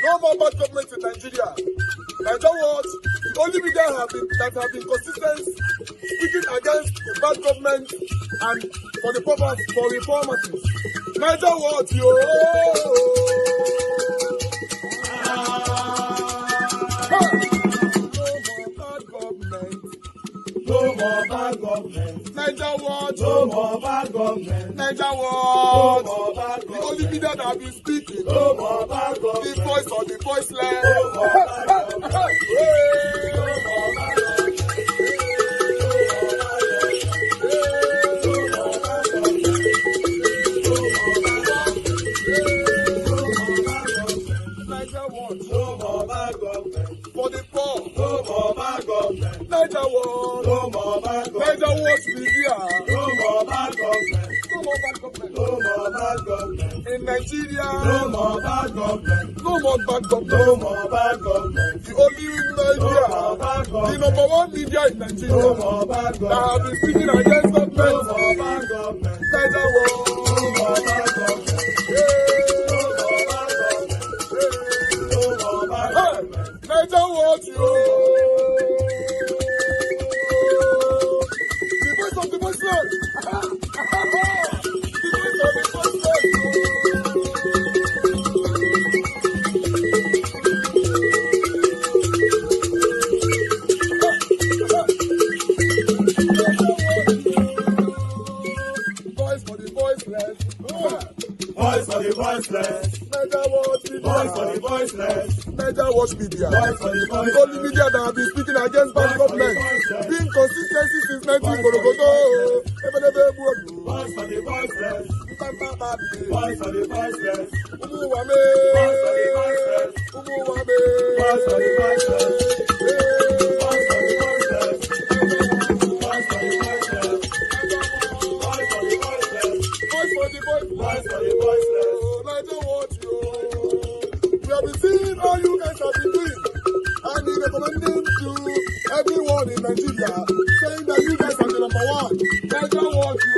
No more bad government in Nigeria. Nigeria what? The only media that have been consistent speaking against the bad government and for the purpose for reformers. Nigeria what? Yo! No more bad government. Nigeria what? No more bad government. Nigeria what? No more bad government. The only media that have been speaking. No more bad government. The voice of the voiceless. No more bad government. No more bad government. No more bad government. For the poor. No more bad government. Nigeria what? No more bad government. Nigeria what be here? No more bad government. No more bad government. No more bad government. In Nigeria. No more bad government. No more bad government. No more bad government. The only media. No more bad government. The #1 media in Nigeria. No more bad government. That have been speaking against government. No more bad government. Nigeria what? No more bad government. Nigeria what you? The voice of the voiceless. The voice of the voiceless. Voice for the voiceless. Voice for the voiceless. Nigeria what? Voice for the voiceless. Nigeria watch media. The only media that have been speaking against bad government. Being consistency since 1944. Voice for the voiceless. Voice for the voiceless. Umuwame. Voice for the voiceless. Umuwame. Voice for the voiceless. Voice for the voiceless. Voice for the voiceless. Voice for the voiceless. Voice for the voiceless. Voice for the voiceless. Nigeria watch you. We have been seeing all you guys have been doing, and we recommending to everyone in Nigeria, saying that you guys are the #1. Nigeria watch you.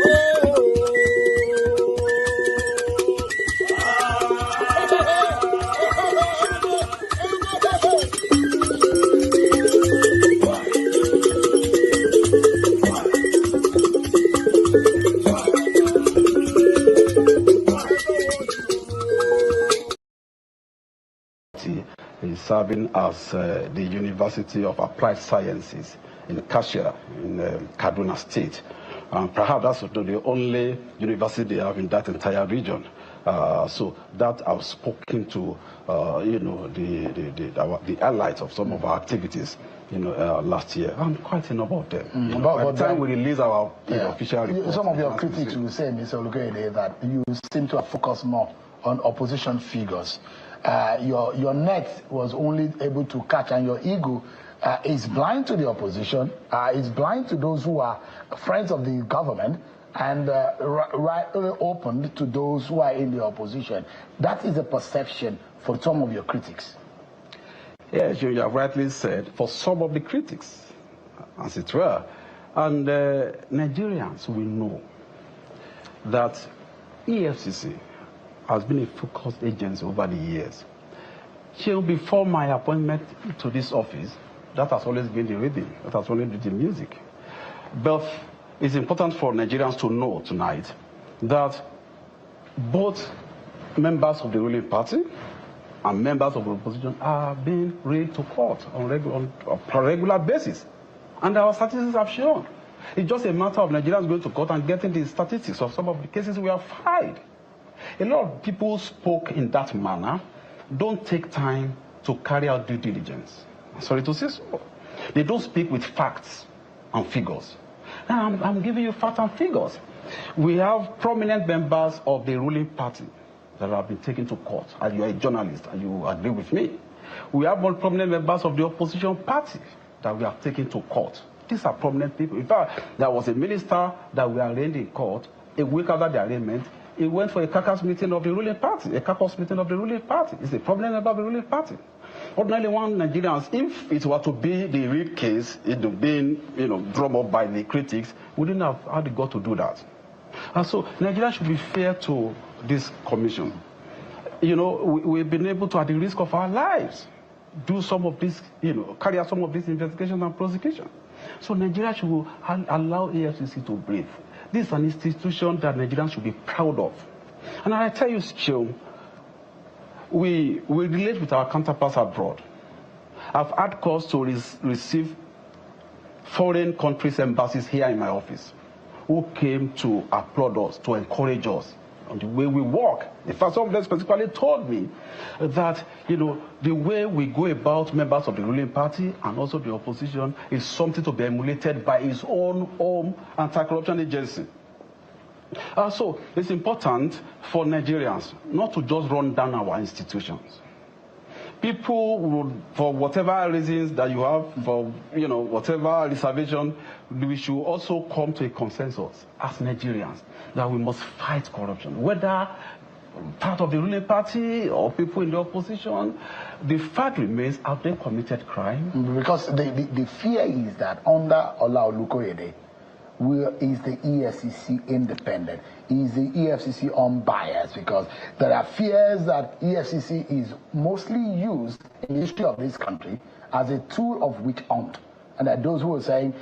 Is serving as the University of Applied Sciences in Kashira in Kaduna State. Perhaps that's the only university they have in that entire region. So that I've spoken to, the highlights of some of our activities, last year, and quite a number of them. By the time we release our official report. Some of your critics will say, Mr. Olukayede, that you seem to have focused more on opposition figures. Your net was only able to catch, and your ego is blind to the opposition, is blind to those who are friends of the government, and rightly opened to those who are in the opposition. That is a perception for some of your critics. Yes, you have rightly said, for some of the critics, as it were. And Nigerians will know that EFCC has been a focused agency over the years. Before my appointment to this office, that has always been the rhythm, that has always been the music. But it's important for Nigerians to know tonight that both members of the ruling party and members of the opposition are being railed to court on a regular basis. And our statistics have shown. It's just a matter of Nigerians going to court and getting the statistics of some of the cases we have filed. A lot of people spoke in that manner, don't take time to carry out due diligence. Sorry to say so. They don't speak with facts and figures. Now, I'm giving you facts and figures. We have prominent members of the ruling party that have been taken to court, and you are a journalist, and you agree with me. We have more prominent members of the opposition party that we have taken to court. These are prominent people. In fact, there was a minister that we arraigned in court. A week after the arraignment, he went for a caucus meeting of the ruling party. A caucus meeting of the ruling party. It's a prominent member of the ruling party. Ordinarily, one Nigerians, if it were to be the real case, it being, drawn up by the critics, we didn't have how they got to do that. And so Nigeria should be fair to this commission. we've been able to, at the risk of our lives, do some of this, carry out some of these investigations and prosecution. So Nigeria should allow AFCC to breathe. This is an institution that Nigerians should be proud of. And I tell you, Chill, we relate with our counterparts abroad. I've had calls to receive foreign countries' embassies here in my office who came to applaud us, to encourage us on the way we work. In fact, some of them specifically told me that, the way we go about members of the ruling party and also the opposition is something to be emulated by its own home anti-corruption agency. So it's important for Nigerians not to just run down our institutions. People would, for whatever reasons that you have, for whatever reservation, we should also come to a consensus as Nigerians that we must fight corruption. Whether part of the ruling party or people in the opposition, the fact remains, have they committed crime? Because the fear is that under Ola Olukoyede, is the EFCC independent? Is the EFCC unbiased? Because there are fears that EFCC is mostly used in the history of this country as a tool of witch hunt. And that those who are saying,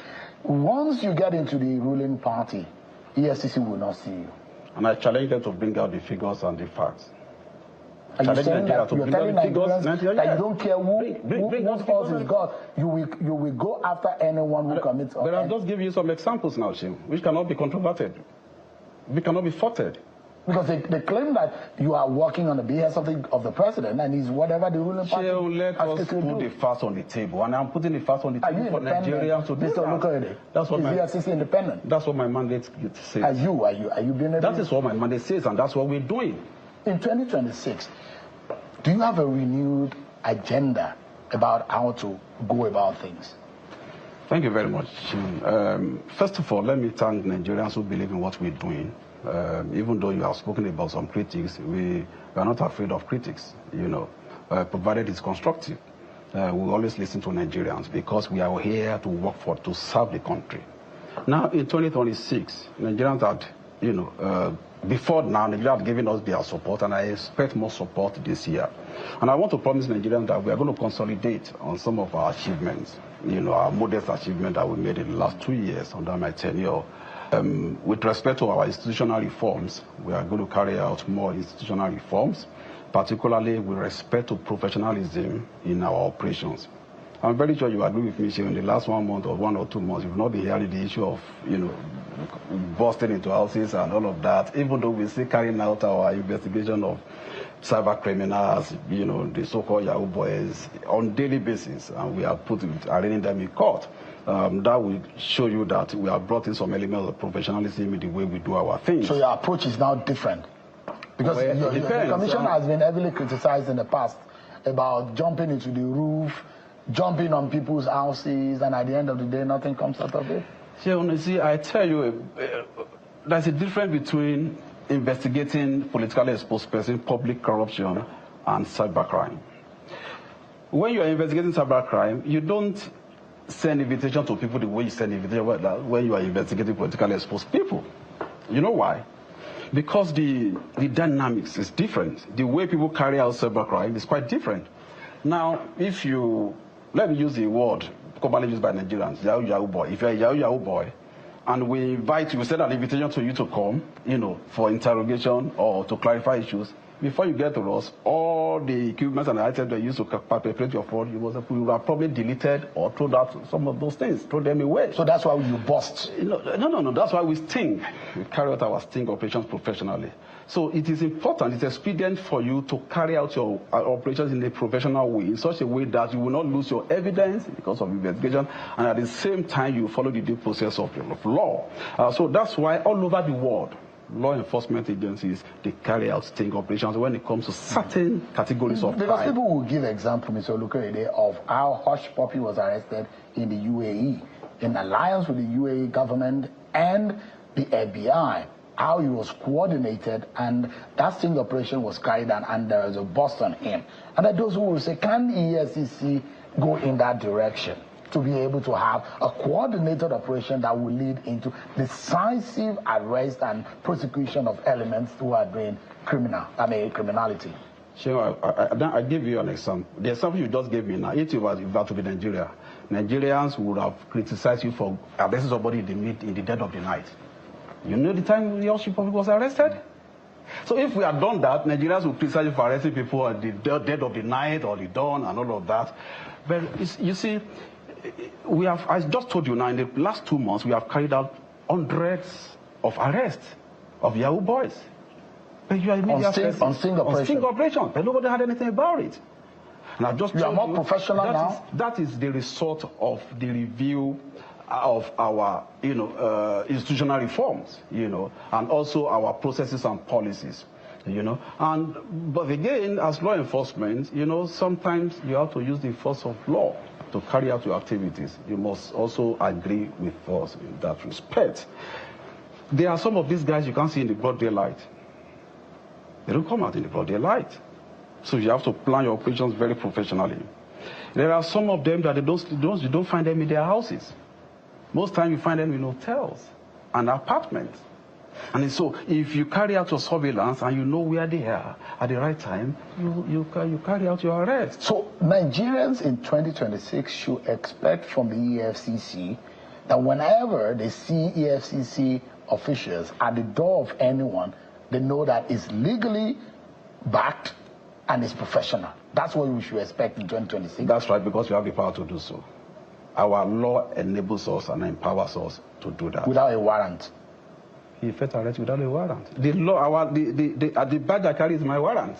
once you get into the ruling party, EFCC will not see you. And I challenge them to bring out the figures and the facts. Are you saying that you're telling Nigerians that you don't care whose fault is God? You will go after anyone who commits offense? But I'll just give you some examples now, Shim, which cannot be controverted. We cannot be faulted. Because they claim that you are working on the behest of the president and he's whatever the ruling party let us put the facts on the table. And I'm putting the facts on the table for Nigerians to do that. That's what is the EFCC independent? That's what my mandate says. Are you being independent? That is what my mandate says, and that's what we're doing. In 2026, do you have a renewed agenda about how to go about things? Thank you very much. First of all, let me thank Nigerians who believe in what we're doing. Even though you have spoken about some critics, we are not afraid of critics, provided it's constructive. We always listen to Nigerians because we are here to work to serve the country. Now, in 2026, Nigerians had, before now, Nigeria have given us their support, and I expect more support this year. And I want to promise Nigerians that we are going to consolidate on some of our achievements, our modest achievement that we made in the last 2 years under my tenure. With respect to our institutional reforms, we are going to carry out more institutional reforms, particularly with respect to professionalism in our operations. I'm very sure you agree with me, in the last 1 month or 1 or 2 months, you've not been hearing the issue of, busting into houses and all of that, even though we're still carrying out our investigation of cyber criminals, the so-called Yahoo boys on daily basis, and we are arraigning them in court. That will show you that we have brought in some elements of professionalism in the way we do our things. So your approach is now different? Because the commission has been heavily criticized in the past about jumping into the roof, jumping on people's houses, and at the end of the day, nothing comes out of it? See, I tell you, there's a difference between investigating politically exposed person, public corruption, and cybercrime. When you are investigating cybercrime, you don't send invitation to people the way you send invitation when you are investigating politically exposed people. You know why? Because the dynamics is different. The way people carry out cybercrime is quite different. Now, let me use the word commonly used by Nigerians, Yahoo boy. If you're a Yahoo boy, and we send an invitation to you to come, for interrogation or to clarify issues, before you get to us, all the equipment and items that you used to perpetrate your fraud, you have probably deleted or thrown out some of those things, throw them away. So that's why you bust? No. That's why we sting. We carry out our sting operations professionally. So it is important, it's expedient for you to carry out your operations in a professional way, in such a way that you will not lose your evidence because of investigation, and at the same time you follow the due process of law. So that's why all over the world, law enforcement agencies, they carry out sting operations when it comes to certain categories of crime. Because people will give example, Mr. Olukoyede, of how Hush Puppy was arrested in the UAE, in alliance with the UAE government and the FBI, how he was coordinated, and that sting operation was carried out, and there was a bust on him. And that those who will say, can the EFCC go in that direction to be able to have a coordinated operation that will lead into decisive arrest and prosecution of elements who are doing criminality? Sure, I give you an example. The example you just gave me now, if you were to be Nigeria, Nigerians would have criticized you for arresting somebody in the dead of the night. You know the time your people was arrested? So if we had done that, Nigerians would criticize you for arresting people at the dead of the night or the dawn and all of that. But you see, I just told you now, in the last 2 months, we have carried out hundreds of arrests of Yahoo boys. But you are on sting operation, but nobody had anything about it. And I just you are more professional now. That is the result of the review of our, institutional reforms, and also our processes and policies, But again, as law enforcement, sometimes you have to use the force of law to carry out your activities. You must also agree with us in that respect. There are some of these guys you can't see in the broad daylight. They don't come out in the broad daylight. So you have to plan your operations very professionally. There are some of them that you don't find them in their houses. Most times you find them in hotels and apartments. And so if you carry out your surveillance and you know where they are at the right time, you carry out your arrest. So Nigerians in 2026 should expect from the EFCC that whenever they see EFCC officials at the door of anyone, they know that it's legally backed and it's professional. That's what we should expect in 2026. That's right, because we have the power to do so. Our law enables us and empowers us to do that. Without a warrant. He effect arrest without a warrant. The law, the badge I carry is my warrant.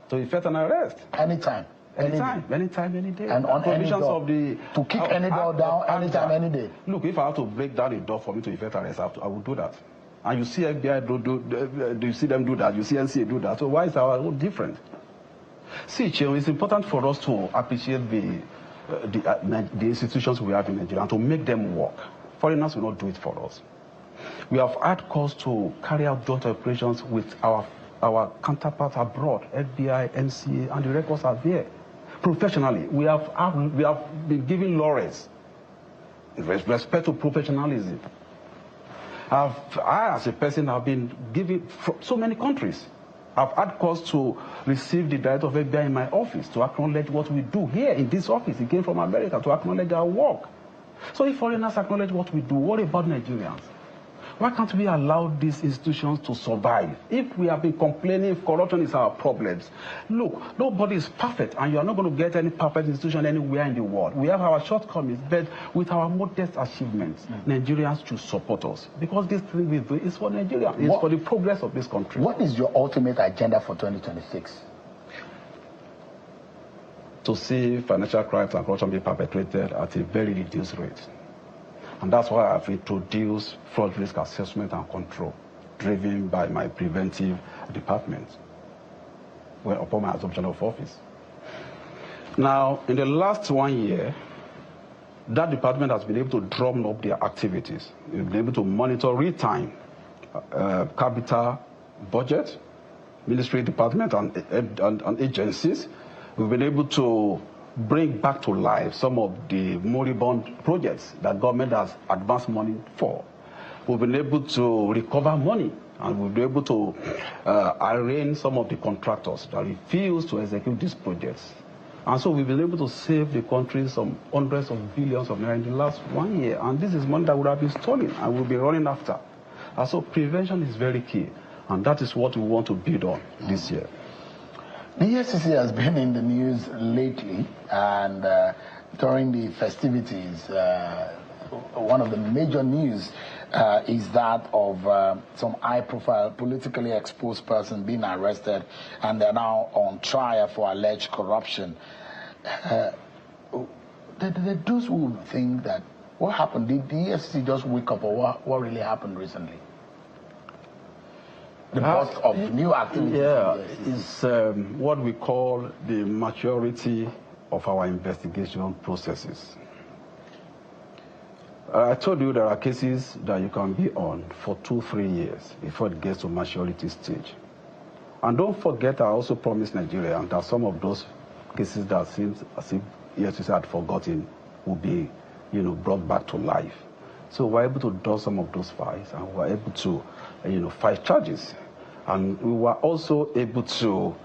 So effect an arrest. Anytime. Anytime, any day. And on any door. To kick any door down, anytime, any day. Look, if I have to break down a door for me to effect arrest, I will do that. And you see FBI do you see them do that? You see NCA do that. So why is our own different? See, Chio, it's important for us to appreciate the institutions we have in Nigeria and to make them work. Foreigners will not do it for us. We have had cause to carry out joint operations with our counterparts abroad, FBI, NCA, and the records are there. Professionally, we have been given laurels with respect to professionalism. I, as a person, have been given from so many countries. I've had cause to receive the director of FBI in my office to acknowledge what we do here in this office. He came from America to acknowledge our work. So if foreigners acknowledge what we do, what about Nigerians? Why can't we allow these institutions to survive? If we have been complaining if corruption is our problems, look, nobody is perfect, and you are not going to get any perfect institution anywhere in the world. We have our shortcomings, but with our modest achievements, Nigerians should support us. Because this thing we do is for Nigeria. It's for the progress of this country. What is your ultimate agenda for 2026? To see financial crimes and corruption be perpetrated at a very reduced rate. And that's why I've introduced fraud risk assessment and control, driven by my preventive department upon my assumption of office. Now, in the last 1 year, that department has been able to drum up their activities. We've been able to monitor real-time capital budget, ministry department and agencies. We've been able to bring back to life some of the moribund projects that government has advanced money for. We've been able to recover money, and we've been able to arraign some of the contractors that refuse to execute these projects. And so we've been able to save the country some hundreds of billions of naira in the last 1 year. And this is money that would have been stolen and we'll be running after. And so prevention is very key. And that is what we want to build on this year. The EFCC has been in the news lately, and during the festivities, one of the major news is that of some high-profile, politically exposed person being arrested, and they're now on trial for alleged corruption. Those who think that, what happened? Did the EFCC just wake up, or what really happened recently? The burst of new activities. Yeah, it's what we call the maturity of our investigation processes. I told you there are cases that you can be on for 2-3 years before it gets to maturity stage. And don't forget, I also promised Nigerians that some of those cases that seems as if EFCC had forgotten will be, brought back to life. So we're able to do some of those files, and we're able to, fight charges. And we were also able to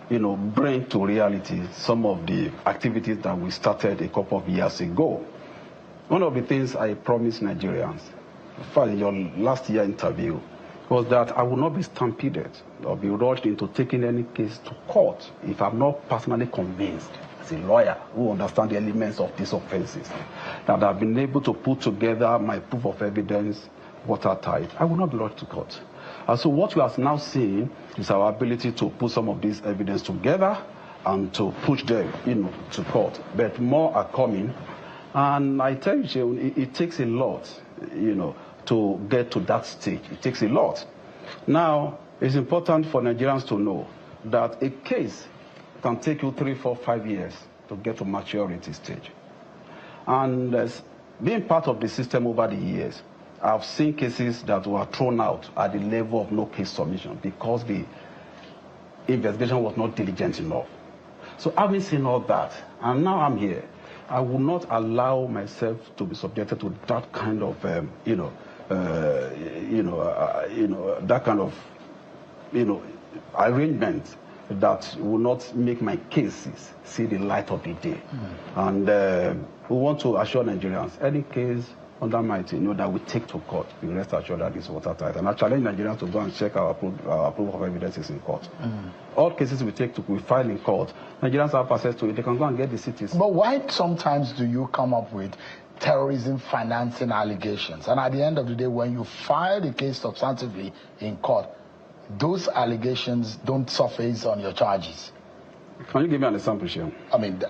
bring to reality some of the activities that we started a couple of years ago. One of the things I promised Nigerians, in fact, in your last year interview, was that I will not be stampeded or be rushed into taking any case to court if I'm not personally convinced, as a lawyer who understands the elements of these offenses, that I've been able to put together my proof of evidence watertight. I will not be rushed to court. And so what we are now seeing is our ability to put some of this evidence together and to push them, to court. But more are coming. And I tell you, it takes a lot, to get to that stage. It takes a lot. Now, it's important for Nigerians to know that a case can take you 3, 4, 5 years to get to maturity stage. And being part of the system over the years, I've seen cases that were thrown out at the level of no case submission because the investigation was not diligent enough. So having seen all that, and now I'm here, I will not allow myself to be subjected to that kind of, that kind of, arrangement that will not make my cases see the light of the day. And we want to assure Nigerians, any case under my team, that we take to court, we rest assured that it's watertight. And I challenge Nigerians to go and check our proof of evidences in court. All cases we file in court, Nigerians have access to it. They can go and get the cities. But why sometimes do you come up with terrorism financing allegations? And at the end of the day, when you file the case substantively in court, those allegations don't surface on your charges. Can you give me an example, Shane? I mean,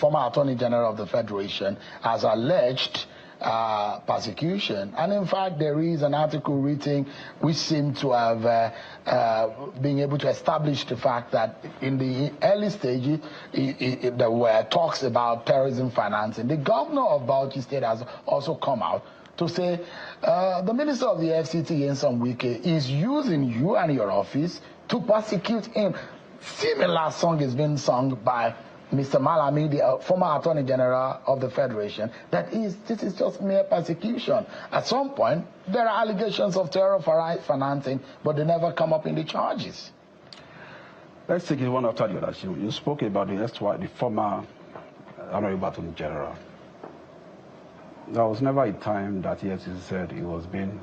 former Attorney General of the Federation has alleged persecution, and in fact there is an article written which seemed to have been able to establish the fact that in the early stages there were talks about terrorism financing. The governor of Bauchi State has also come out to say the minister of the FCT, Nyesom Wike, is using you and your office to persecute him. Similar song is being sung by Mr. Malami, the former Attorney General of the Federation, this is just mere persecution. At some point, there are allegations of terror financing, but they never come up in the charges. Let's take it one after the other. You spoke about the former Honorable Attorney General. There was never a time that EFCC said he was being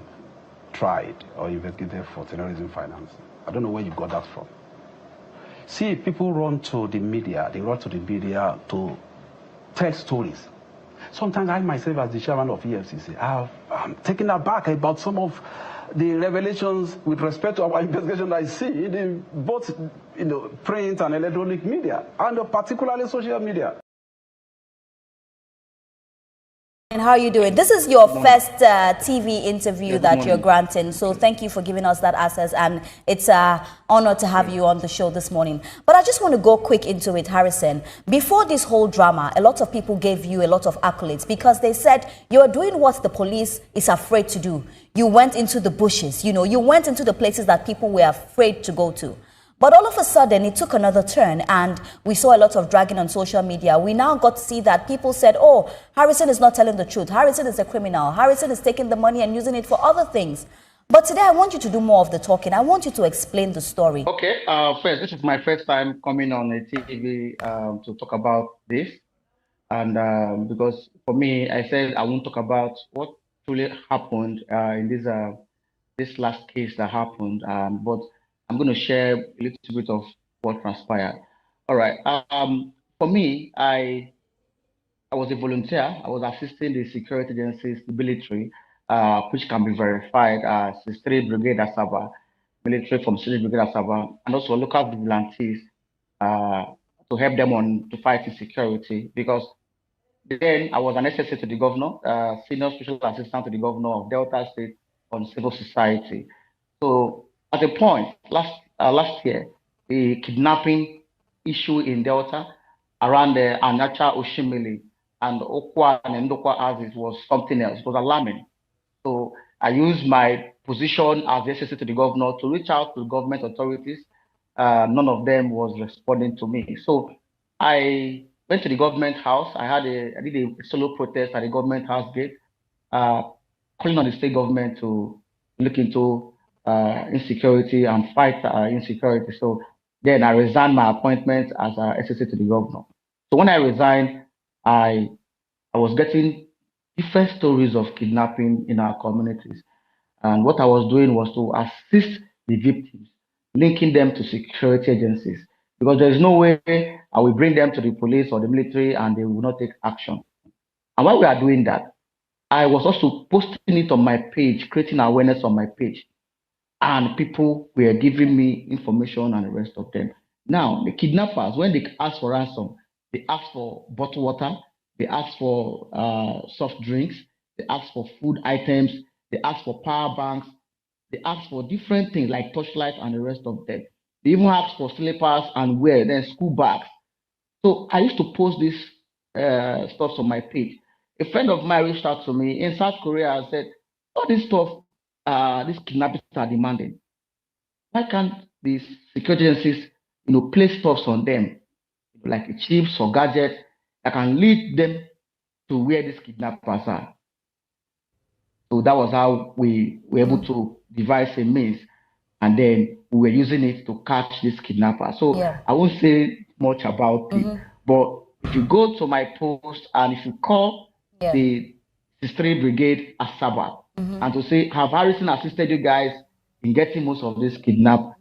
tried or investigated for terrorism financing. I don't know where you got that from. See, people run to the media, to tell stories. Sometimes I myself, as the chairman of EFCC, I'm taken aback about some of the revelations with respect to our investigation I see in both print and electronic media, and particularly social media. And how are you doing? This is your first TV interview that you're granting, so thank you for giving us that access, and it's an honor to have you on the show this morning. But I just want to go quick into it, Harrison. Before this whole drama, a lot of people gave you a lot of accolades because they said you're doing what the police is afraid to do. You went into the bushes, you went into the places that people were afraid to go to. But all of a sudden, it took another turn, and we saw a lot of dragging on social media. We now got to see that people said, oh, Harrison is not telling the truth. Harrison is a criminal. Harrison is taking the money and using it for other things. But today, I want you to do more of the talking. I want you to explain the story. Okay. First, this is my first time coming on a TV to talk about this. And because for me, I said I won't talk about what truly happened in this last case that happened. But I'm going to share a little bit of what transpired. All right. For me, I was a volunteer. I was assisting the security agencies, the military, which can be verified as the State Brigade Asaba, military from State Brigade Asaba, and also local vigilantes to help them to fight insecurity. Because then I was an SSA to the governor, senior special assistant to the governor of Delta State on civil society. So at a point last year, the kidnapping issue in Delta around the Anacha Oshimili and Okwa and Ndokwa Aziz was something else. It was alarming. So I used my position as the SSA to the governor to reach out to government authorities. None of them was responding to me. So I went to the government house. I did a solo protest at the government house gate, calling on the state government to look into insecurity and fight insecurity. So Then I resigned my appointment as a SSA to the governor. So when I resigned, I was getting different stories of kidnapping in our communities. And what I was doing was to assist the victims, linking them to security agencies. Because there is no way I will bring them to the police or the military and they will not take action. And while we are doing that, I was also posting it on my page, creating awareness on my page. And people were giving me information and the rest of them. Now, the kidnappers, when they ask for ransom, they ask for bottled water, they ask for soft drinks, they ask for food items, they ask for power banks, they ask for different things like torchlight and the rest of them. They even ask for slippers and wear, then school bags. So I used to post this stuff on my page. A friend of mine reached out to me in South Korea and said, all this stuff these kidnappers are demanding. Why can't these security agencies, place stuffs on them, like chips or gadgets that can lead them to where these kidnappers are? So that was how we were able to devise a means, and then we were using it to catch this kidnapper. So I won't say much about it, but if you go to my post and if you call the 63 Brigade Asaba and to say, have Harrison assisted you guys in getting most of these kidnapped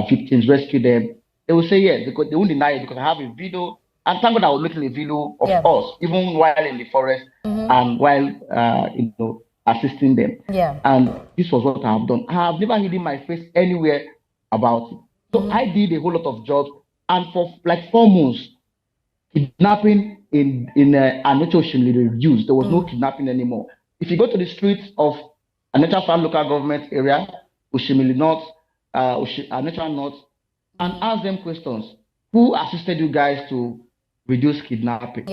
victims, rescue them, they will say yes, because they won't deny it, because I have a video, and thank God I was making a video of us, even while in the forest and while assisting them. And this was what I have done. I have never hidden my face anywhere about it. So I did a whole lot of jobs, and for like 4 months, kidnapping in Anecha Oshimili reduced. There was no kidnapping anymore. If you go to the streets of Anecha Farm local government area, Oshimili North, Anecha North, and ask them questions. Who assisted you guys to reduce kidnapping?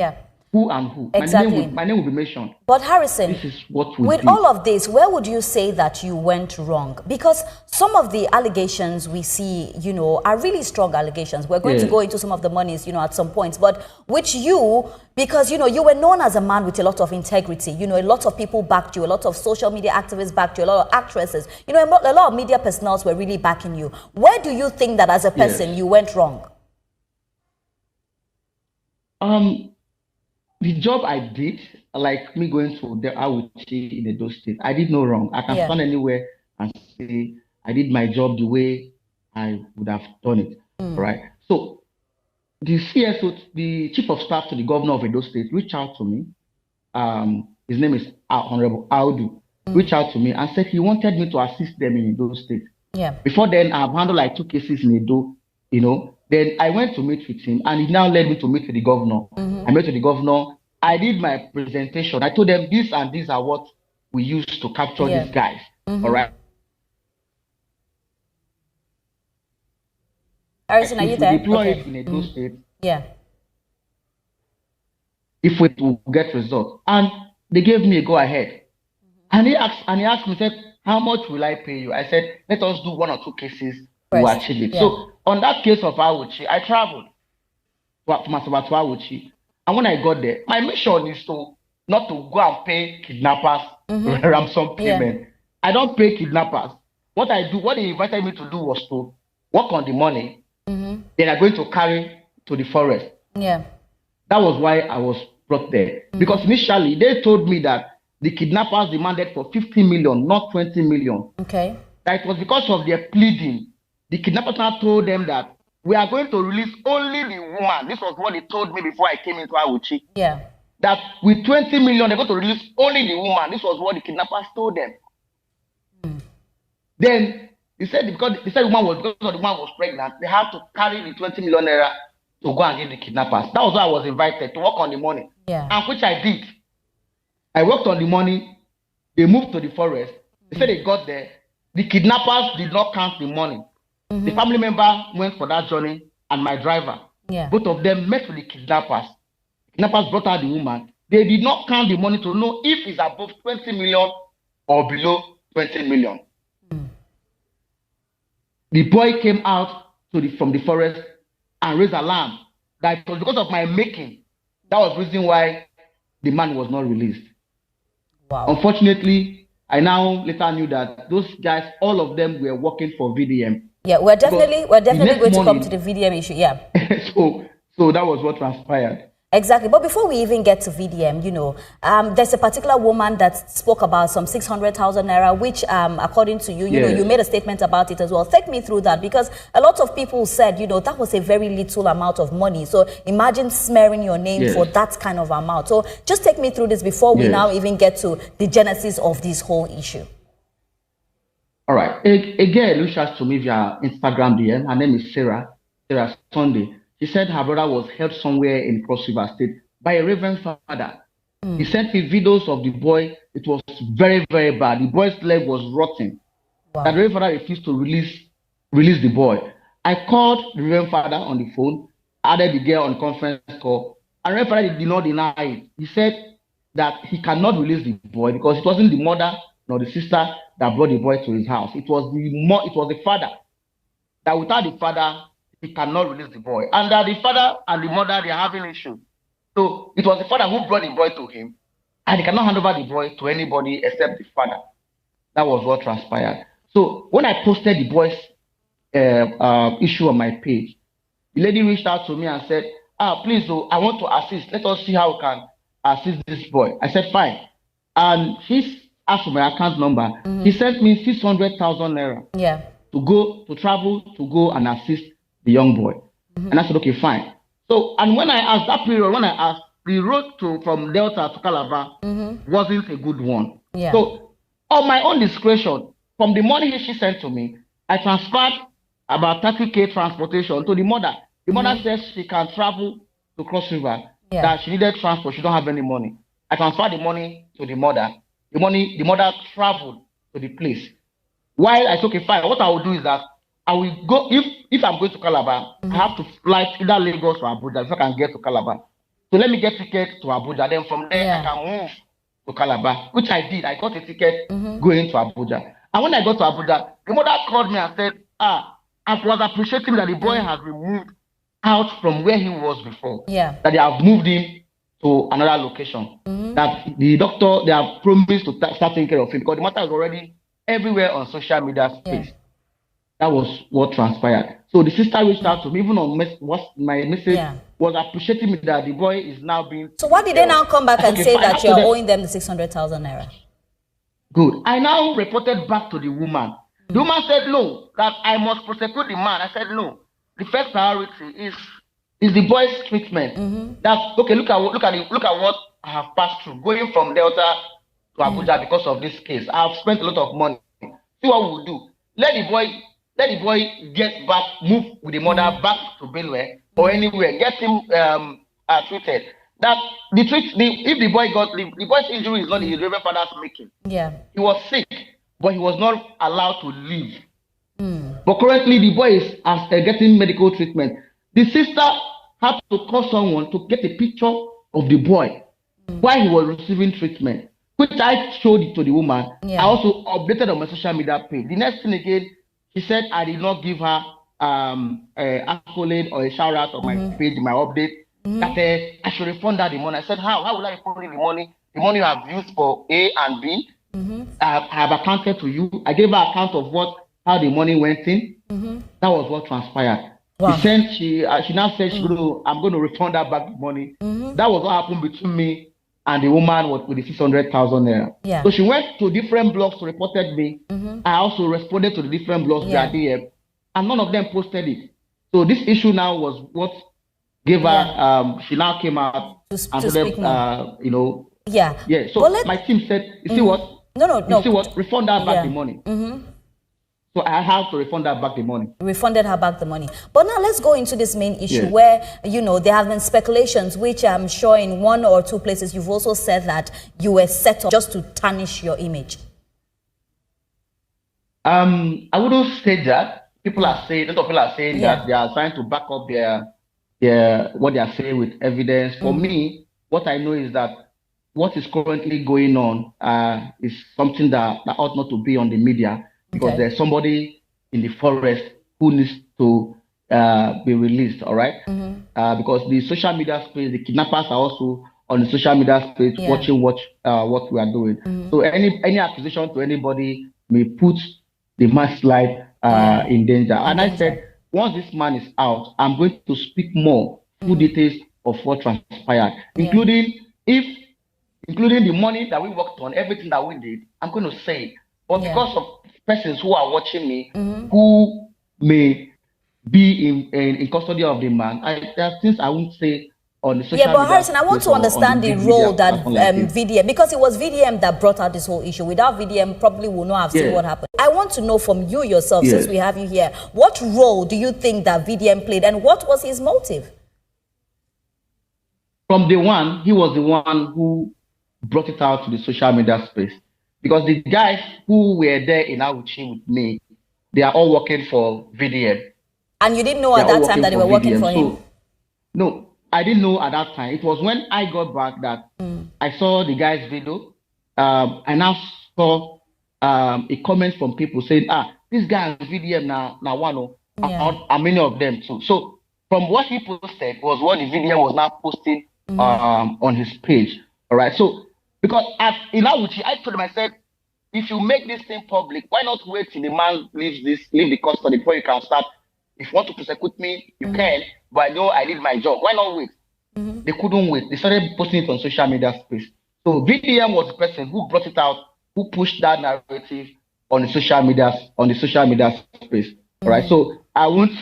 Who and who? Exactly. My name will be mentioned. But Harrison, this is what we with did. all of this, where would you say that you went wrong? Because some of the allegations we see, are really strong allegations. We're going to go into some of the monies, at some points. But with you, because, you were known as a man with a lot of integrity. A lot of people backed you. A lot of social media activists backed you. A lot of actresses. A lot of media personnel were really backing you. Where do you think that as a person you went wrong? The job I did, like me going to the Awuchi in Edo State, I did no wrong. I can stand anywhere and say I did my job the way I would have done it, right? So the CSO, the chief of staff to the governor of Edo State, reached out to me. His name is Honorable Audu. Reached out to me and said he wanted me to assist them in Edo State. Before then, I've handled like 2 cases in Edo, Then I went to meet with him, and he now led me to meet with the governor. I met with the governor. I did my presentation. I told them this and these are what we use to capture these guys. All right. Harrison, are you there? Deploy it in Edo State. If we will get results, and they gave me a go ahead. And he asked me, said, how much will I pay you? I said, let us do 1 or 2 cases. We achieve it. So on that case of Awuchi, I traveled to Awuchi, and when I got there, my mission is not to go and pay kidnappers ransom payment. I don't pay kidnappers. What they invited me to do was to work on the money. They are going to carry to the forest. That was why I was brought there, because initially they told me that the kidnappers demanded for 50 million, not 20 million. That it was because of their pleading. The kidnappers now told them that we are going to release only the woman. This was what they told me before I came into Awuchi. That with 20 million, they're going to release only the woman. This was what the kidnappers told them. Then they said because the woman was pregnant, they had to carry the 20 million naira to go and give the kidnappers. That was why I was invited to work on the money. And which I did. I worked on the money. They moved to the forest. They said they got there. The kidnappers did not count the money. The family member went for that journey, and my driver. Both of them met with the kidnappers. Kidnappers brought out the woman. They did not count the money to know if it's above 20 million or below 20 million. The boy came out from the forest and raised alarm that it was because of my making. That was the reason why the man was not released. Unfortunately, I now later knew that those guys, all of them were working for VDM. Yeah, we're definitely going to come to morning, the VDM issue. Yeah. so that was what transpired. Exactly. But before we even get to VDM, there's a particular woman that spoke about some 600,000 naira, which, according to you, Yes. you made a statement about it as well. Take me through that, because a lot of people said, that was a very little amount of money. So imagine smearing your name Yes. for that kind of amount. So just take me through this before we Yes. now even get to the genesis of this whole issue. All right. A girl reached out to me via Instagram DM. Her name is Sarah Sunday. She said her brother was held somewhere in Cross River State by a reverend father. He sent me videos of the boy. It was very, very bad. The boy's leg was rotten. Wow. That the reverend father refused to release the boy. I called the reverend father on the phone, added the girl on conference call, and the reverend father did not deny it. He said that he cannot release the boy because it wasn't the mother nor the sister that brought the boy to his house. It was the father. That without the father, he cannot release the boy. And that the father and the mother, they are having issues. So it was the father who brought the boy to him, and he cannot hand over the boy to anybody except the father. That was what transpired. So when I posted the boy's issue on my page, the lady reached out to me and said, please, I want to assist. Let us see how we can assist this boy. I said, fine. And she asked for my account number. He sent me 600,000 naira. Yeah. To travel to go and assist the young boy. And I said, okay, fine. So, and when I asked that period, the road from Delta to Calabar wasn't a good one. Yeah. So, on my own discretion, from the money she sent to me, I transferred about 30K transportation to the mother. The mother says she can travel to Cross River, that she needed transport, she don't have any money. I transferred the money to the mother. The mother traveled to the place. While I said, okay, fine, what I will do is that I will go, if I'm going to Calabar, I have to fly either Lagos or Abuja if I can get to Calabar. So let me get ticket to Abuja. Then from there, I can move to Calabar, which I did. I got a ticket going to Abuja. And when I got to Abuja, the mother called me and said, I was appreciating that the boy has been moved out from where he was before. Yeah. That they have moved him to another location. That the doctor, they have promised to start taking care of him because the matter is already everywhere on social media space. Yeah. That was what transpired. So the sister reached out to me, even on my message was appreciating me that the boy is now being. So why did they now come back and say that you're owing them the 600,000 naira? Good. I now reported back to the woman. The woman said no, that I must prosecute the man. I said no. The first priority is the boy's treatment. That's okay. Look at what I have passed through, going from Delta to Abuja because of this case. I have spent a lot of money. See what we will do. Let the boy get back, move with the mother back to Benue or anywhere. Get him treated. That if the boy's injury is not the reverend father's making. Yeah. He was sick, but he was not allowed to live. But currently the boy is getting medical treatment. The sister had to call someone to get a picture of the boy while he was receiving treatment, which I showed it to the woman. Yeah. I also updated on my social media page. The next thing again, she said I did not give her a accolade or a shout out on my page, my update, that I should refund her the money. I said, how will I refund the money? The money you have used for A and B. I have accounted to you. I gave her account of how the money went in. That was what transpired. Wow. She now said I'm going to refund her back the money. That was what happened between me and the woman with the 600,000 naira. Yeah. So she went to different blogs to reported me. I also responded to the different blogs via DM, and none of them posted it. So this issue now was what gave her. She now came out and said, Yeah. Yeah. So my team said, you see what? No. You see what? Refund her back the money. So I have to refund her back the money. Refunded her back the money. But now let's go into this main issue where, there have been speculations, which I'm sure in one or two places you've also said that you were set up just to tarnish your image. I wouldn't say that. People are saying that they are trying to back up their what they are saying with evidence. For me, what I know is that what is currently going on is something that ought not to be on the media. Because there's somebody in the forest who needs to be released, all right? Because the social media space, the kidnappers are also on the social media space watching what we are doing. So any accusation to anybody may put the man's life in danger. And I said, once this man is out, I'm going to speak more full details of what transpired, including the money that we worked on, everything that we did. I'm going to say it. But because of persons who are watching me, who may be in custody of the man, there are things I won't say on the social media. Yeah, but Harrison, I want to understand the role that VDM, because it was VDM that brought out this whole issue. Without VDM, probably would not have seen what happened. I want to know from you yourself, since we have you here, what role do you think that VDM played, and what was his motive? From day one, he was the one who brought it out to the social media space. Because the guys who were there in Auchi with me, they are all working for VDM. And you didn't know at that time that they were working for him? No, I didn't know at that time. It was when I got back that I saw the guy's video. I now saw a comment from people saying, this guy on VDM now one, and many of them too. So from what he posted was what the VDM was now posting on his page. All right. So because in Auchi, I told him, I said, if you make this thing public, why not wait till the man leave the custody before you can start? If you want to persecute me, you can, but I know I did my job. Why not wait? They couldn't wait. They started posting it on social media space. So VDM was the person who brought it out, who pushed that narrative on the social media space. All right. So I won't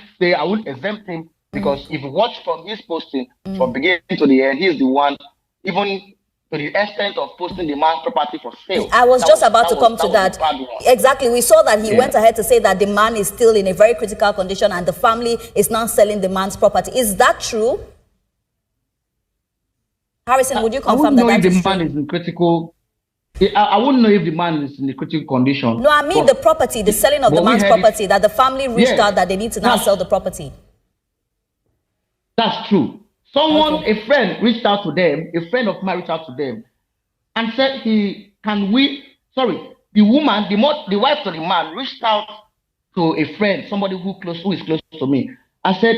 exempt him, because if you watch from his posting from beginning to the end, he's the one, even to the extent of posting the man's property for sale. I was just about to come to that. Exactly. We saw that he went ahead to say that the man is still in a very critical condition and the family is not selling the man's property. Is that true? Harrison, would you confirm that that is true? I wouldn't know if the man is in critical. I wouldn't know if the man is in a critical condition. No, I mean the property, the selling of the man's property, that the family reached out that they need to now sell the property. That's true. A friend reached out to them, a friend of mine reached out to them and said, the woman, the wife of the man reached out to a friend, somebody who is close to me, and said,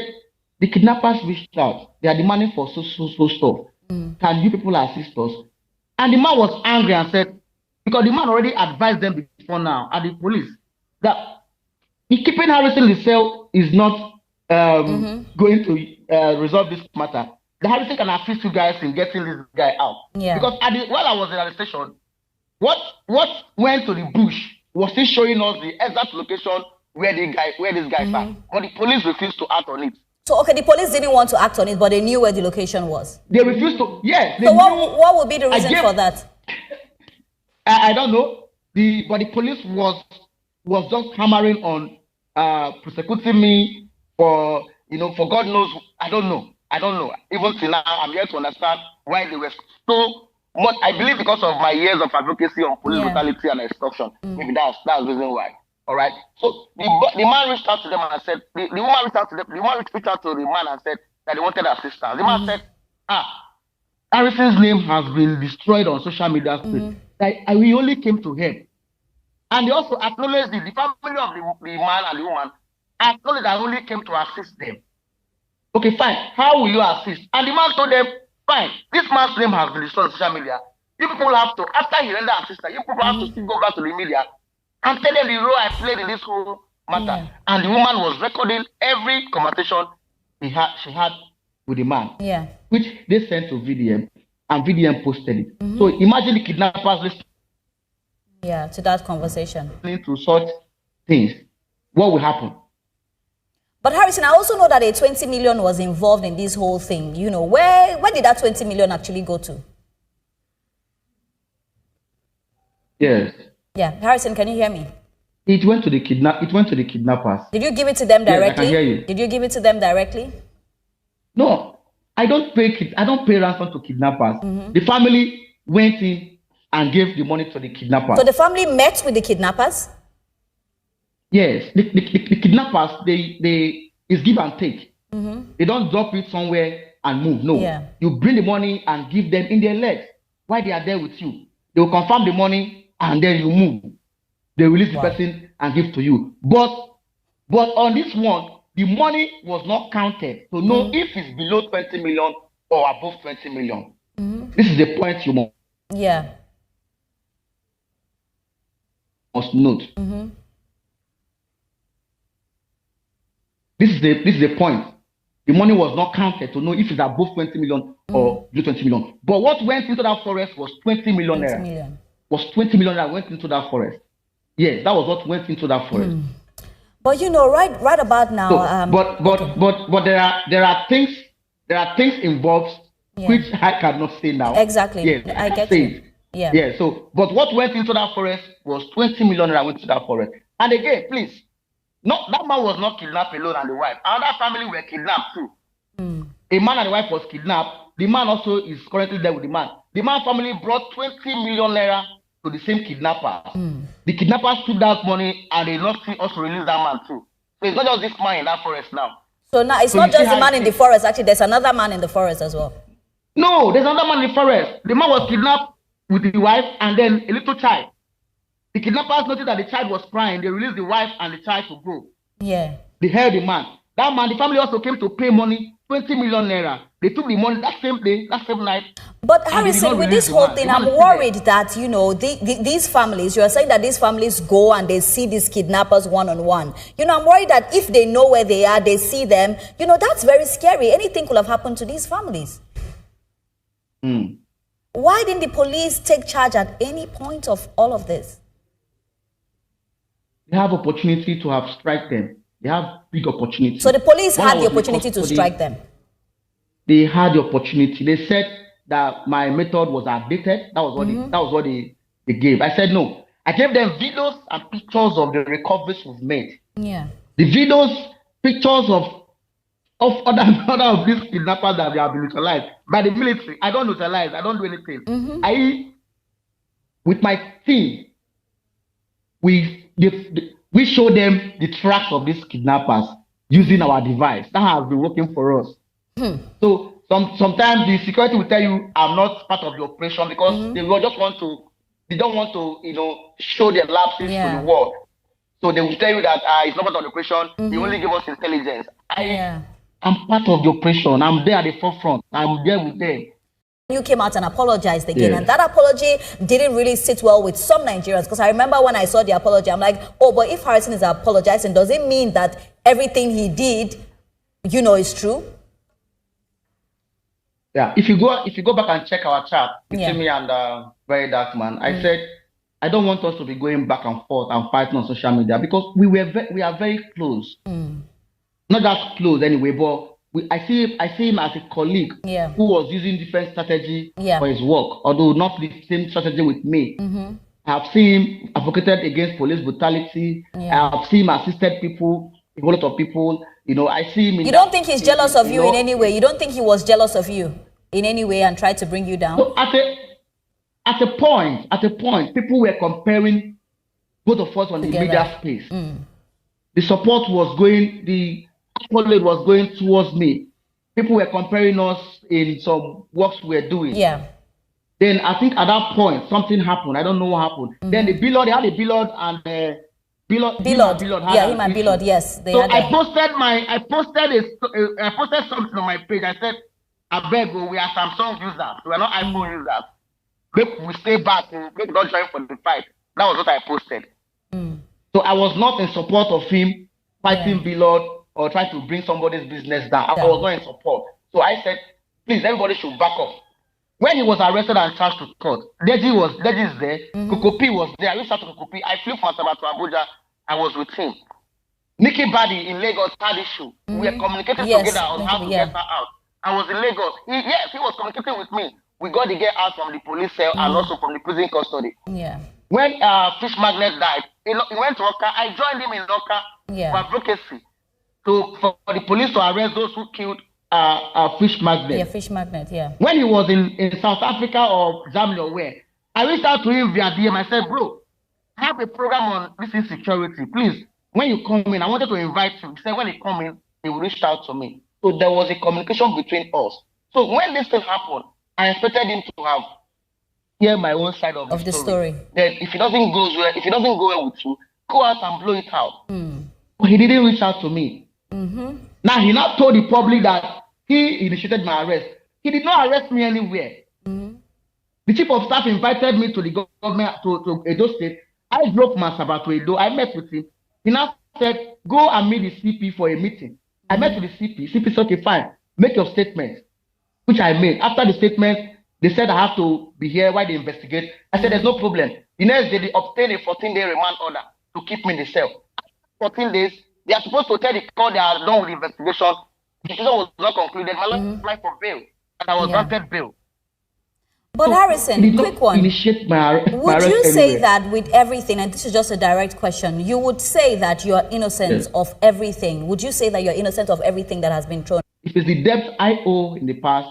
the kidnappers reached out. They are demanding for so stuff. Can you people assist us? And the man was angry and said, because the man already advised them before now, at the police, that keeping Harrison in the cell is not going to resolve this matter. The Harrison can assist you guys in getting this guy out. Because while I was in the station, what went to the bush was still showing us the exact location where these guys are. But the police refused to act on it. So okay, the police didn't want to act on it, but they knew where the location was. They refused to. Yes. So what would be the reason for that? I don't know. But the police was just hammering on prosecuting me for God knows. I don't know. Even till now, I'm yet to understand why they were so much. I believe because of my years of advocacy on police brutality and extortion. Maybe that's the reason why. All right. So the man reached out to them and said, the woman reached out to them. The woman reached out to the man and said that they wanted assistance. The man said, Harrison's name has been destroyed on social media space. We only came to him. And they also acknowledged the family of the man and the woman acknowledged that I only came to assist them. Okay, fine. How will you assist? And the man told them, fine, this man's name has been destroyed on social media. You people have to, after he rendered assistance, you people have to still go back to the media and tell them the role I played in this whole matter. And the woman was recording every conversation she had with the man, which they sent to VDM, and VDM posted it. So imagine the kidnappers listening to that conversation. To such things. What will happen? But Harrison, I also know that a 20 million was involved in this whole thing. Where did that 20 million actually go to? Yes. Yeah, Harrison, can you hear me? It went to the kidnappers. Did you give it to them directly? Yes, I can hear you. Did you give it to them directly? No, I don't pay ransom to kidnappers. The family went in and gave the money to the kidnappers. So the family met with the kidnappers? Yes, the kidnappers, they is give and take. They don't drop it somewhere and move. No, you bring the money and give them in their legs while they are there with you. They will confirm the money and then you move. They release the person and give to you. But on this one, the money was not counted to know if it's below 20 million or above 20 million. This is the point you must note. This is the point. The money was not counted to know if it's above 20 million or below 20 million. But what went into that forest was 20 million 20 naira. million. Was 20 million naira went into that forest. Yes, that was what went into that forest. But you know, right about now. So, but there are things involved which I cannot say now. Exactly. Yes, I get you. Yeah. Yeah. So, but what went into that forest was 20 million naira went into that forest. And again, please, that man was not kidnapped alone and the wife. Another family were kidnapped too. A man and the wife was kidnapped. The man also is currently there with the man. The man family brought 20 million naira to the same kidnapper. The kidnappers took that money and they not also release that man too. So it's not just this man in that forest now. So now it's not just the man in the forest. Actually, there's another man in the forest as well. No, there's another man in the forest. The man was kidnapped with the wife and then a little child. The kidnappers noticed that the child was crying. They released the wife and the child to go. Yeah. They held the man. That man, the family also came to pay money, 20 million naira. They took the money that same day, that same night. But Harrison, with this whole thing, I'm worried that, you know, these families, you are saying that these families go and they see these kidnappers one-on-one. You know, I'm worried that if they know where they are, they see them, you know, that's very scary. Anything could have happened to these families. Why didn't the police take charge at any point of all of this? They have opportunity to have strike them. They have big opportunity. So the police had the opportunity to strike them? They had the opportunity. They said that my method was outdated. That was what they gave. I said no. I gave them videos and pictures of the recoveries we've made. Yeah. The videos, pictures of other of these kidnappers that have been neutralized by the military. I don't neutralize. I don't do anything. With my team, we show them the tracks of these kidnappers using our device. That has been working for us. So sometimes the security will tell you I'm not part of the operation because they don't want to, you know, show their lapses to the world. So they will tell you that it's not part of the operation. They only give us intelligence. I'm part of the operation. I'm there at the forefront. I'm there with them. You came out and apologized again, and that apology didn't really sit well with some Nigerians, because I remember when I saw the apology, I'm like, oh, but if Harrison is apologizing, does it mean that everything he did, you know, is true? Yeah, if you go back and check our chat between me and Very Dark Man, I said I don't want us to be going back and forth and fighting on social media because we are very close. Not that close anyway, but I see him as a colleague who was using different strategy for his work, although not the same strategy with me. I have seen him advocated against police brutality. I have seen him assisted people, a whole lot of people. You know, I see him. You don't think he's jealous of you in any way? You don't think he was jealous of you in any way and tried to bring you down? So at a point, people were comparing both of us on the media space. The support was going, the accolade was going towards me. People were comparing us in some works we were doing. Yeah. Then I think at that point something happened. I don't know what happened. Then the Billard, they had a Billard and Billard. Yeah, him and Billard. Yes. So I posted something on my page. I said, I beg you, we are Samsung users. We are not iPhone users. Maybe we stay back. Maybe not join for the fight. That was what I posted. So I was not in support of him fighting Billard or trying to bring somebody's business down. I was not in support. So I said, please, everybody should back up. When he was arrested and charged to court, Deji is there. Kokopi was there. I reached out to Kokopi. I flew from Asaba to Abuja. I was with him. Nikki Badi in Lagos had issue. We were communicating together on how to get her out. I was in Lagos. He was communicating with me. We got to get out from the police cell and also from the prison custody. Yeah. When Fish Magnet died, he went to Oka. I joined him in Oka for advocacy. So for the police to arrest those who killed Fish Magnet. Yeah, Fish Magnet, yeah. When he was in South Africa or Germany or where, I reached out to him via DM. I said, bro, I have a program on this insecurity. Please, when you come in, I wanted to invite you. He said when he come in, he will reach out to me. So there was a communication between us. So when this thing happened, I expected him to have hear my own side of the story. Then if it doesn't go well with you, go out and blow it out. But he didn't reach out to me. Now he now told the public that he initiated my arrest. He did not arrest me anywhere. The chief of staff invited me to the government to Edo State. I drove from Asaba to Edo. I met with him. He now said, go and meet the CP for a meeting. I met with the CP. CP said, okay, fine, make your statement, which I made. After the statement, they said I have to be here while they investigate. I said, there's no problem. The next day, they obtained a 14-day remand order to keep me in the cell. 14 days, they are supposed to tell the court they are done with the investigation. The decision was not concluded. My lawyer applied for bail, and I was granted bail. But So, Harrison, quick one. Initiate my Would you say anywhere. that with everything, and this is just a direct question, you would say that you are innocent of everything? Would you say that you're innocent of everything that has been thrown? If it's the debt I owe in the past,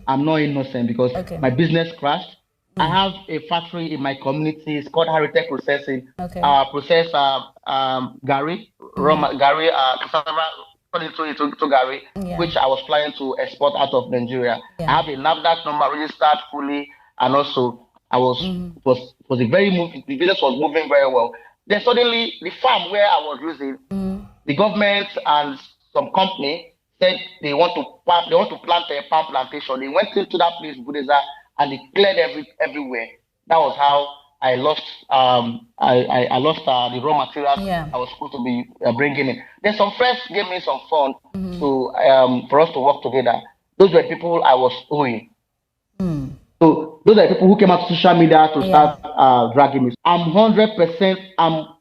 I'm not innocent because my business crashed. I have a factory in my community. It's called Heritage Processing. Process gari, gari, cassava, to gari, which I was planning to export out of Nigeria. I have a NAFDAC number registered fully, and also I was was a very the business was moving very well. Then suddenly the farm where I was using, the government and some company said they want to plant a palm plantation. They went into that place, Buddha, and they cleared everywhere. That was how I lost I lost the raw materials I was supposed to be bringing in. Then some friends gave me some funds to for us to work together. Those were people I was owing. So those are people who came out to social media to start dragging me. I'm 100% I'm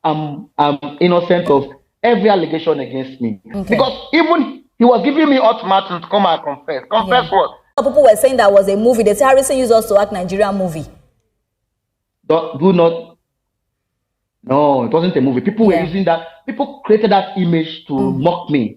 innocent of every allegation against me. Because even he was giving me ultimatum to come and confess. Confess what? People were saying that was a movie. They say Harrison used us to act Nigerian movie. Do not. No, it wasn't a movie. People were using that. People created that image to mock me.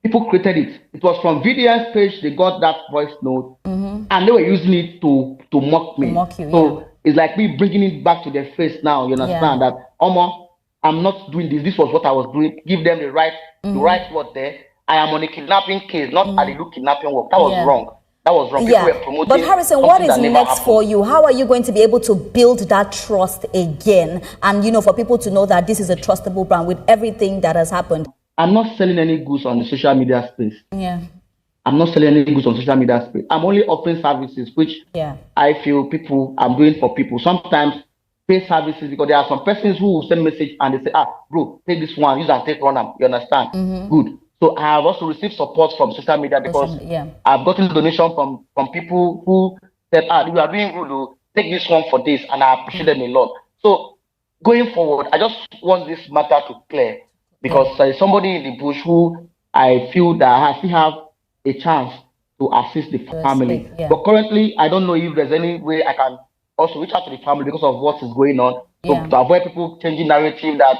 People created it. It was from VDS page. They got that voice note, and they were using it to mock me. To mock you, so it's like me bringing it back to their face now. You understand that? I'm not doing this. This was what I was doing. Give them the right word there. I am on a kidnapping case, not at the kidnapping work. That was wrong. That was wrong. People were promoting. But Harrison, what is next for you? How are you going to be able to build that trust again? And, for people to know that this is a trustable brand with everything that has happened. I'm not selling any goods on the social media space. I'm not selling any goods on social media space. I'm only offering services, which I feel I'm doing for people. Sometimes pay services, because there are some persons who will send message and they say, bro, take this one, use and take one. You understand? Good. So I have also received support from social media because I've gotten donation from people who said, you are doing good, take this one for this, and I appreciate them a lot. So going forward, I just want this matter to clear, because there is somebody in the bush who I feel that I still have a chance to assist the family. But currently, I don't know if there's any way I can also reach out to the family because of what is going on. So to avoid people changing narrative that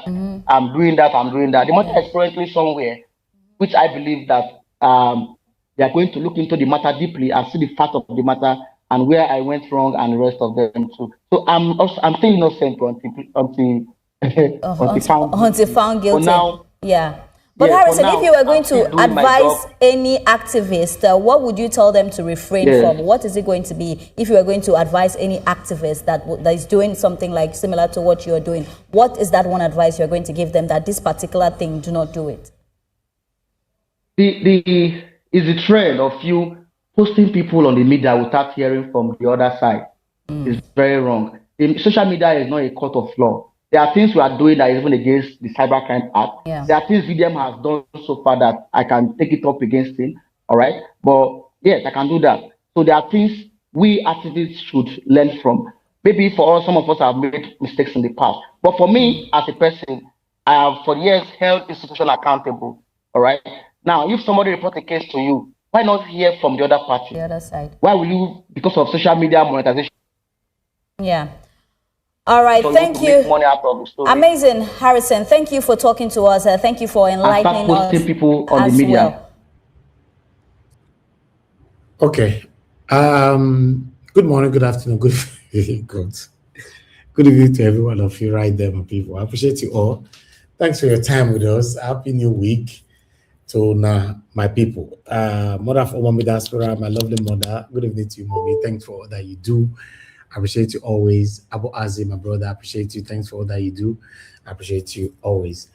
I'm doing that. The matter is currently somewhere, which I believe that they are going to look into the matter deeply and see the fact of the matter and where I went wrong and the rest of them too. So I'm still innocent until found guilty. Now, But Harrison, if you were going to advise any activist, what would you tell them to refrain from? What is it going to be if you were going to advise any activist that is doing something like similar to what you're doing? What is that one advice you're going to give them, that this particular thing, do not do it? The trend of you posting people on the media without hearing from the other side is very wrong. The social media is not a court of law. There are things we are doing that is even against the Cybercrime Act. There are things VDM has done so far that I can take it up against him. All right. But yes, I can do that. So there are things we activists should learn from. Maybe for us, some of us have made mistakes in the past. But for me, as a person, I have for years held institution accountable. All right. Now, if somebody reports a case to you, why not hear from the other party? The other side. Why will you, because of social media monetization? All right, so thank you. Money out of the story. Amazing, Harrison. Thank you for talking to us. Thank you for enlightening us. Posting people on the media. Well. Okay. Good morning, good afternoon, good evening to every one of you right there, my people. I appreciate you all. Thanks for your time with us. Happy New Week to my people. Mother of Omami Diaspora, my lovely mother. Good evening to you, mommy. Thanks for all that you do. I appreciate you always. Abu Azim, my brother, I appreciate you. Thanks for all that you do. I appreciate you always.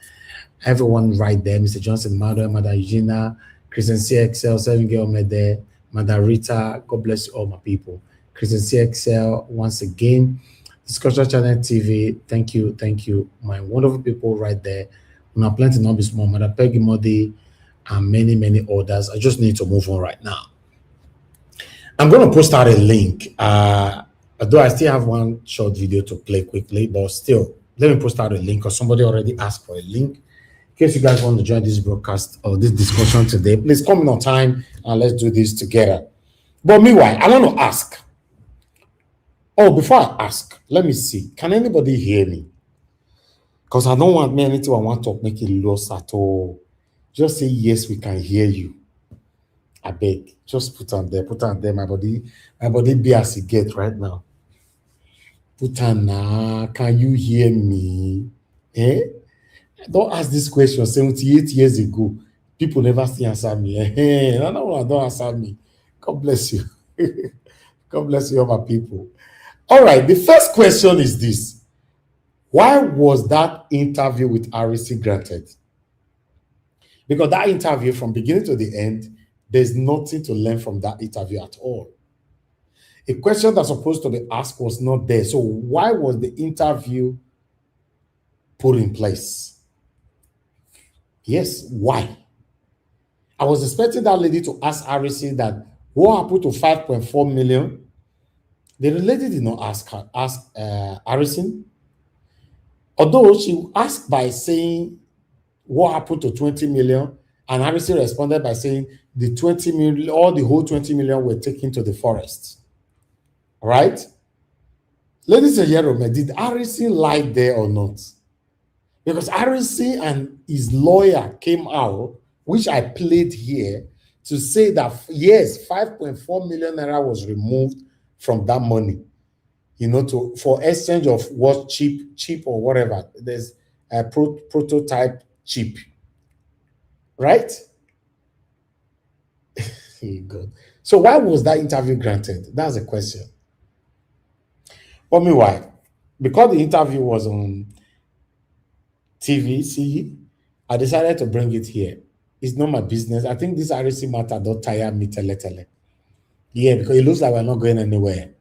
Everyone right there, Mr. Johnson, Mother Eugenia, Christian CXL, 7 Girl Mede, Mother Rita, God bless you all, my people. Christian CXL, once again, Discussion Channel TV, thank you, my wonderful people right there. Una plenty not be small, Mother Peggy Modi, and many, many others. I just need to move on right now. I'm going to post out a link. Although I still have one short video to play quickly, but still, let me post out a link because somebody already asked for a link. In case you guys want to join this broadcast or this discussion today, please come in on time and let's do this together. But meanwhile, I want to ask. Oh, before I ask, let me see. Can anybody hear me? Because I don't want anything I want to make it lost at all. Just say yes, we can hear you. I beg. Just put on there. My body be as it get right now. Put on now. Can you hear me? Eh? Don't ask this question 78 years ago. People never still answer me. No, don't answer me. God bless you. God bless you, all my people. All right, the first question is this. Why was that interview with RC granted? Because that interview, from beginning to the end, there's nothing to learn from that interview at all. A question that's supposed to be asked was not there. So why was the interview put in place? Yes, why? I was expecting that lady to ask RC that what happened to 5.4 million. The lady did not ask Harrison. Although she asked by saying what happened to 20 million, and Harrison responded by saying the 20 million, all the whole 20 million were taken to the forest. All right? Ladies and gentlemen, did Harrison lie there or not? Because Harrison and his lawyer came out, which I played here, to say that yes, 5.4 million naira was removed from that money, for exchange of what cheap or whatever. There's a prototype chip, right? Good. So why was that interview granted? That's a question. But meanwhile, because the interview was on TV, I decided to bring it here. It's not my business. I think this RC matter don't tire me tele. Yeah, because it looks like we're not going anywhere.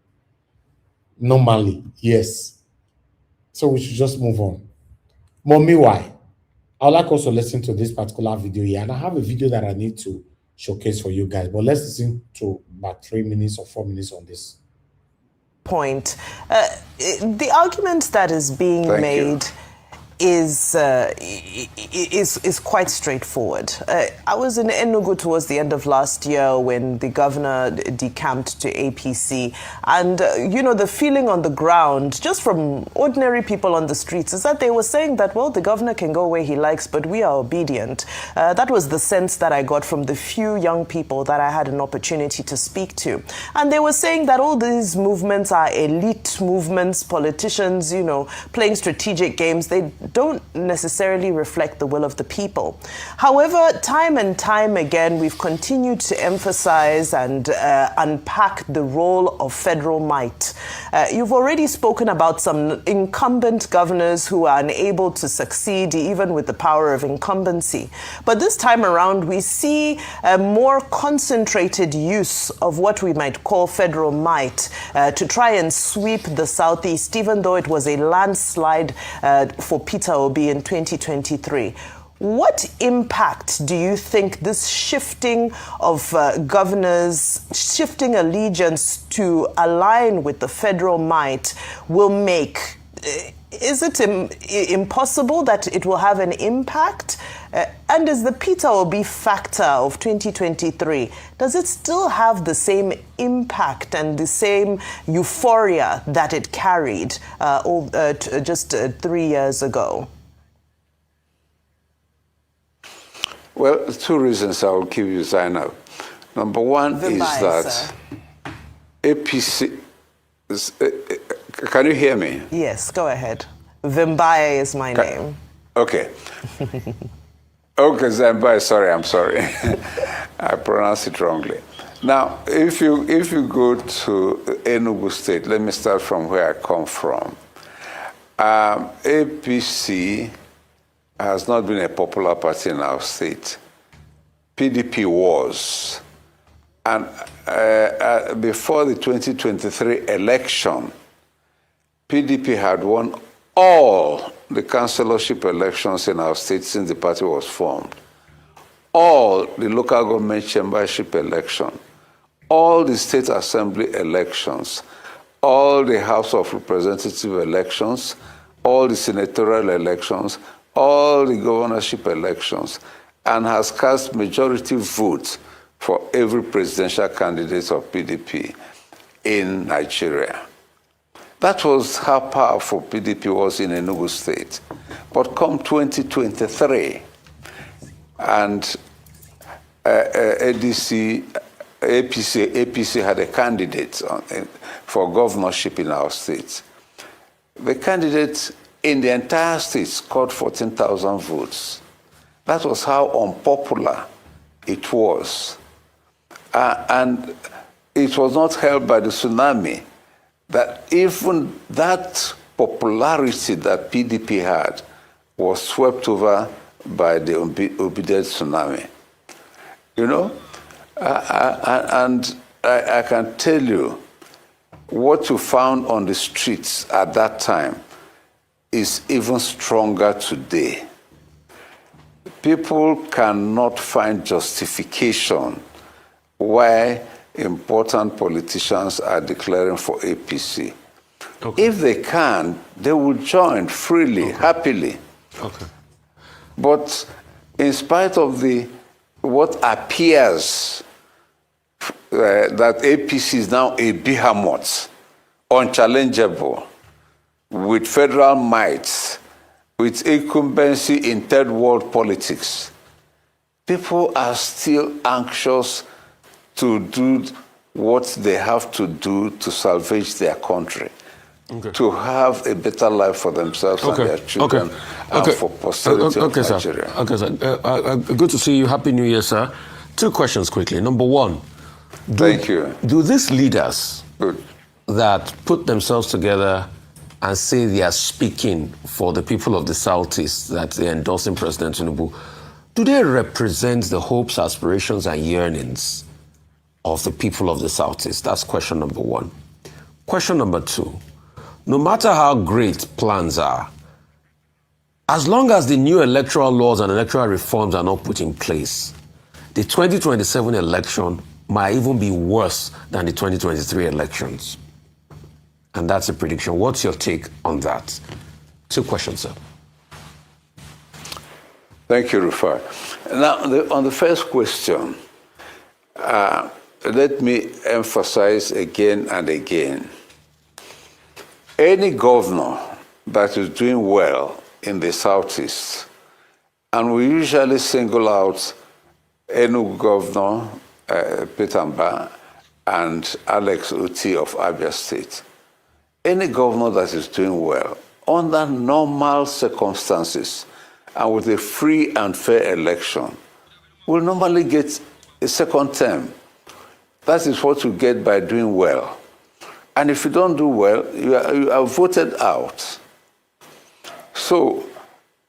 Normally, yes. So we should just move on. But meanwhile, I'd like also listen to this particular video here. And I have a video that I need to showcase for you guys. But let's listen to about 3 minutes or 4 minutes on this. Point. The argument that is being made is quite straightforward. I was in Enugu towards the end of last year when the governor decamped to APC, and the feeling on the ground, just from ordinary people on the streets, is that they were saying that, well, the governor can go where he likes, but we are obedient. That was the sense that I got from the few young people that I had an opportunity to speak to. And they were saying that all these movements are elite movements, politicians, playing strategic games. They don't necessarily reflect the will of the people. However, time and time again, we've continued to emphasize and unpack the role of federal might. You've already spoken about some incumbent governors who are unable to succeed even with the power of incumbency. But this time around, we see a more concentrated use of what we might call federal might to try and sweep the Southeast, even though it was a landslide for Peter Obi in 2023. What impact do you think this shifting of governors, shifting allegiance to align with the federal might will make? Is it impossible that it will have an impact? And is the Peter Obi factor of 2023, does it still have the same impact and the same euphoria that it carried just 3 years ago? Well, 2 reasons I will give you, Zainab. Number one is that APC... Can you hear me? Yes, go ahead. Vimbaye is my name. Okay. Okay, Vimbaye, sorry, I'm sorry. I pronounced it wrongly. Now, if you go to Enugu State, let me start from where I come from. APC has not been a popular party in our state. PDP was. And before the 2023 election, PDP had won all the councillorship elections in our state since the party was formed. all the local government chambership election, all the state assembly elections, all the House of Representatives elections, all the senatorial elections, all the governorship elections, and has cast majority votes for every presidential candidate of PDP in Nigeria. That was how powerful PDP was in Enugu State. But come 2023, and ADC, APC had a candidate for governorship in our state. The candidate in the entire state scored 14,000 votes. That was how unpopular it was. And it was not helped by the tsunami, that even that popularity that PDP had was swept over by the obedient tsunami. You know, and I can tell you, what you found on the streets at that time is even stronger today. People cannot find justification why important politicians are declaring for APC. Okay. If they can, they will join freely, happily. Okay. But in spite of what appears that APC is now a behemoth, unchallengeable, with federal might, with incumbency in third world politics, people are still anxious to do what they have to do to salvage their country, to have a better life for themselves and their children, and for posterity of Nigeria. Okay, sir. Good to see you. Happy New Year, sir. 2 questions quickly. Number 1. Thank you. Do these leaders that put themselves together and say they are speaking for the people of the Southeast, that they're endorsing President Tinubu, do they represent the hopes, aspirations, and yearnings of the people of the Southeast? That's question number 1. Question number 2, no matter how great plans are, as long as the new electoral laws and electoral reforms are not put in place, the 2027 election might even be worse than the 2023 elections. And that's a prediction. What's your take on that? 2 questions, sir. Thank you, Rufai. Now, on the first question, let me emphasize again and again, any governor that is doing well in the Southeast, and we usually single out Enugu Governor Peter Mbah and Alex Uti of Abia State, any governor that is doing well, under normal circumstances and with a free and fair election, will normally get a second term. That is what you get by doing well. And if you don't do well, you are voted out. So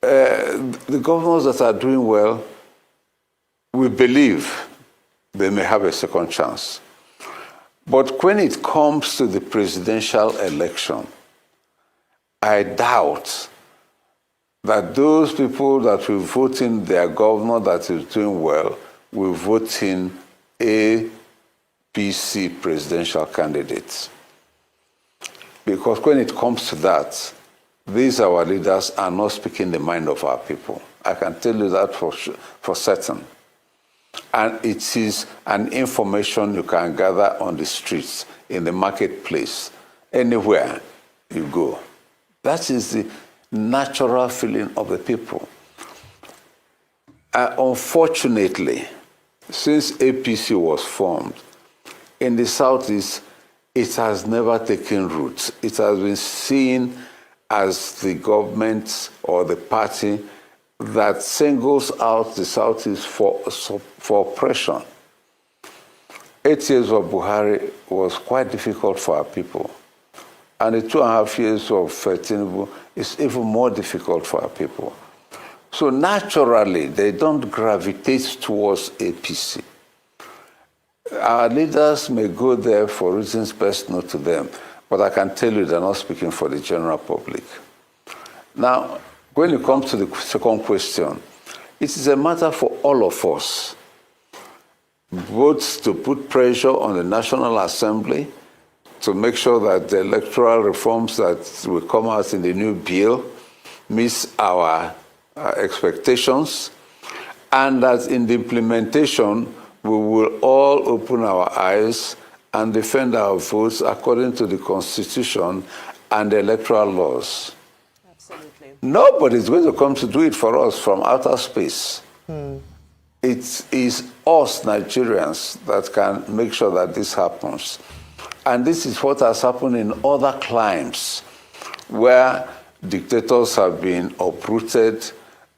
the governors that are doing well, we believe they may have a second chance. But when it comes to the presidential election, I doubt that those people that will vote in their governor that is doing well will vote in APC presidential candidates. Because when it comes to that, these our leaders are not speaking the mind of our people. I can tell you that for certain. And it is an information you can gather on the streets, in the marketplace, anywhere you go. That is the natural feeling of the people. Unfortunately, since APC was formed, in the Southeast, it has never taken root. It has been seen as the government or the party that singles out the Southeast for oppression. 8 years of Buhari was quite difficult for our people. And the 2.5 years of Tinubu is even more difficult for our people. So naturally, they don't gravitate towards APC. Our leaders may go there for reasons best known to them, but I can tell you they're not speaking for the general public. Now, when it comes to the second question, It is a matter for all of us, both to put pressure on the National Assembly to make sure that the electoral reforms that will come out in the new bill meets our expectations, and that in the implementation, we will all open our eyes and defend our votes according to the Constitution and the electoral laws. Absolutely. Nobody is going to come to do it for us from outer space. It is us, Nigerians, that can make sure that this happens. And this is what has happened in other climes where dictators have been uprooted,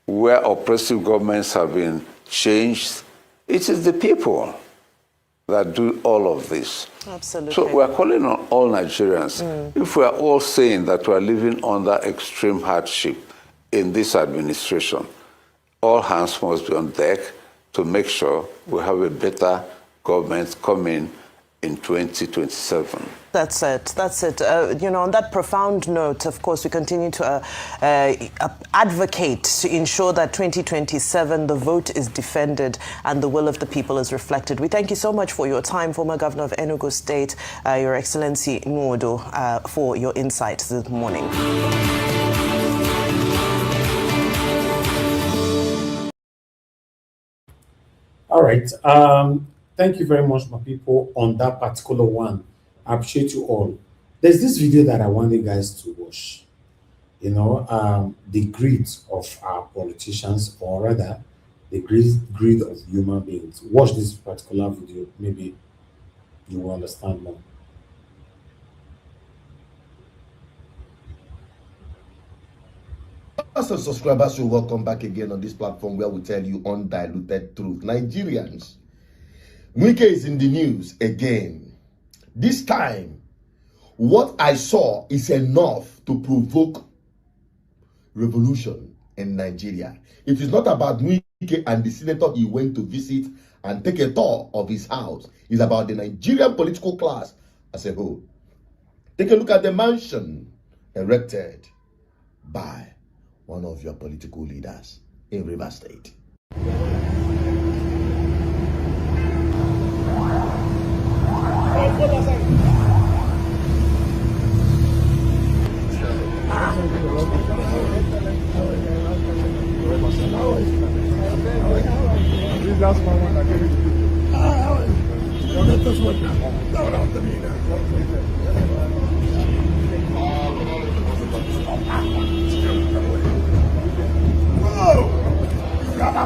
where oppressive governments have been changed. It is the people that do all of this. Absolutely. So we are calling on all Nigerians. If we are all saying that we are living under extreme hardship in this administration, all hands must be on deck to make sure we have a better government coming in 2027. That's it. That's it. On that profound note, of course, we continue to advocate to ensure that 2027, the vote is defended and the will of the people is reflected. We thank you so much for your time, former Governor of Enugu State, Your Excellency Nwodo, for your insights this morning. All right. Thank you very much, my people, on that particular one. I appreciate you all. There's this video that I want you guys to watch. The greed of our politicians, or rather, the greed of human beings. Watch this particular video. Maybe you will understand more. So subscribers, you're welcome back again on this platform where we tell you undiluted truth. Nigerians, Wike is in the news again. This time, what I saw is enough to provoke revolution in Nigeria. It is not about Wike and the senator he went to visit and take a tour of his house. It's about the Nigerian political class as a whole. Take a look at the mansion erected by one of your political leaders in Rivers State.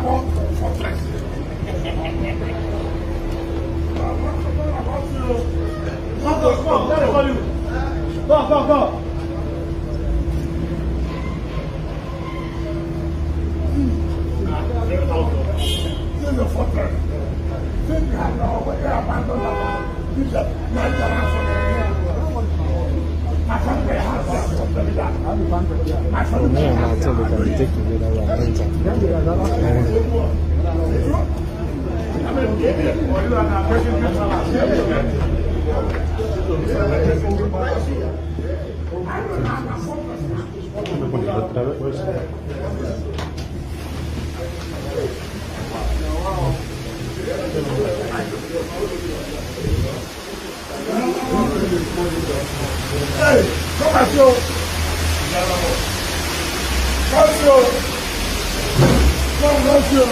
Go. This is a fortress. Since you have no way to abandon that, this is Nigerian fortress. My family has that. My family has Hey, come on, show. Come show. Come show.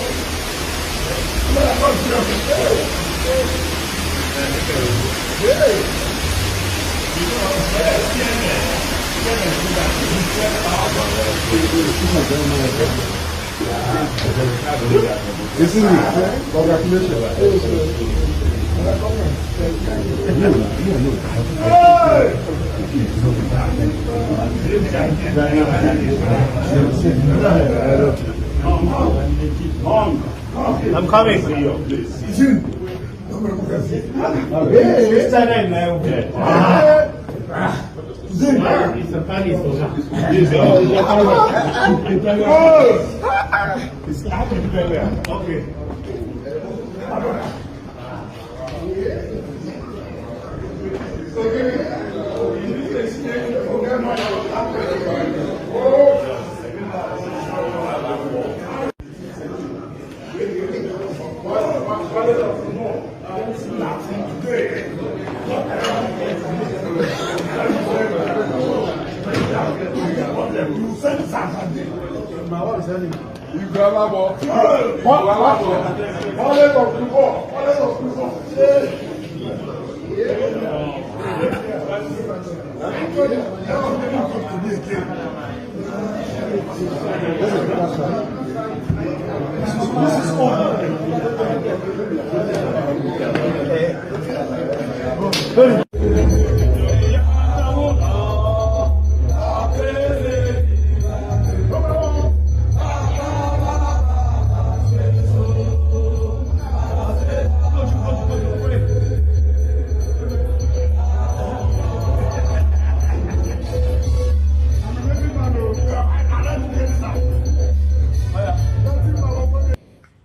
This is it. Congratulations. I'm coming.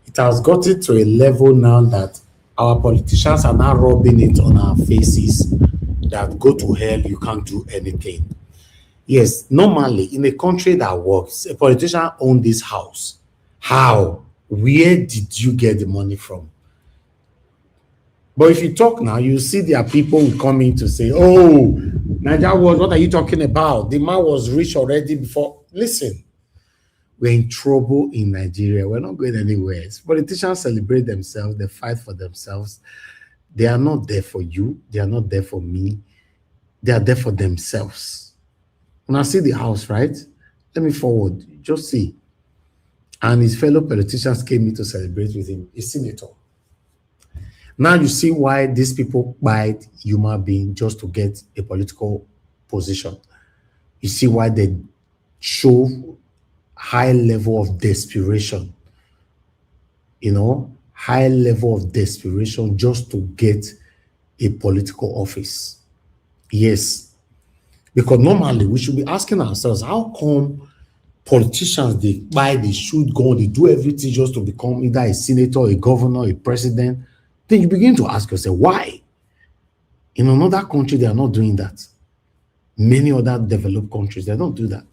It has gotten to a level now that our politicians are now rubbing it on our faces that go to hell, you can't do anything. Yes, normally in a country that works, a politician owns this house. How? Where did you get the money from? But if you talk now, you see there are people who come in to say, oh, Niger was, what are you talking about? The man was rich already before. Listen, we're in trouble in Nigeria. We're not going anywhere. Politicians celebrate themselves. They fight for themselves. They are not there for you. They are not there for me. They are there for themselves. When I see the house, right? Let me forward. Just see. And his fellow politicians came in to celebrate with him. A senator. Now you see why these people bite human being just to get a political position. You see why they show high level of desperation. You know, high level of desperation just to get a political office. Yes. Because normally we should be asking ourselves, how come politicians, they shoot gun, they do everything just to become either a senator, a governor, a president? Then you begin to ask yourself, why? In another country, they are not doing that. Many other developed countries, they don't do that.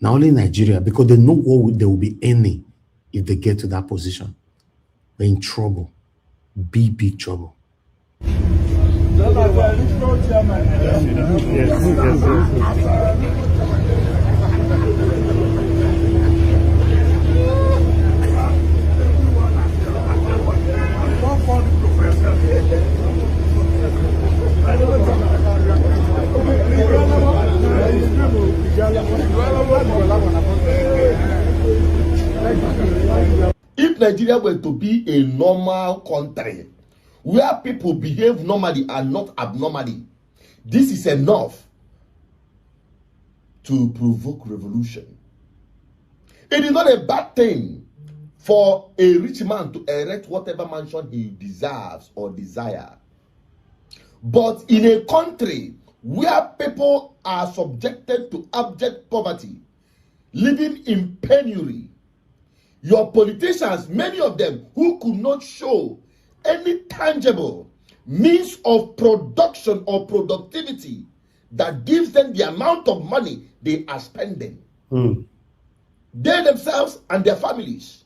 Now only Nigeria, because they know what they will be earning if they get to that position. They're in trouble. Big trouble. If Nigeria were to be a normal country where people behave normally and not abnormally, this is enough to provoke revolution. It is not a bad thing for a rich man to erect whatever mansion he deserves or desire. But in a country where people are subjected to abject poverty, living in penury, your politicians, many of them who could not show any tangible means of production or productivity that gives them the amount of money they are spending. They themselves and their families.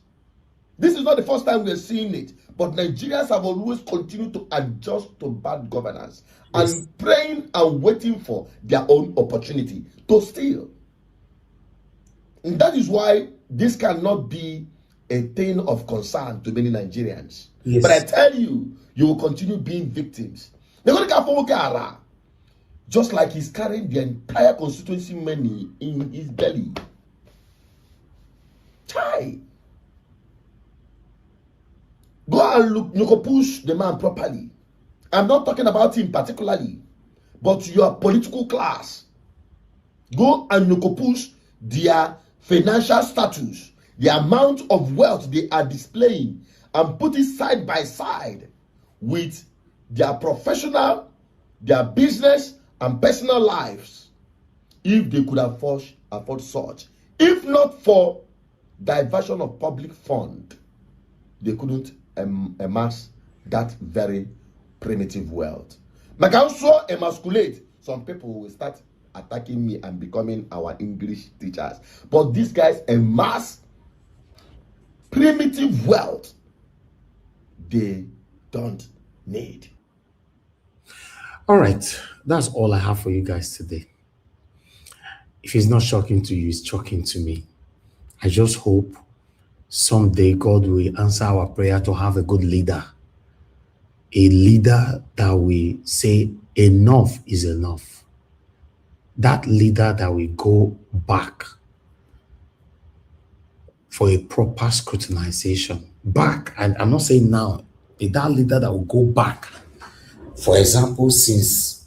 This is not the first time we're seeing it, but Nigerians have always continued to adjust to bad governance and praying and waiting for their own opportunity to steal. And that is why this cannot be a thing of concern to many Nigerians. Yes. But I tell you, you will continue being victims. They're going to come for just like he's carrying the entire constituency money in his belly. Chai. Go and look, you can push the man properly. I'm not talking about him particularly, but your political class. Go and you can push their financial status, the amount of wealth they are displaying, and put it side by side with their professional, their business, and personal lives. If they could afford such. If not for diversion of public fund, they couldn't amass that very primitive wealth. I can also emasculate. Some people will start attacking me and becoming our English teachers. But these guys amass primitive wealth they don't need. All right, that's all I have for you guys today. If it's not shocking to you, it's shocking to me. I just hope someday God will answer our prayer to have a good leader. A leader that will say enough is enough. That leader that will go back for a proper scrutinization. Back, and I'm not saying now, but that leader that will go back. For example, since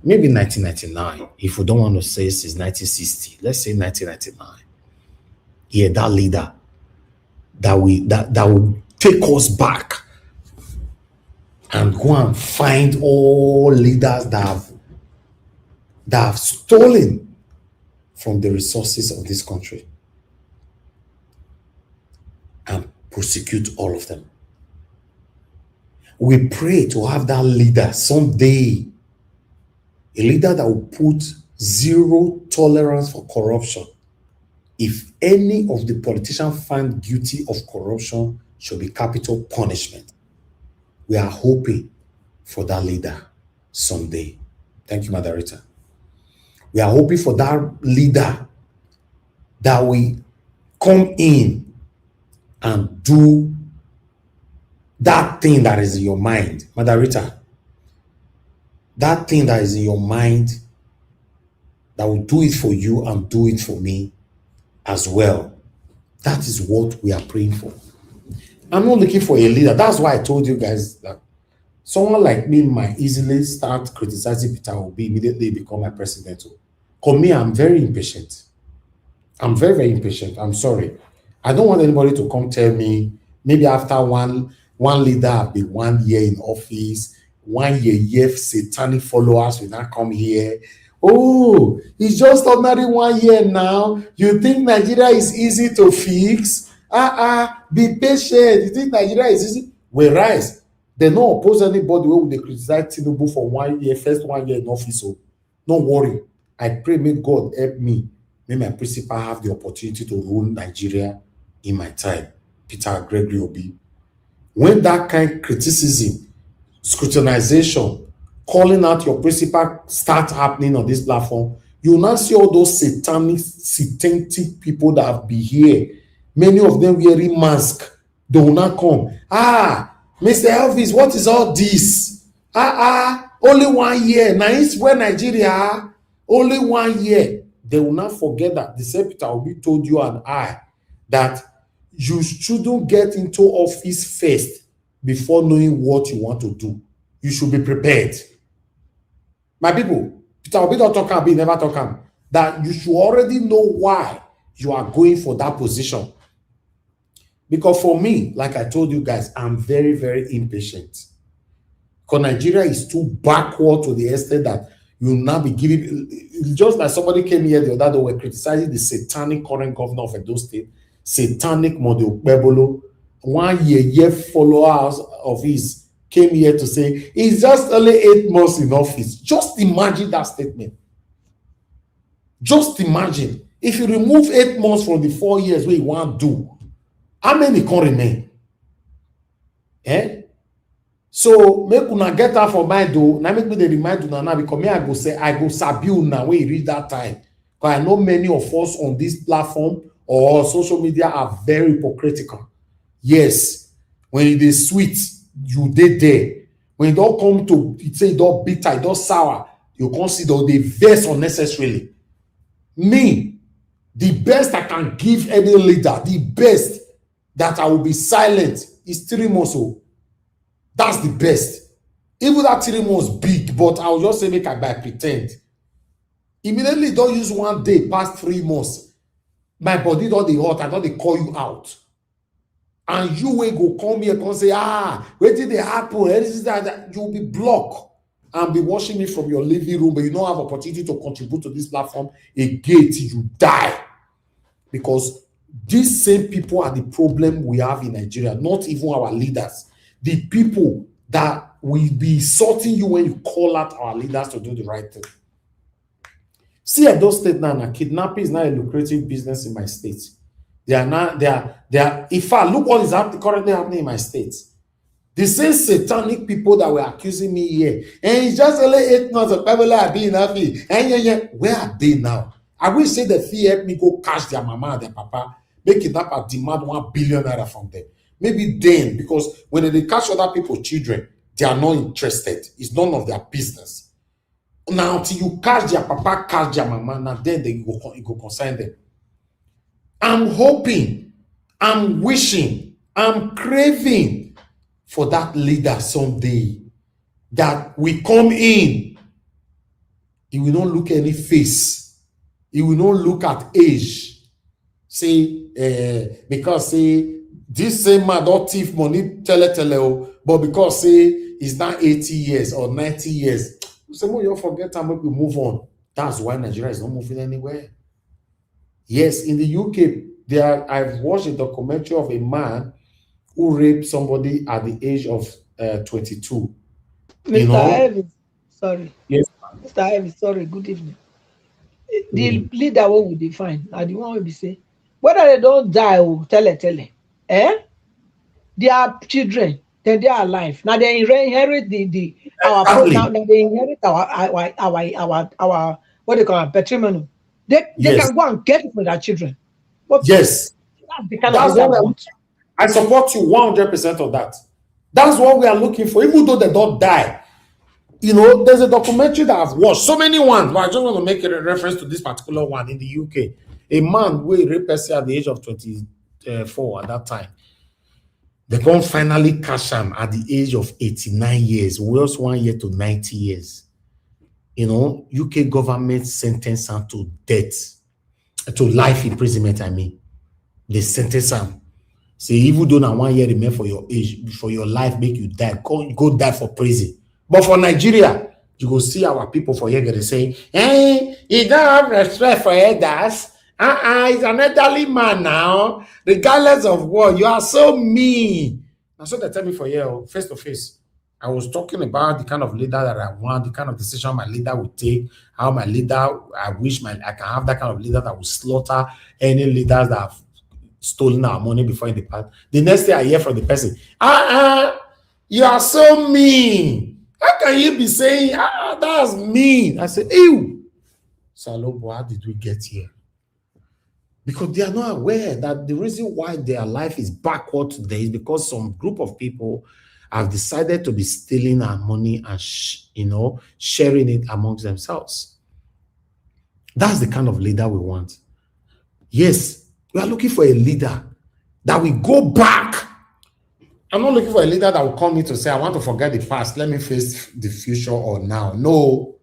maybe 1999, if we don't want to say since 1960, let's say 1999. Yeah, that leader that will take us back and go and find all leaders that have stolen from the resources of this country and prosecute all of them. We pray to have that leader someday, a leader that will put zero tolerance for corruption. If any of the politicians found guilty of corruption, should be capital punishment. We are hoping for that leader someday. Thank you, Moderator. We are hoping for that leader that will come in and do that thing that is in your mind. Moderator, that thing that is in your mind, that will do it for you and do it for me as well. That is what we are praying for. I'm not looking for a leader. That's why I told you guys that someone like me might easily start criticizing Peter Obi, immediately become my president. For me, I'm very impatient. I'm very, very impatient. I'm sorry. I don't want anybody to come tell me, maybe after one leader have been 1 year in office, 1 year, satanic followers will not come here. Oh, it's just ordinary 1 year now. You think Nigeria is easy to fix? Be patient. You think Nigeria is easy? We rise. They don't oppose anybody who they criticize Tinubu for 1 year, first 1 year in office. So don't worry. I pray, may God help me. May my principal have the opportunity to rule Nigeria in my time. Peter Gregory Obi. When that kind of criticism, scrutinization, calling out your principal start happening on this platform, you will not see all those satanic people that have been here. Many of them wearing masks. They will not come. Mr. Elvis, what is all this? Only 1 year. Now it's where Nigeria, only 1 year. They will not forget that the same Peter Obi told you and I that you shouldn't get into office first before knowing what you want to do. You should be prepared. My people, Peter Obi don't talk about, never talk about that. You should already know why you are going for that position. Because for me, like I told you guys, I'm very, very impatient. Because Nigeria is too backward to the extent that you will not be giving. Just like somebody came here the other day, were criticizing the satanic current governor of Edo State, satanic Model Bebolo. 1 year followers of his came here to say it's just only 8 months in office. Just imagine that statement. Just imagine if you remove 8 months from the 4 years where you want to do, how many can remain? So make una get out for mind though. Now make me the remind una now because me I go say I go sabi una when you reach that time. Because I know many of us on this platform or social media are very hypocritical. Yes, when it is sweet, you did there. When you don't come to it say it don't bitter, it don't sour, you consider they vex unnecessarily. Me, the best I can give any leader, the best that I will be silent is 3 months old. That's the best. Even that 3 months big, but I'll just say make I by pretend. Immediately don't use 1 day past 3 months. My body don't dey hot, I don't dey call you out. And you will go come here and say, where did they happen? That you'll be blocked and be watching me from your living room, but you don't have opportunity to contribute to this platform again till you die. Because these same people are the problem we have in Nigeria, not even our leaders. The people that will be insulting you when you call out our leaders to do the right thing. See, at those states now, kidnapping is not a lucrative business in my state. They are, in fact, look what is currently happening in my state. The same satanic people that were accusing me here, and it's just only 8 months of people are being happy. And where are they now? I will say the fee help me go cash their mama and their papa, make kidnapper demand 1 billion naira from them. Maybe then, because when they catch other people's children, they are not interested. It's none of their business. Now, until you catch their papa, catch their mama, now then they go consign them. I'm hoping, I'm wishing, I'm craving for that leader someday that we come in. He will not look any face. He will not look at age. Say, because say, this same man don't thief money, tele, but because say, he's now 80 years or 90 years. Say, well, you forget time, we move on. That's why Nigeria is not moving anywhere. Yes, in the UK, I've watched a documentary of a man who raped somebody at the age of 22. Mr. Evans, sorry. Yes. Mr. Evans, sorry, good evening. The leader, what would they find? Now, the one will be say, whether they don't die, or tell it. They are children, then they are alive. Now they inherit our they inherit our what they call patrimony. They can go and get it for their children. But yes, that's what I support you 100% of that. That's what we are looking for, even though they don't die. You know, there's a documentary that I've watched, so many ones, but I just want to make a reference to this particular one in the UK. A man who raped person at the age of 24 at that time. They can't finally catch him at the age of 89 years, worse 1 year to 90 years. You know, UK government sentenced him to death, to life imprisonment, I mean. They sentenced him. Say, even though now 1 year remain for your age, for your life, make you die, go die for prison. But for Nigeria, you go see our people for here, they say, hey, you don't have respect for elders. He's an elderly man now. Regardless of what, you are so mean. And so they tell me for here, face to face. I was talking about the kind of leader that I want, the kind of decision my leader would take, how my leader, I wish I can have that kind of leader that will slaughter any leaders that have stolen our money before in the past. The next day I hear from the person, you are so mean. How can you be saying, that's mean? I say, ew. Salobo, how did we get here? Because they are not aware that the reason why their life is backward today is because some group of people have decided to be stealing our money and, sharing it amongst themselves. That's the kind of leader we want. Yes, we are looking for a leader that will go back. I'm not looking for a leader that will come in to say, I want to forget the past. Let me face the future or now. No.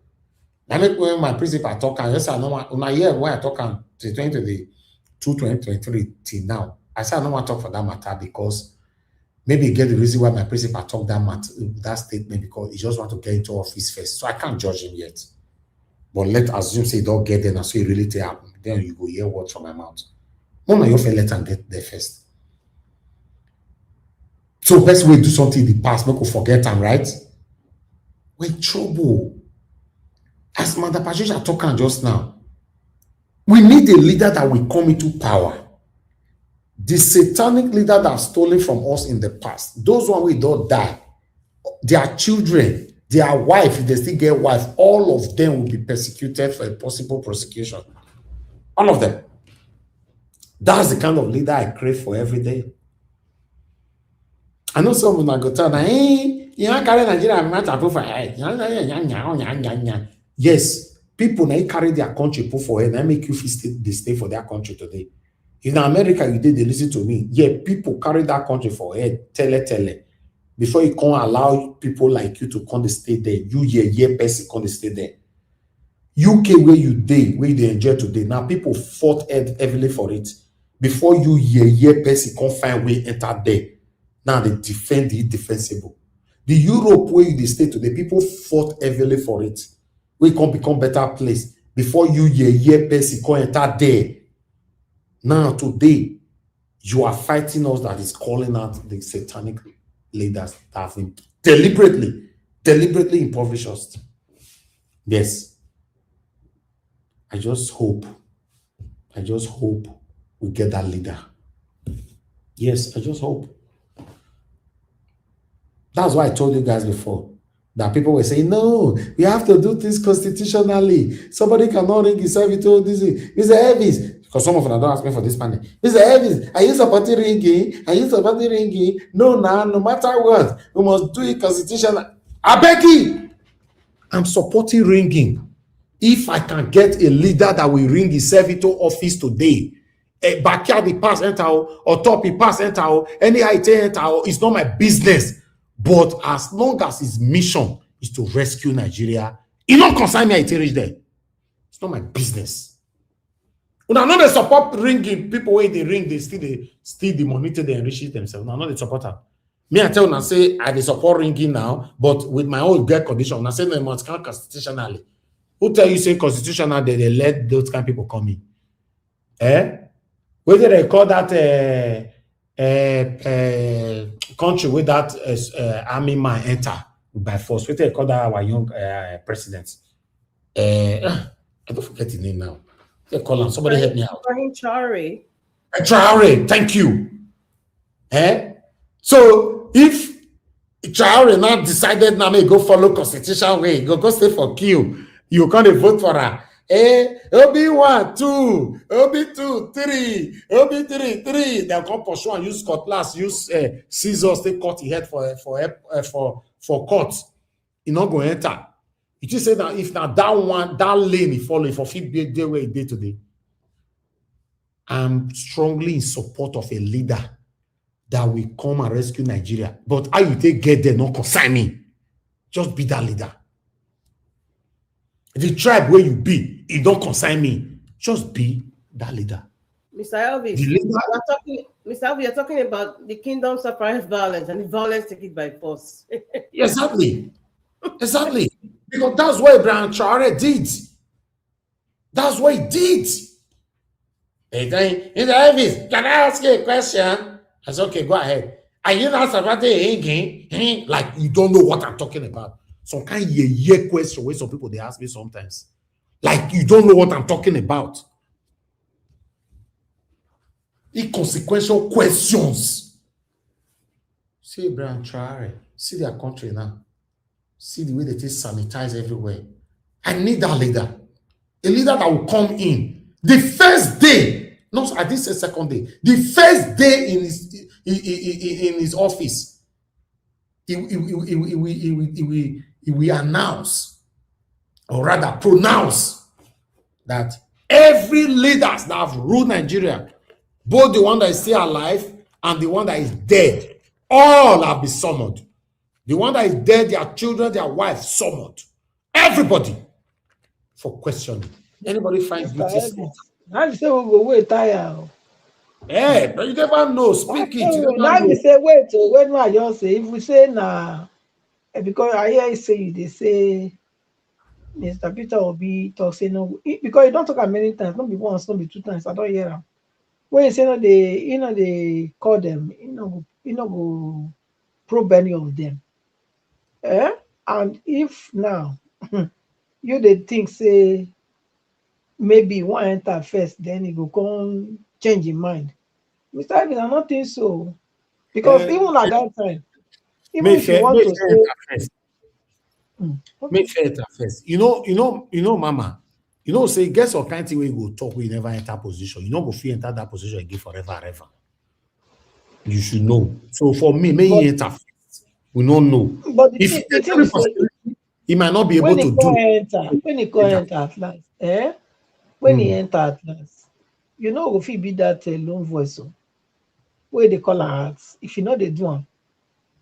I make when my principal talk, and yes, I know when I talk to 2023 till now. I said I don't want to talk for that matter because maybe get the reason why my principal talk that statement because he just want to get into office first. So I can't judge him yet. But let's assume say don't get there and so it really happen. Then you go hear words from my mouth. Mama, you let them get there first. So best way to do something in the past, make we forget them, right? We're in trouble. As Mother Patricia talking just now, we need a leader that will come into power. The satanic leader that have stolen from us in the past, those ones we don't die, their children, their wife, if they still get wife, all of them will be persecuted for a possible prosecution. All of them. That's the kind of leader I crave for every day. I know some will go tell me, you can't carry Nigeria for head. Yes, people now carry their country put for head and make you feel they stay for their country today. In America, you did they listen to me. Yeah, people carry that country for head, tele. Before you can't allow people like you to come to stay there. You person come to stay there. UK where you they enjoy today. Now people fought heavily for it. Before you person can't find way enter there. Now they defend the indefensible. The Europe where they stay today, people fought heavily for it. We can become better place. Before you person can enter there. Now today, you are fighting us that is calling out the satanic leaders that have been deliberately impoverished us. Yes. I just hope we get that leader. Yes, I just hope. That's why I told you guys before. that people were saying, no, we have to do this constitutionally. Somebody cannot ring himself into this. Mr. Elvis, because some of them don't ask me for this panel. Mr. Elvis, are you supporting ringing? Are you supporting ringing? No, no matter what, we must do it constitutional. I beg you, I'm supporting ringing. If I can get a leader that will ring himself into office today, backyard he pass enter or top he pass enter, any IT enter, it's not my business. But as long as his mission is to rescue Nigeria, it don't concern me. IT reach there. It's not my business. When I know they support ringing people when they ring, they still the monitor, they enrich themselves. Now I know they support her. Me, I tell you, I say I support ringing now, but with my own get condition. I say no, must count constitutionally. Who tell you say constitutional they let those kind of people come in? Whether they call that country with that army man enter by force, whether they call that our young president. I don't forget his name now. They call him. Somebody help me out. Traore, thank you. So if Traore now decided now may go follow constitution way, go stay for queue, you can't vote for her. OB1, 2, OB2, 3, OB3, 3. They'll come pursue and use cutlass, use scissors, they cut the head for court. You not going to enter. You just say that if now that lane he follow for 50 day where he did today. I'm strongly in support of a leader that will come and rescue Nigeria. But how you take get there, not consign me. Just be that leader. The tribe where you be, it don't consign me. Just be that leader. Mr. Elvis, you're talking about the kingdom suppress violence and the violence take it by force. Exactly. Exactly. Because that's what Brian Traore did. That's what he did. Hey, Mr. Elvis, can I ask you a question? I said, okay, go ahead. Are you not supporting like you don't know what I'm talking about? Some kind of yeah question where some people they ask me sometimes. Like you don't know what I'm talking about. Inconsequential questions. See Brian Traore, see their country now. See the way they take sanitize everywhere. I need that leader. A leader that will come in. The first day, no, I didn't say second day. The first day in his office, he will announce, or rather pronounce, that every leader that have ruled Nigeria, both the one that is still alive and the one that is dead, all have been summoned. The one that is dead, their children, their wives, summoned. Everybody for questioning. Anybody finds guilty? I say we go wait tire. Yeah, but you never know. Speak it. Now we say wait. When I just say if we say now, because I hear you say they say Mr. Peter Obi talk say no because you don't talk many times. Not be once, not be two times. I don't hear them. When you say no, they call them. Go probe any of them. And if now you they think say maybe one enter first, then he go come change his mind. Mr. Evans, I don't think so. Because even at that time, even if you want to say make fair first. You know, Mama. You know, say guess what kind of way you go talk when you never enter position. You know go feel enter that position again forever and ever. You should know. So for me, may he enter first. We don't know. But he might not be able to do. When he go enter at last, when he enter at last, you know if he be that lone voice, so where they call and ask if you know they do one.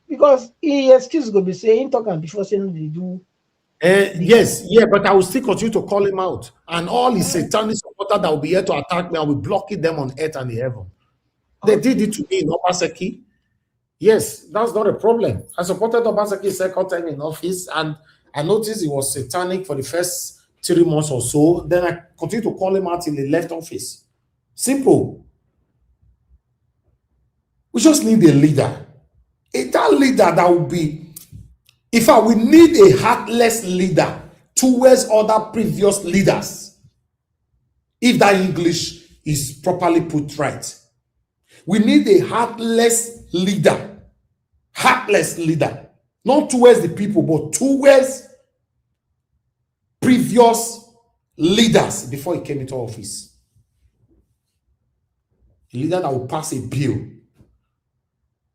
Because he excuse go be saying talking before saying they do. Yes, but I will still continue to call him out. And all his satanic supporters that will be here to attack me, I will block them on earth and the heaven. They did it to me in Obaseki. Yes, that's not a problem. I supported Obaseki second time in office, and I noticed he was satanic for the first 3 months or so. Then I continued to call him out till he left office. Simple. We just need a leader. That leader that will be, in fact, we need a heartless leader towards other previous leaders. If that English is properly put right. We need a heartless leader. Heartless leader. Not towards the people, but towards previous leaders before he came into office. A leader that will pass a bill.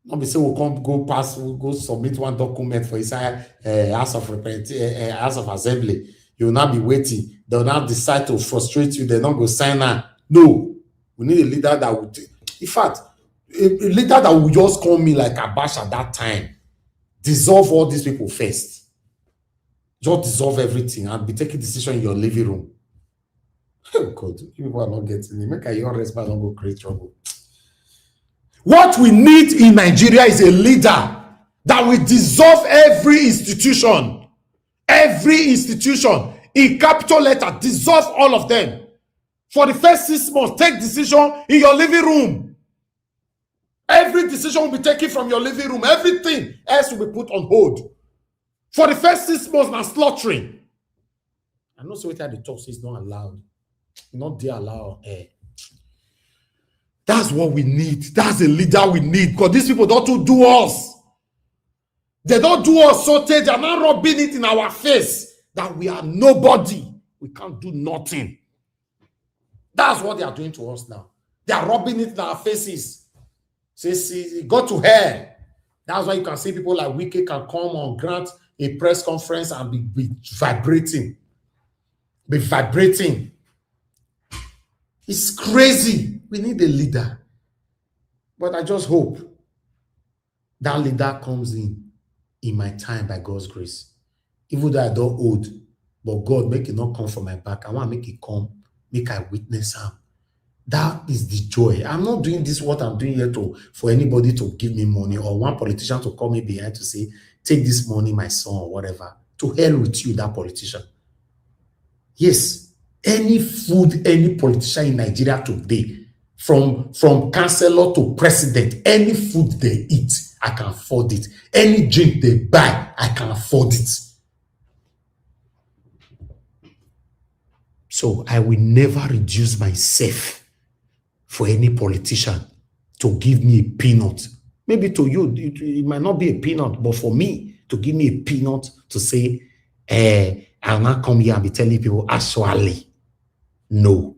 Not be say we'll come we'll go submit one document for his House of Representatives, House of Assembly. You will not be waiting. They will not decide to frustrate you. They not go sign out. No, we need a leader that would. In fact, a leader that will just call me like Abash at that time. Dissolve all these people first. Just dissolve everything and be taking decision in your living room. Oh God, you people are not getting it. Make your response not go create trouble. What we need in Nigeria is a leader that will dissolve every institution. Every institution in capital letter, dissolve all of them. For the first 6 months, take decision in your living room. Every decision will be taken from your living room. Everything else will be put on hold. For the first 6 months, now slaughtering. I know so what the talk is not allowed. Not they allow. That's what we need. That's the leader we need. Because these people don't do us. They don't do us so they are not rubbing it in our face that we are nobody. We can't do nothing. That's what they are doing to us now. They are rubbing it in our faces. Say, go to hell. That's why you can see people like Wike can come on grant a press conference and be vibrating. Be vibrating. It's crazy. We need a leader. But I just hope that leader comes in my time by God's grace. Even though I don't old, but God make it not come from my back. I want to make it come, make I witness him. That is the joy. I'm not doing this what I'm doing here for anybody to give me money or one politician to call me behind to say, take this money, my son, or whatever. To hell with you, that politician. Yes, any food, any politician in Nigeria today, from councillor to president, any food they eat, I can afford it. Any drink they buy, I can afford it. So I will never reduce myself for any politician to give me a peanut. Maybe to you, it might not be a peanut, but for me, to give me a peanut to say, I'll not come here and be telling people, actually, no.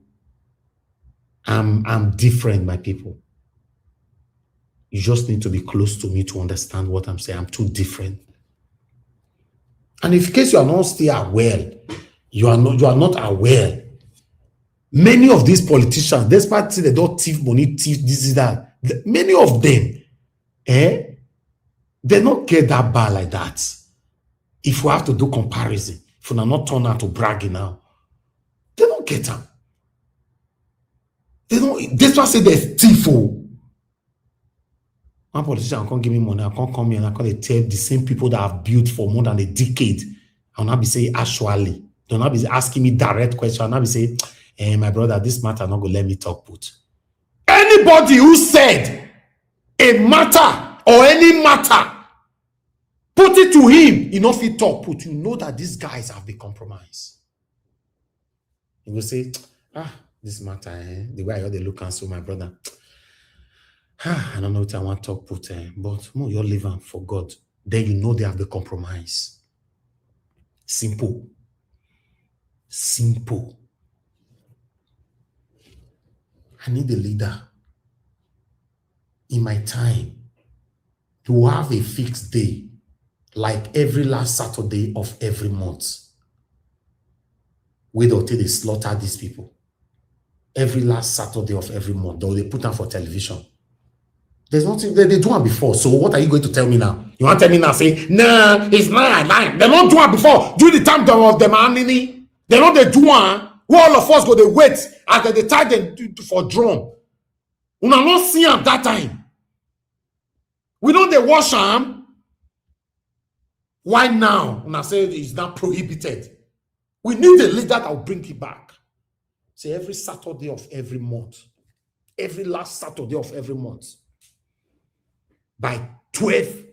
I'm different, my people. You just need to be close to me to understand what I'm saying. I'm too different. And in case you are not still aware, you are not aware. Many of these politicians, despite they don't thief money, thief this, that, many of them, they don't get that bad like that. If we have to do comparison, if we are not turn out to bragging now, they don't get them. They don't. That's why I say they're thief. One politician can't give me money. I can't come here and I can't tell the same people that have built for more than a decade. I'll not be saying actually. Don't not be asking me direct questions. I'll not be saying, my brother, this matter not gonna let me talk. Put anybody who said a matter or any matter, put it to him. You know, if he talk, put, you know that these guys have been compromised. You will say, this matter, the way I heard they look and so my brother. I don't know what I want to talk, put, but more you're living for God. Then you know they have the compromise. Simple. Simple. I need a leader in my time to have a fixed day, like every last Saturday of every month. Wait until they slaughter these people. Every last Saturday of every month, though they put them for television. There's nothing they do it before. So what are you going to tell me now? You want to tell me now? Say, nah, it's not lying. They don't do it before. During the time of the money, they know they do it. Who all of us go they wait after they tie them for drum. We are not seeing at that time. We know they wash them. Why now? When I say it's not prohibited, we need a leader that will bring it back. Say every Saturday of every month, every last Saturday of every month, by 12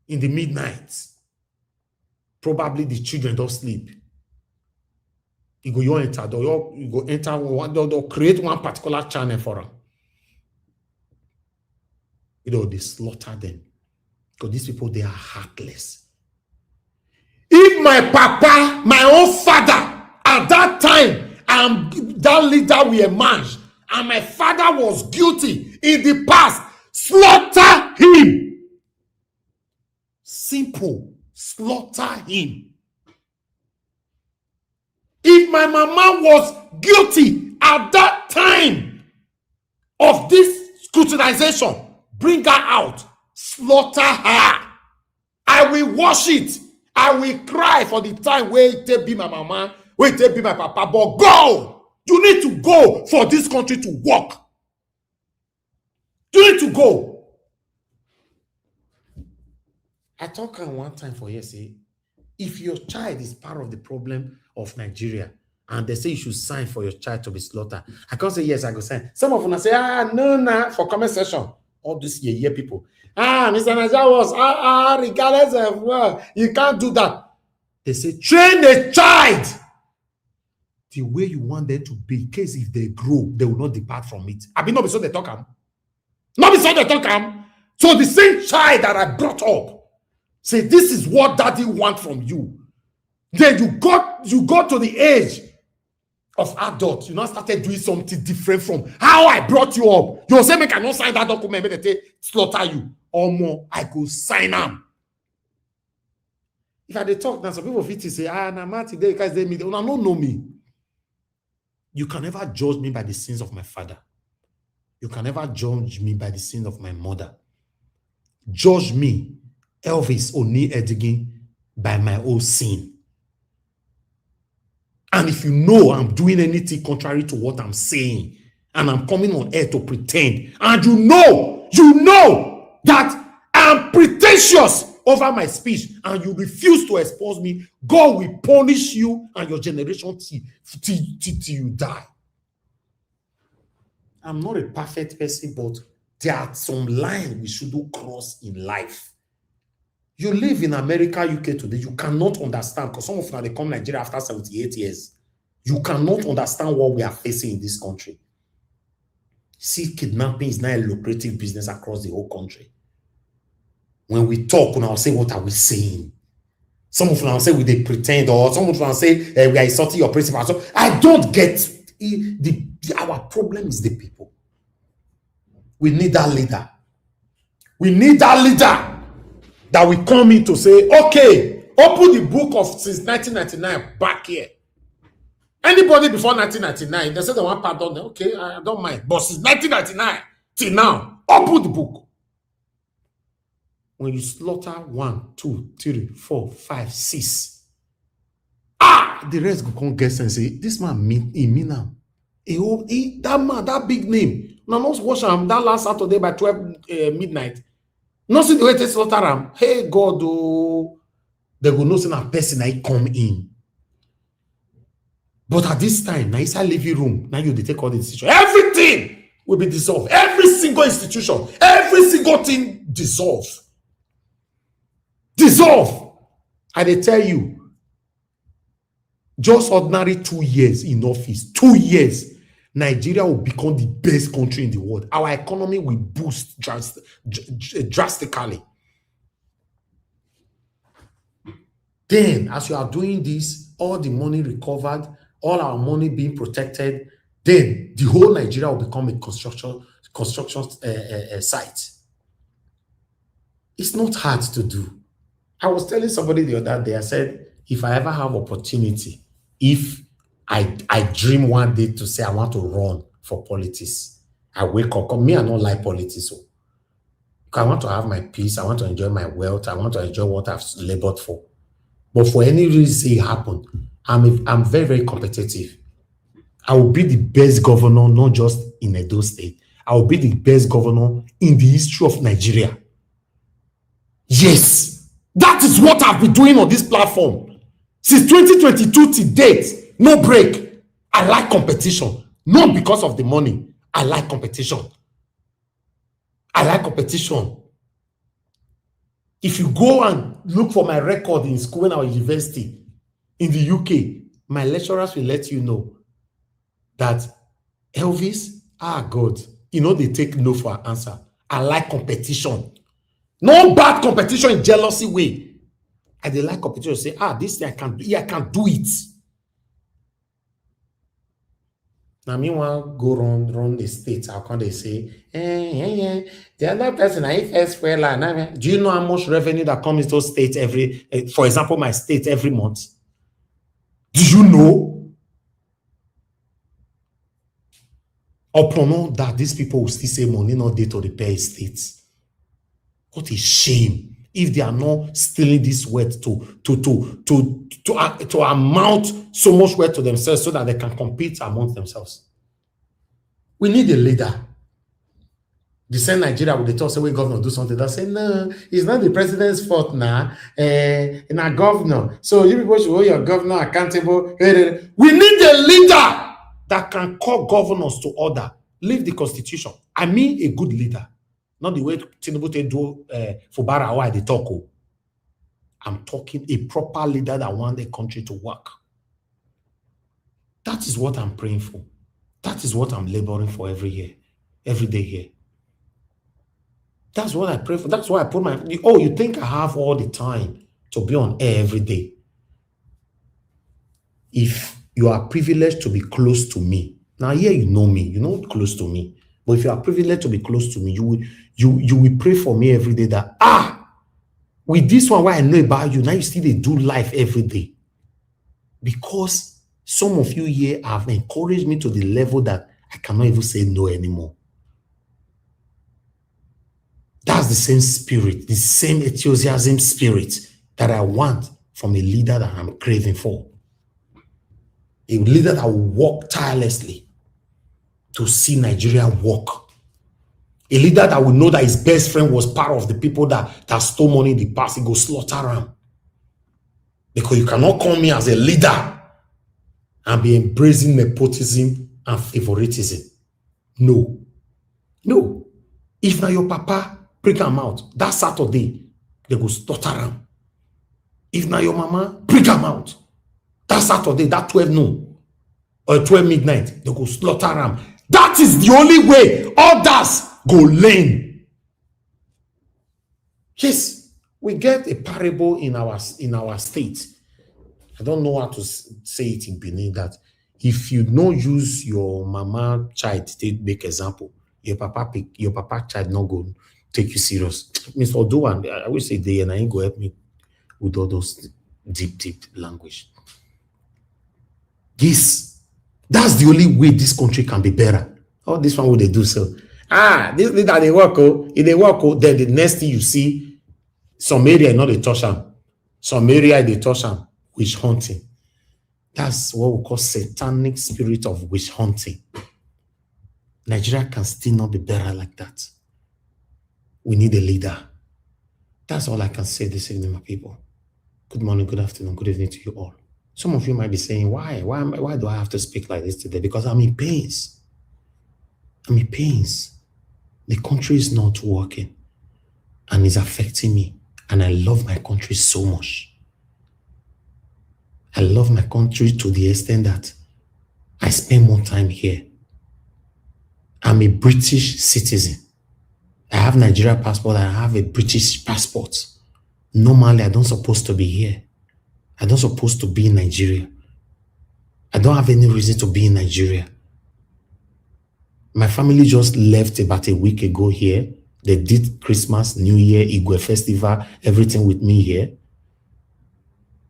in the midnight, probably the children don't sleep. You go enter, you go enter one, they'll create one particular channel for them. You know, they slaughter them. Because these people, they are heartless. If my papa, my own father, at that time, that leader we emerged, and my father was guilty in the past, slaughter him. Simple. Slaughter him. If my mama was guilty at that time of this scrutinization, bring her out. Slaughter her. I will wash it. I will cry for the time where it be my mama, where it be my papa, but go. You need to go for this country to work. You need to go. I talked one time for you, say, if your child is part of the problem of Nigeria, and they say you should sign for your child to be slaughtered, I can't say yes, I go sign. Some of them say, no, for comment section. All these year people. Mr. Naja was, regardless of, you can't do that. They say, train a child the way you want them to be, in case if they grow, they will not depart from it. I mean, not be so they talk am. Not be so they talk am. So the same child that I brought up, say, this is what daddy want from you. Then you got to the age of adult. You now started doing something different from how I brought you up. You say, make I not sign that document, make they slaughter you. Or more, I could sign them. If I dey talk now, some people fit say, nah, today guys they don't know me. You can never judge me by the sins of my father. You can never judge me by the sins of my mother. Judge me, Elvis Oni Edigin, by my own sin. And if you know I'm doing anything contrary to what I'm saying, and I'm coming on air to pretend, and you know that I'm pretentious over my speech, and you refuse to expose me, God will punish you and your generation till you die. I'm not a perfect person, but there are some lines we shouldn't cross in life. You live in America, UK today, you cannot understand, because some of them, they come to Nigeria after 78 years. You cannot understand what we are facing in this country. See, kidnapping is now a lucrative business across the whole country. When we talk, I'll say, what are we saying? Some of them will say, we they pretend, or some of them will say, we are insulting your principal. So I don't get it. Our problem is the people. We need that leader. We need that leader that will come in to say, okay, open the book of since 1999 back here. Anybody before 1999, they say they want pardon. Okay, I don't mind. But since 1999 till now, open the book. When you slaughter 1, 2, 3, 4, 5, 6, the rest go come guess and say, this man mean now. That man, that big name. Now, not watch him that last Saturday by 12 midnight. Not see the way they slaughter him. Hey, God, they go know say a person I come in. But at this time, now inside living room, now you take all the decisions. Everything will be dissolved. Every single institution, every single thing dissolved. Dissolve. And they tell you, just ordinary 2 years in office, 2 years, Nigeria will become the best country in the world. Our economy will boost drastically. Then, as you are doing this, all the money recovered, all our money being protected, then the whole Nigeria will become a construction site. It's not hard to do. I was telling somebody the other day, I said, if I ever have opportunity, if I dream one day to say I want to run for politics, I wake up, me, I don't like politics. So I want to have my peace, I want to enjoy my wealth, I want to enjoy what I've labored for. But for any reason it happened, I'm very, very competitive. I will be the best governor, not just in Edo State. I will be the best governor in the history of Nigeria. Yes. That is what I've been doing on this platform. Since 2022 to date, no break. I like competition. Not because of the money. I like competition. I like competition. If you go and look for my record in school when I was university in the UK, my lecturers will let you know that Elvis, God, they take no for an answer. I like competition. No bad competition in jealousy way. I dey like competition say, this thing I can do, I can do it. Now, meanwhile, go run the state. How can they say, the other person, I first well, do you know how much revenue that comes into state every, for example, my state every month? Do you know? Upon all that, these people will still say money not there to repair states. What a shame if they are not stealing this wealth to amount so much wealth to themselves so that they can compete amongst themselves. We need a leader. The same Nigeria would they talk, say, we governor do something. They'll say, no, it's not the president's fault now. In our governor. So you people should hold your governor accountable. We need a leader that can call governors to order. Leave the constitution. I mean a good leader. Not the way Tinubu do for Bara why they talk. I'm talking a proper leader that wants the country to work. That is what I'm praying for. That is what I'm laboring for every day here. That's what I pray for. That's why I put my... you think I have all the time to be on air every day? If you are privileged to be close to me, now here you know me, you're not close to me. But if you are privileged to be close to me, you will pray for me every day that, with this one, what I know about you, now you see they do life every day. Because some of you here have encouraged me to the level that I cannot even say no anymore. That's the same spirit, the same enthusiasm spirit that I want from a leader that I'm craving for. A leader that will work tirelessly to see Nigeria work. A leader that will know that his best friend was part of the people that stole money in the past. He go slaughter him. Because you cannot call me as a leader and be embracing nepotism and favoritism. No. No. If now your papa bring him out, that Saturday, they go slaughter him. If now your mama bring him out, that Saturday, that 12 noon or 12 midnight, they go slaughter him. That is the only way others go lame. Yes, we get a parable in our state. I don't know how to say it in Benin, that if you don't use your mama child to make example, your papa child not go take you serious. Mr. Oduwan, I will say they and I ain't go help me with all those deep language. That's the only way this country can be better. All this one what they do so. This leader they work, if they work, then the next thing you see, some area not they touch them. Some area they touch them, witch hunting. That's what we call satanic spirit of witch hunting. Nigeria can still not be better like that. We need a leader. That's all I can say this evening, my people. Good morning, good afternoon, good evening to you all. Some of you might be saying, why do I have to speak like this today? Because I'm in pains. I'm in pains. The country is not working and it's affecting me. And I love my country so much. I love my country to the extent that I spend more time here. I'm a British citizen. I have Nigeria passport. I have a British passport. Normally, I don't supposed to be here. I don't supposed to be in Nigeria. I don't have any reason to be in Nigeria. My family just left about a week ago here. They did Christmas, New Year, Igwe Festival, everything with me here.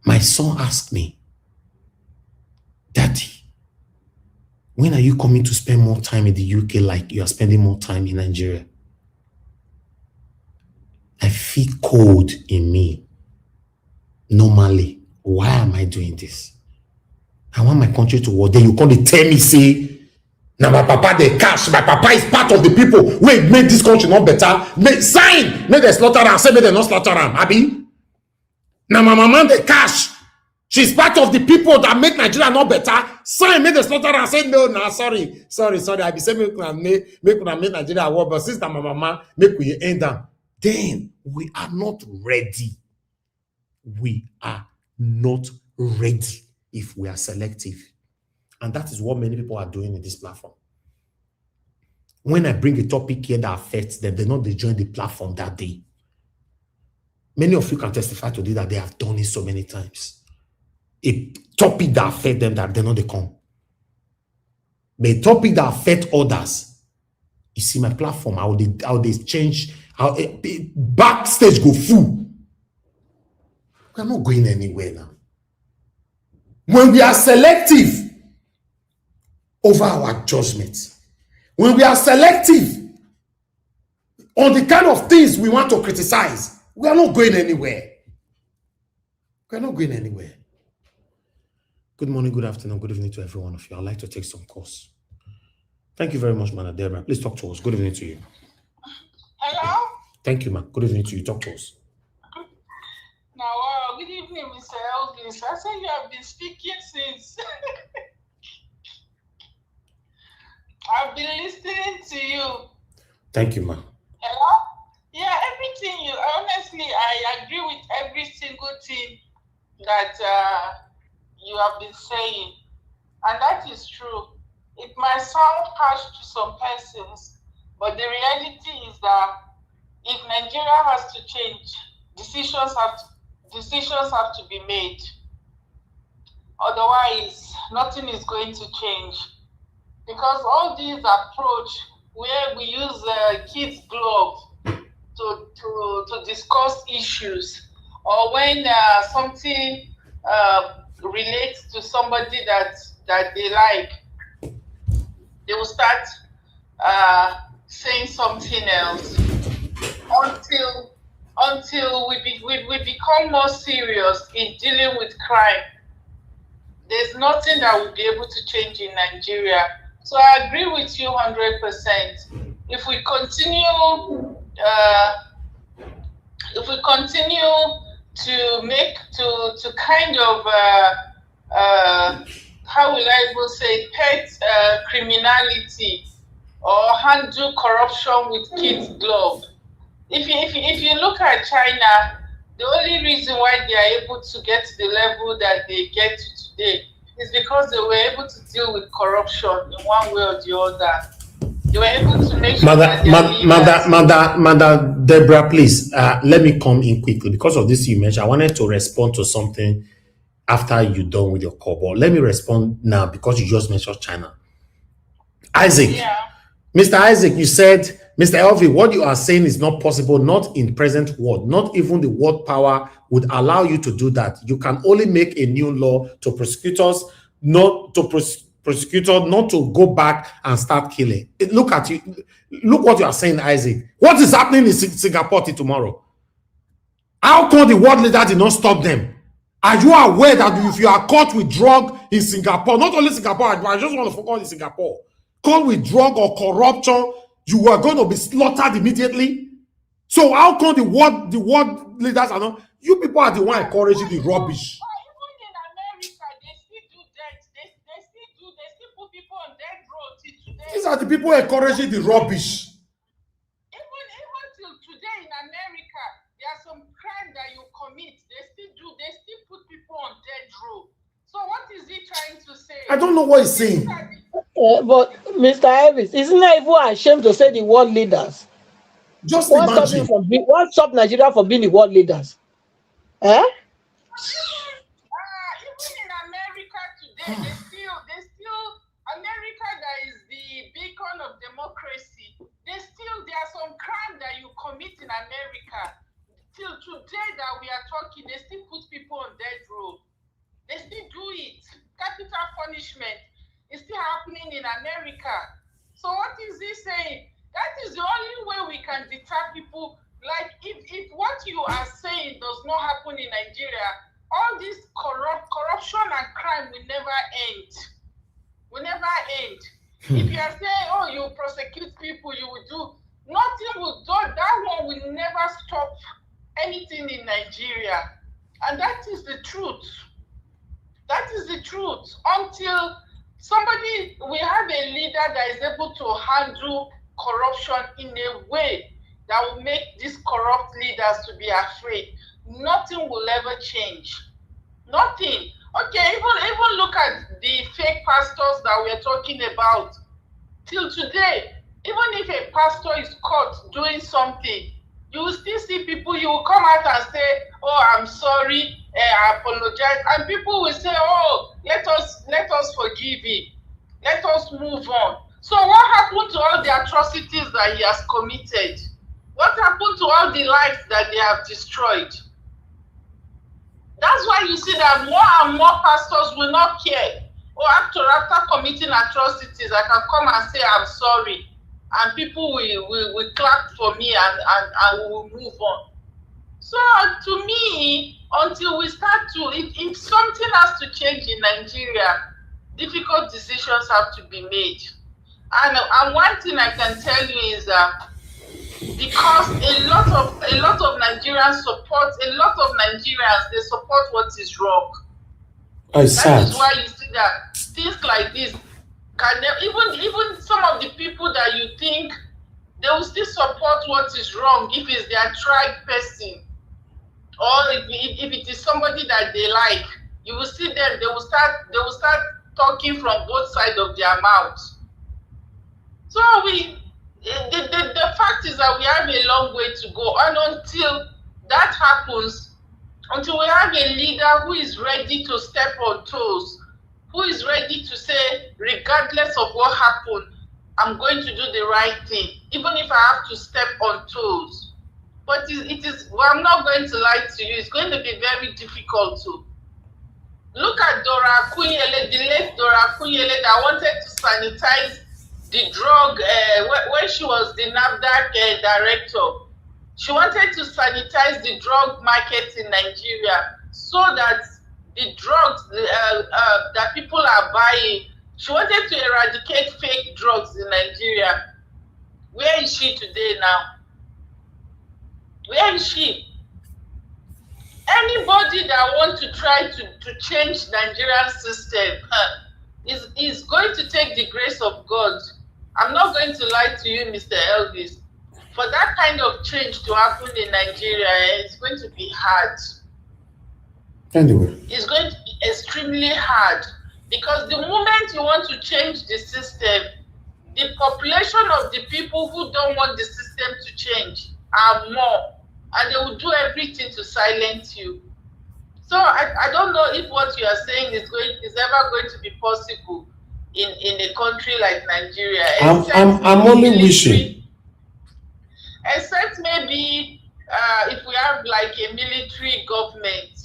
My son asked me, Daddy, when are you coming to spend more time in the UK like you are spending more time in Nigeria? I feel cold in me. Normally, why am I doing this? I want my country to work. Then you come to tell me, say, now my papa they cash. My papa is part of the people who made this country not better. Sign, make they slaughter and say make they not slaughter them. Abi? Now my mama they cash. She's part of the people that make Nigeria not better. Sign, make they slaughter and say no, sorry. I be saying make Nigeria work, but since that my mama make we end them, then we are not ready. We are not ready if we are selective. And that is what many people are doing in this platform. When I bring a topic here that affects them, they join the platform that day. Many of you can testify to this that they have done it so many times. A topic that affects them that they know they come. But a topic that affects others, you see my platform, how they change, how backstage go full. We're not going anywhere now. When we are selective over our judgments, when we are selective on the kind of things we want to criticize, we are not going anywhere. We are not going anywhere. Good morning, good afternoon, good evening to every one of you. I'd like to take some calls. Thank you very much, Madam Deborah. Please talk to us. Good evening to you. Hello? Thank you, ma'am. Good evening to you. Talk to us. Now, good evening, Mr. Elvis. I said you have been speaking since. I've been listening to you. Thank you, ma'am. Hello? Yeah, everything you, honestly, I agree with every single thing that you have been saying. And that is true. It might sound harsh to some persons, but the reality is that if Nigeria has to change, decisions have to be made. Otherwise, nothing is going to change. Because all these approach where we use kids' gloves to discuss issues, or when something relates to somebody that they like, they will start saying something else until we become more serious in dealing with crime. There's nothing that will be able to change in Nigeria. So I agree with you 100%. If we continue to kind of how will I even say, pet criminality or handle corruption with kids' gloves. If you look at China, the only reason why they are able to get to the level that they get to today is because they were able to deal with corruption in one way or the other. They were able to make sure Mother Deborah, please, let me come in quickly. Because of this you mentioned, I wanted to respond to something after you're done with your call. But let me respond now because you just mentioned China. Isaac, yeah. Mr. Isaac, you said, Mr. Elvi, what you are saying is not possible, not in present world. Not even the world power would allow you to do that. You can only make a new law to prosecutors, not to not to go back and start killing. Look at you. Look what you are saying, Isaac. What is happening in Singapore tomorrow? How come the world leader did not stop them? Are you aware that if you are caught with drug in Singapore, not only Singapore, I just want to focus on Singapore, caught with drug or corruption, you are going to be slaughtered immediately? So how come the world leaders are not? You people are the one encouraging the rubbish. Even in America, they still do that. They still put people on death row till today. These are the people encouraging the rubbish. Even till today in America, there are some crime that you commit. They still put people on death row. So what is he trying to say? I don't know what he's saying. But Mr. Elvis, isn't it even ashamed to say the world leaders? Just what imagine. Stop Nigeria from being the world leaders? Even in America today, they still America that is the beacon of democracy. There are some crime that you commit in America. Till today that we are talking, they still put people on death row. They still do it. Capital punishment is still happening in America. So what is he saying? That is the only way we can deter people. Like if what you are saying does not happen in Nigeria, all this corruption and crime will never end. Will never end. If you are saying, oh, you prosecute people, you will do, nothing will do. That one will never stop anything in Nigeria. And that is the truth. That is the truth. Until we have a leader that is able to handle corruption in a way that will make these corrupt leaders to be afraid, nothing will ever change. Nothing. Okay, even look at the fake pastors that we're talking about. Till today, even if a pastor is caught doing something, You will still see people, you will come out and say, oh, I'm sorry, I apologize. And people will say, oh, let us forgive him. Let us move on. So what happened to all the atrocities that he has committed? What happened to all the lives that they have destroyed? That's why you see that more and more pastors will not care. Or after committing atrocities, I can come and say, I'm sorry. And people will clap for me and we will move on. So to me, until we start to, if something has to change in Nigeria, difficult decisions have to be made. And one thing I can tell you is that because a lot of Nigerians support, a lot of Nigerians, they support what is wrong. That is why you see that things like this can even some of the people that you think they will still support what is wrong if it's their tribe person, or if it is somebody that they like, you will see them, they will start talking from both sides of their mouths. So the fact is that we have a long way to go, and until that happens, until we have a leader who is ready to step on toes, who is ready to say, regardless of what happened, I'm going to do the right thing, even if I have to step on toes. But it is, well, I'm not going to lie to you, it's going to be very difficult to. Look at Dora Akunyele, the late Dora Akunyele that wanted to sanitize the drug when she was the NAFDAC director. She wanted to sanitize the drug market in Nigeria so that the drugs that people are buying, she wanted to eradicate fake drugs in Nigeria. Where is she today now? Where is she? Anybody that wants to try to change Nigerian system is going to take the grace of God. I'm not going to lie to you, Mr. Elvis. For that kind of change to happen in Nigeria, it's going to be hard. Anyway. It's going to be extremely hard, because the moment you want to change the system, the population of the people who don't want the system to change are more, and they will do everything to silence you. So I don't know if what you are saying is ever going to be possible in a country like Nigeria. I'm only wishing. Except maybe if we have like a military government,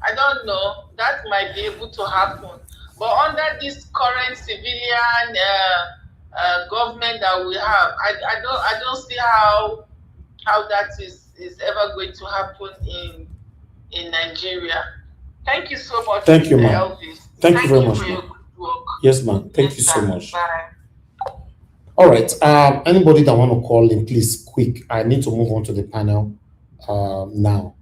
I don't know, that might be able to happen. But under this current civilian government that we have, I don't see how that is ever going to happen in Nigeria. Thank you so much. Thank you, ma'am. Elvis. Thank you very much, for your ma'am. good work. Yes, ma'am. Thank you so sir. much. Bye. All right. Anybody that want to call in, please, quick. I need to move on to the panel now.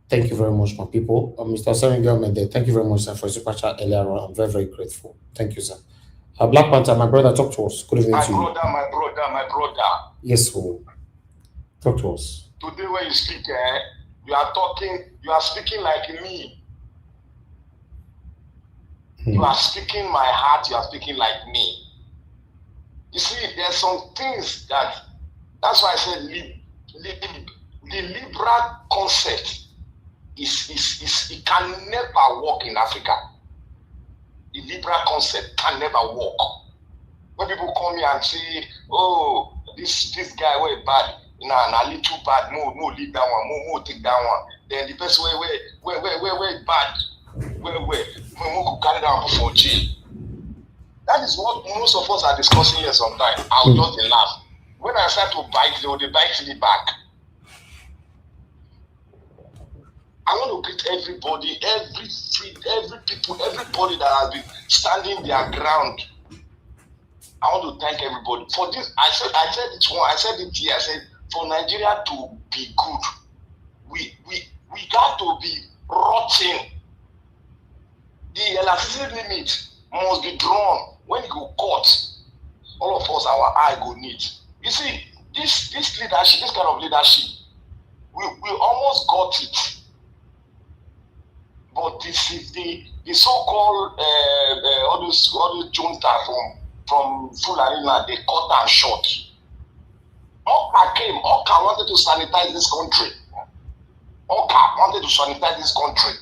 Thank you very much, my people. Mr. Serengel, thank you very much, sir, for your super chat earlier on. I'm very, very grateful. Thank you, sir. Black Panther, my brother, talk to us. Good evening to you. My brother. Yes, sir. Talk to us. Today when you speak, you are speaking like me. You are speaking my heart, you are speaking like me. You see, there's some things that's why I said the liberal concept it can never work in Africa. The liberal concept can never work. When people come here and say, oh, this guy way bad, a little bad, more leave that one, more take that one. Then the person where bad, where go carry down for jail. That is what most of us are discussing here sometimes. I'll just laugh. When I start to bite, they will bite me back. I want to greet everybody, every people, everybody that has been standing their ground. I want to thank everybody for this. I said it here. I said for Nigeria to be good, we got to be rotten. The elasticity limit must be drawn. When it go cut, all of us, our eye go need. You see, this leadership, this kind of leadership, we almost got it. But this is the so-called all those Jones that from Fulani, they cut them short. Oka came. Oka wanted to sanitize this country. Oka wanted to sanitize this country.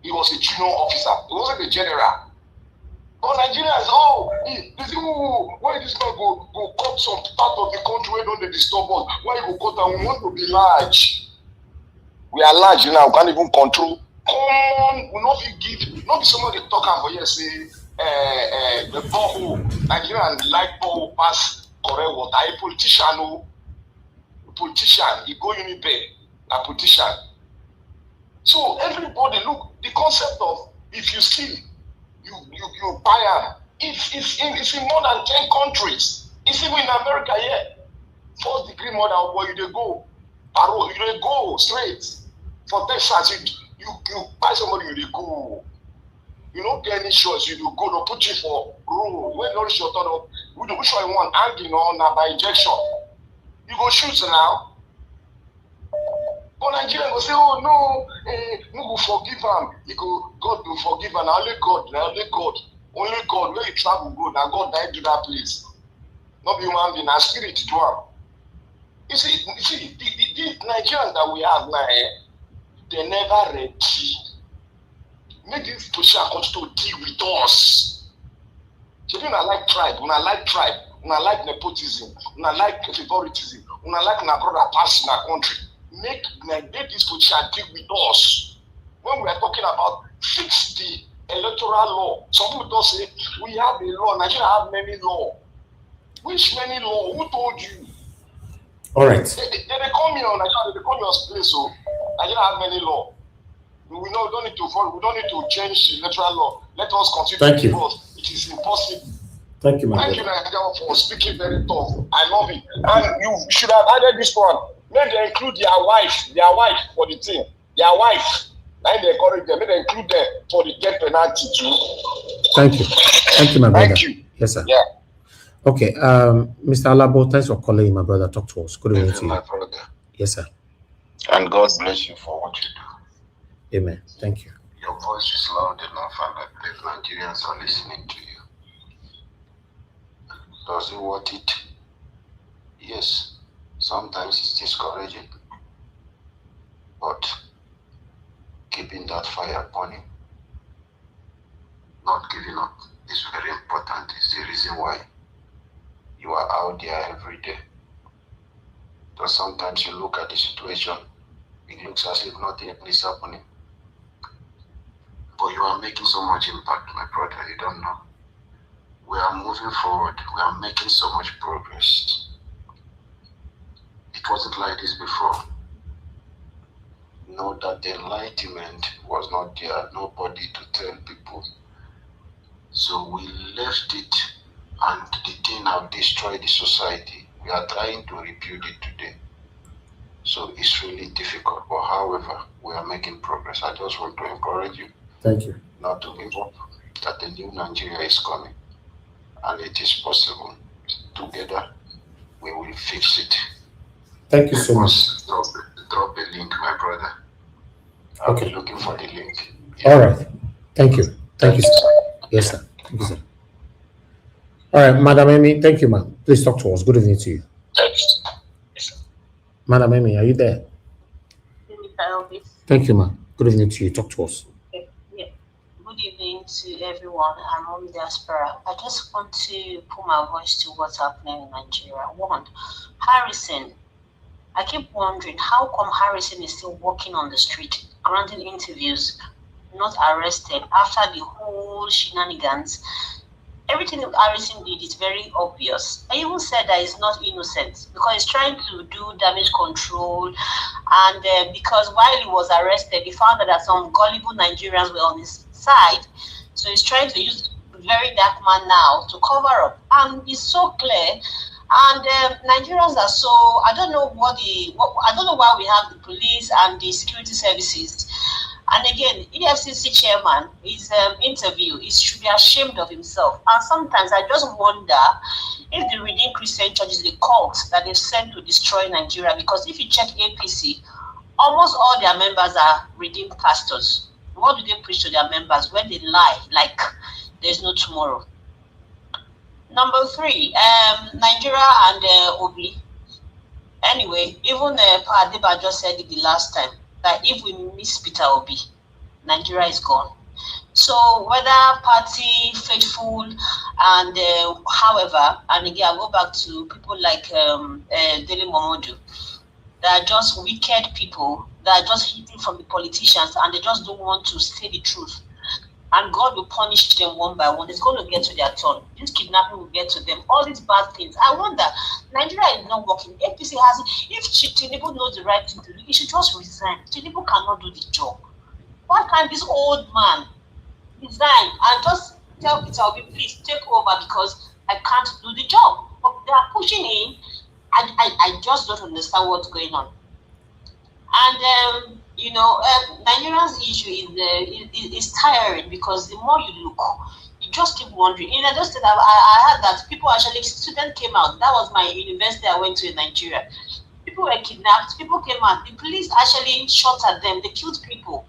He was a junior officer. He wasn't a general. But Nigerians, why this man go cut some part of the country where don't they disturb us? Why you go cut and we want to be large? We are large now, we can't even control. Come on, we not give, not be somebody talk about here say the borehole. Nigerians like borehole pass correct water. A politician, he go Unibe, a politician. So everybody look the concept of if you steal, you buy them. It's in more than 10 countries. It's even in America here. 4th degree murder where you they go. Parole, you they go straight. For Texas, you buy somebody, you they go. You don't get any choice, you do go, to put you for room. When you your turn up, which one you want, hanging on by injection. You go shoot now. But Nigerians will say, oh no, we will forgive him. He go, God will forgive him. Only God. Where you travel go, now God died to that place. Not be human being, a spirit to him. You see, the Nigerians that we have now, they never ready. Make this position continue to deal with us. So when I like tribe, when I like nepotism, when I like favoritism, when I like my brother pass in our country. Make this position deal with us. When we are talking about fix the electoral law, some people don't say we have a law. Nigeria have many law. Which many law? Who told you? All right. They come here on Nigeria. They come here on place. So Nigeria have many law. We don't need to follow. We don't need to change the electoral law. Let us continue. Thank you. Because it is impossible. Thank you, my Thank you, Nigeria, for speaking very tough. I love it. And you should have added this one. Make them include their wife for the team. Their wife. Like they encourage them. Make them include them for the death penalty too. Thank you. Thank you, my brother. Thank you. Yes, sir. Yeah. Okay. Mr. Alabo, thanks for calling, my brother. Talk to us. Good evening to you. My brother. Yes, sir. And God bless you for what you do. Amen. Thank you. Your voice is loud enough, and I believe Nigerians are listening to you. Does it worth it? Yes. Sometimes it's discouraging, but keeping that fire burning, not giving up, is very important. It's the reason why you are out there every day. Because sometimes you look at the situation, it looks as if nothing is happening. But you are making so much impact, my brother, you don't know. We are moving forward. We are making so much progress. It wasn't like this before. Know that the enlightenment was not there, nobody to tell people. So we left it, and the thing have destroyed the society. We are trying to rebuild it today. So it's really difficult, but however, we are making progress. I just want to encourage you. Thank you. Not to give up, that the new Nigeria is coming, and it is possible. Together, we will fix it. Thank you so much. Drop a link, my brother. I'll be looking for the link. All right. Thank you. Thank you, sir. Yes, sir. Thank you, sir. All right, Madam Amy, thank you, ma'am. Please talk to us. Good evening to you. Yes. Madam Amy, are you there? Thank you, ma'am. Good evening to you. Talk to us. Yeah. Good evening to everyone. I'm on diaspora. I just want to put my voice to what's happening in Nigeria. One, Harrison. I keep wondering how come Harrison is still walking on the street, granting interviews, not arrested after the whole shenanigans. Everything that Harrison did is very obvious. I even said that he's not innocent because he's trying to do damage control, and because while he was arrested, he found that some gullible Nigerians were on his side, so he's trying to use very dark man now to cover up, and it's so clear. And Nigerians are so, I don't know I don't know why we have the police and the security services. And again, EFCC chairman, his interview, he should be ashamed of himself. And sometimes I just wonder if the Redeemed Christian Church is the cult that they've sent to destroy Nigeria. Because if you check APC, almost all their members are redeemed pastors. What do they preach to their members when they lie like there's no tomorrow? Number 3, Nigeria and Obi. Anyway, even Pa Adeba just said it the last time that if we miss Peter Obi, Nigeria is gone. So whether party faithful and however, and again I go back to people like Dele Momodu, that are just wicked people that are just eating from the politicians and they just don't want to say the truth. And God will punish them one by one. It's going to get to their turn. This kidnapping will get to them. All these bad things. I wonder, Nigeria is not working. APC has, if Tinubu knows the right thing to do, he should just resign. Tinubu cannot do the job. Why can't this old man resign and just tell Peter Obi, please take over because I can't do the job? But they are pushing in. I just don't understand what's going on. And Nigeria's issue is tiring because the more you look, you just keep wondering. In Edo State, I heard that people actually, students came out. That was my university I went to in Nigeria. People were kidnapped. People came out. The police actually shot at them. They killed people.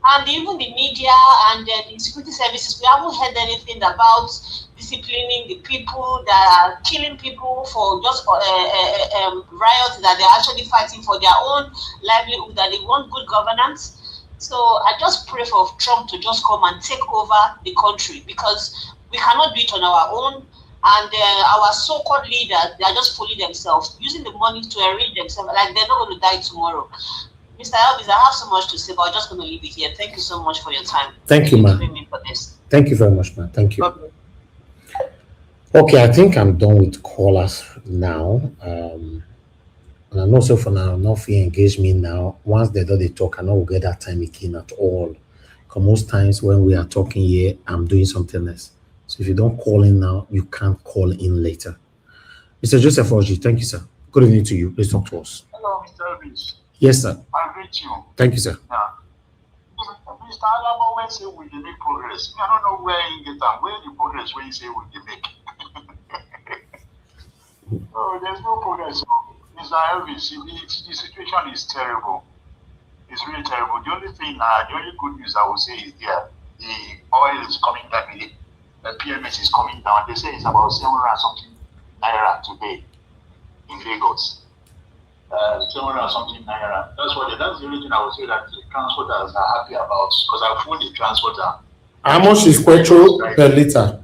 And even the media and the security services, we haven't heard anything about disciplining the people that are killing people for just riots, that they're actually fighting for their own livelihood, that they want good governance. So I just pray for Trump to just come and take over the country because we cannot do it on our own. And our so-called leaders, they are just fooling themselves, using the money to enrich themselves, like they're not going to die tomorrow. Mr. Elvis, I have so much to say, but I'm just going to leave it here. Thank you so much for your time. Thank you, ma'am. Thank you very much, ma'am. Thank you. Okay, I think I'm done with callers now. And I know so for now, not fear engage me now. Once they do the talk, I know we'll get that time again at all. Because most times when we are talking here, I'm doing something else. So if you don't call in now, you can't call in later. Mr. Joseph Oji, thank you, sir. Good evening to you. Please talk to us. Hello, Mr. Elvis. Yes, sir. I greet you. Thank you, sir. Yeah. Mr. Alaba, when say we make progress, I don't know where you get that. Where the progress when you say we make? Oh, there's no progress. Mr. Elvis, the situation is terrible. It's really terrible. The only thing, the only good news I would say is the oil is coming down. The PMS is coming down. They say it's about 700 something naira today in Lagos. 700 something naira. That's the only thing I would say that the transporters are happy about because I phoned the transporter. How much is petrol per liter?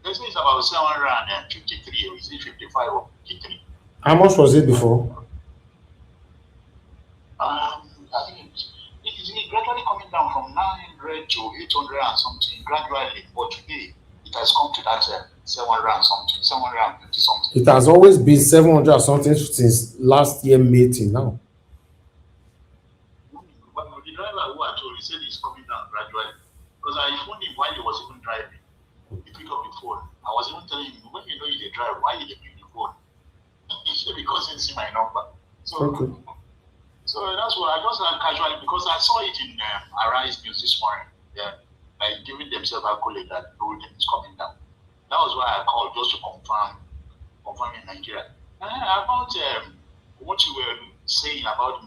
They say it's about 753 or is it 55 or 53? How much was it before? I think it's gradually coming down from 900 to 800 and something gradually, but today it has come to that 700 and something, 750 something. It has always been 700 something since last year May till now. But the driver who I told, he said it's coming down gradually. Because I phoned him while he was even driving. He picked up the phone. I was even telling him, when you know you drive, why you pick the phone? He said, because he see my number. So, okay. So that's what I just casually, because I saw it in Arise News this morning. Yeah, like giving themselves accolade that everything is coming down. That was why I called just to confirm in Nigeria. About what you were saying about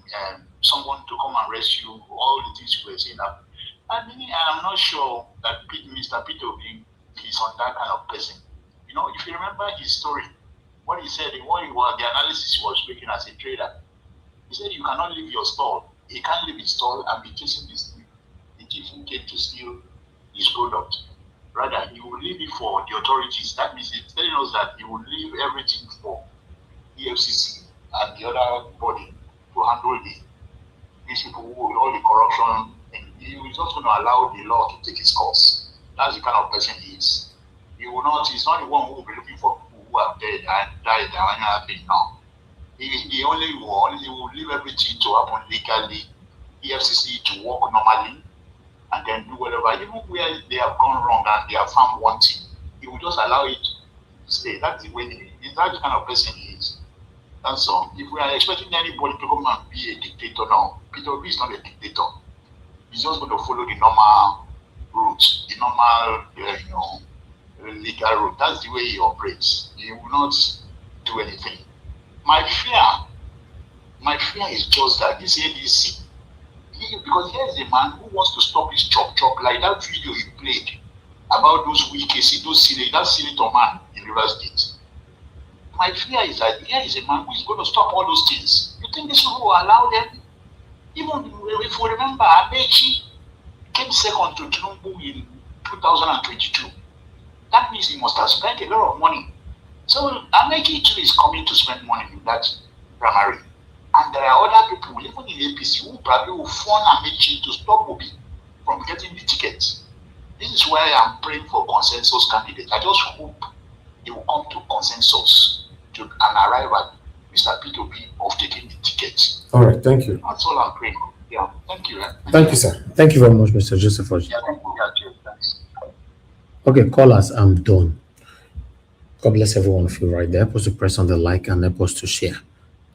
someone to come and rescue, all the things you were saying. I mean, I'm not sure that Mr. Peter Obi is on that kind of person. You know, if you remember his story, what he said, the analysis he was making as a trader, he said you cannot leave your stall. He can't leave his stall and be chasing the thief who came to steal his product. Rather, he will leave it for the authorities. That means he's telling us that he will leave everything for EFCC and the other body to handle these people who will all the corruption. And he was just going to allow the law to take its course. That's the kind of person he is. He will not. He's not the one who will be looking for people who are dead and died and anything now. He will leave everything to happen legally, EFCC to work normally, and then do whatever. Even where they have gone wrong and they have found wanting, he will just allow it to stay. That's the way that's the kind of person he is. That's all. If we are expecting anybody to come and be a dictator now, Peter Obi is not a dictator. He's just going to follow the normal route, the normal, legal route. That's the way he operates. He will not do anything. My fear is just that this ADC, because here's a man who wants to stop his chop like that video you played. about those weak cases, that senator man in River State. My fear is that here is a man who is going to stop all those things. You think this will allow them? Even if we remember, Amechi came second to Tinubu in 2022. That means he must have spent a lot of money. So Amechi too is coming to spend money in that primary. And there are other people, even in APC, who probably will phone Amechi to stop Obi from getting the tickets. This is why I'm praying for consensus candidates. I just hope they will come to consensus and arrive at Mr. P2P of taking the ticket. All right, thank you. That's all I'm praying. Yeah, thank you. Thank you, sir. Thank you very much, Mr. Joseph. Yeah, thank you. Thanks. Okay, callers, I'm done. God bless every one of you right there. Help us to press on the like and help us to share.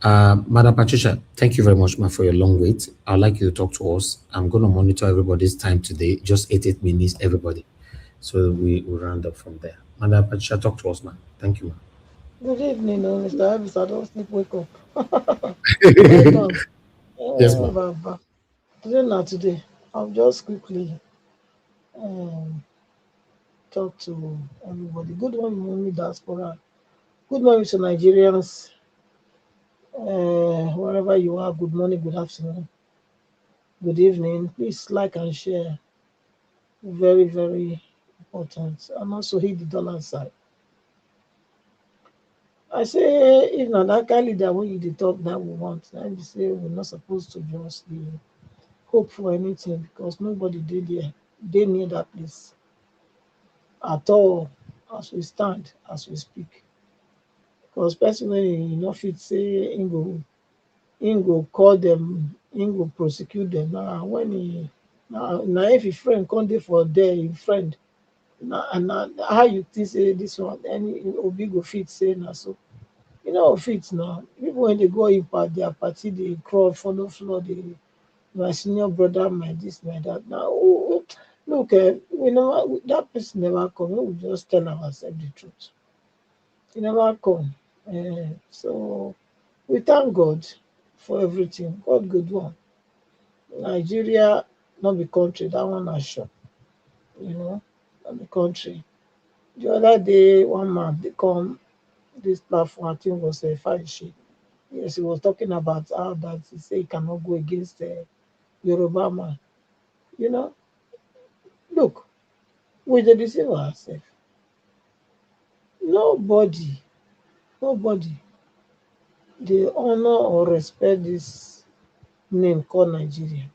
Madam Patricia, thank you very much, ma, for your long wait. I'd like you to talk to us. I'm going to monitor everybody's time today, just 8 minutes, everybody. So we will round up from there. Madam Patricia, talk to us, ma'am. Thank you, ma'am. Good evening, Mr. Elvis. I don't sleep, wake up. Yes, ma'am. Baba. Today, I'll just quickly um, talk to everybody. Good morning, diaspora. Good morning to Nigerians. Wherever you are, good morning, good afternoon, good evening. Please like and share. Very, very important. And also hit the dollar side. I say, if not that kind leader when you the talk that we want, I be say we're not supposed to just hope for anything because nobody did there. They near that place at all as we stand, as we speak. Because personally, you know, if it say he go call them, he go prosecute them. Now when now if a friend come there for there, a friend, now how you think say this one, any Obi go fit say na so. You know fit now. People when they go in their party, they crawl, follow floor, they my senior brother, my this, my that. Now look, we never that person never come. We will just tell ourselves the truth. He never come. So we thank God for everything. God good one. Nigeria not be country, that one I sure. You know, not the country. The other day, one man they come this platform, I think was a fine shit. Yes, he was talking about how that he say he cannot go against the Yoruba man. You know, look, we dey deceive ourselves. Nobody, nobody dey honor or respect this name called Nigeria,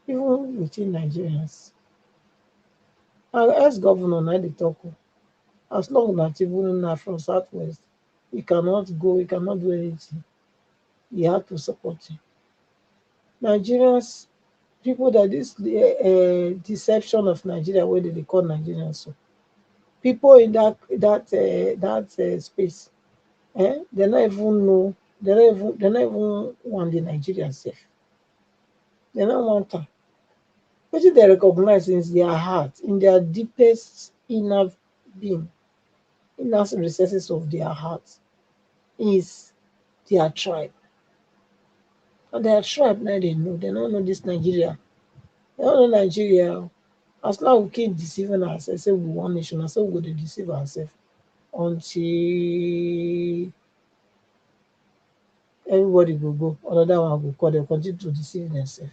even within Nigerians. Our ex-governor na dey talk o. As long as Tinubu na from southwest, he cannot go, he cannot do anything. He had to support him. Nigerians, people that this deception of Nigeria, where they call Nigerians so. People in that space, they not even know, they not even want the Nigerian safe. They not want them. What they recognize in their heart, in their deepest inner being, inner recesses of their heart, is their tribe. And their tribe now they know. They don't know this Nigeria. They don't know Nigeria. As long as we keep deceiving ourselves, say we one nation, so we go to deceive ourselves until everybody will go. Another one will call them, continue to deceive themselves.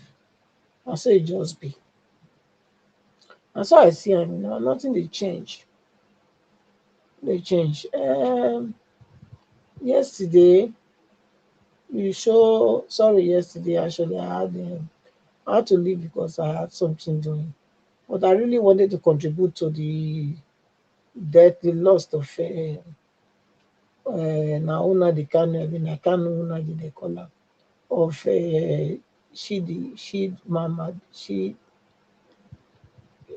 And so it just be. And so I see, I mean, nothing they change. They change. Yesterday, yesterday actually I had to leave because I had something doing. But I really wanted to contribute to the death, the loss of Nauna the Kanu, I mean, I can't know Una the color of she mama, she,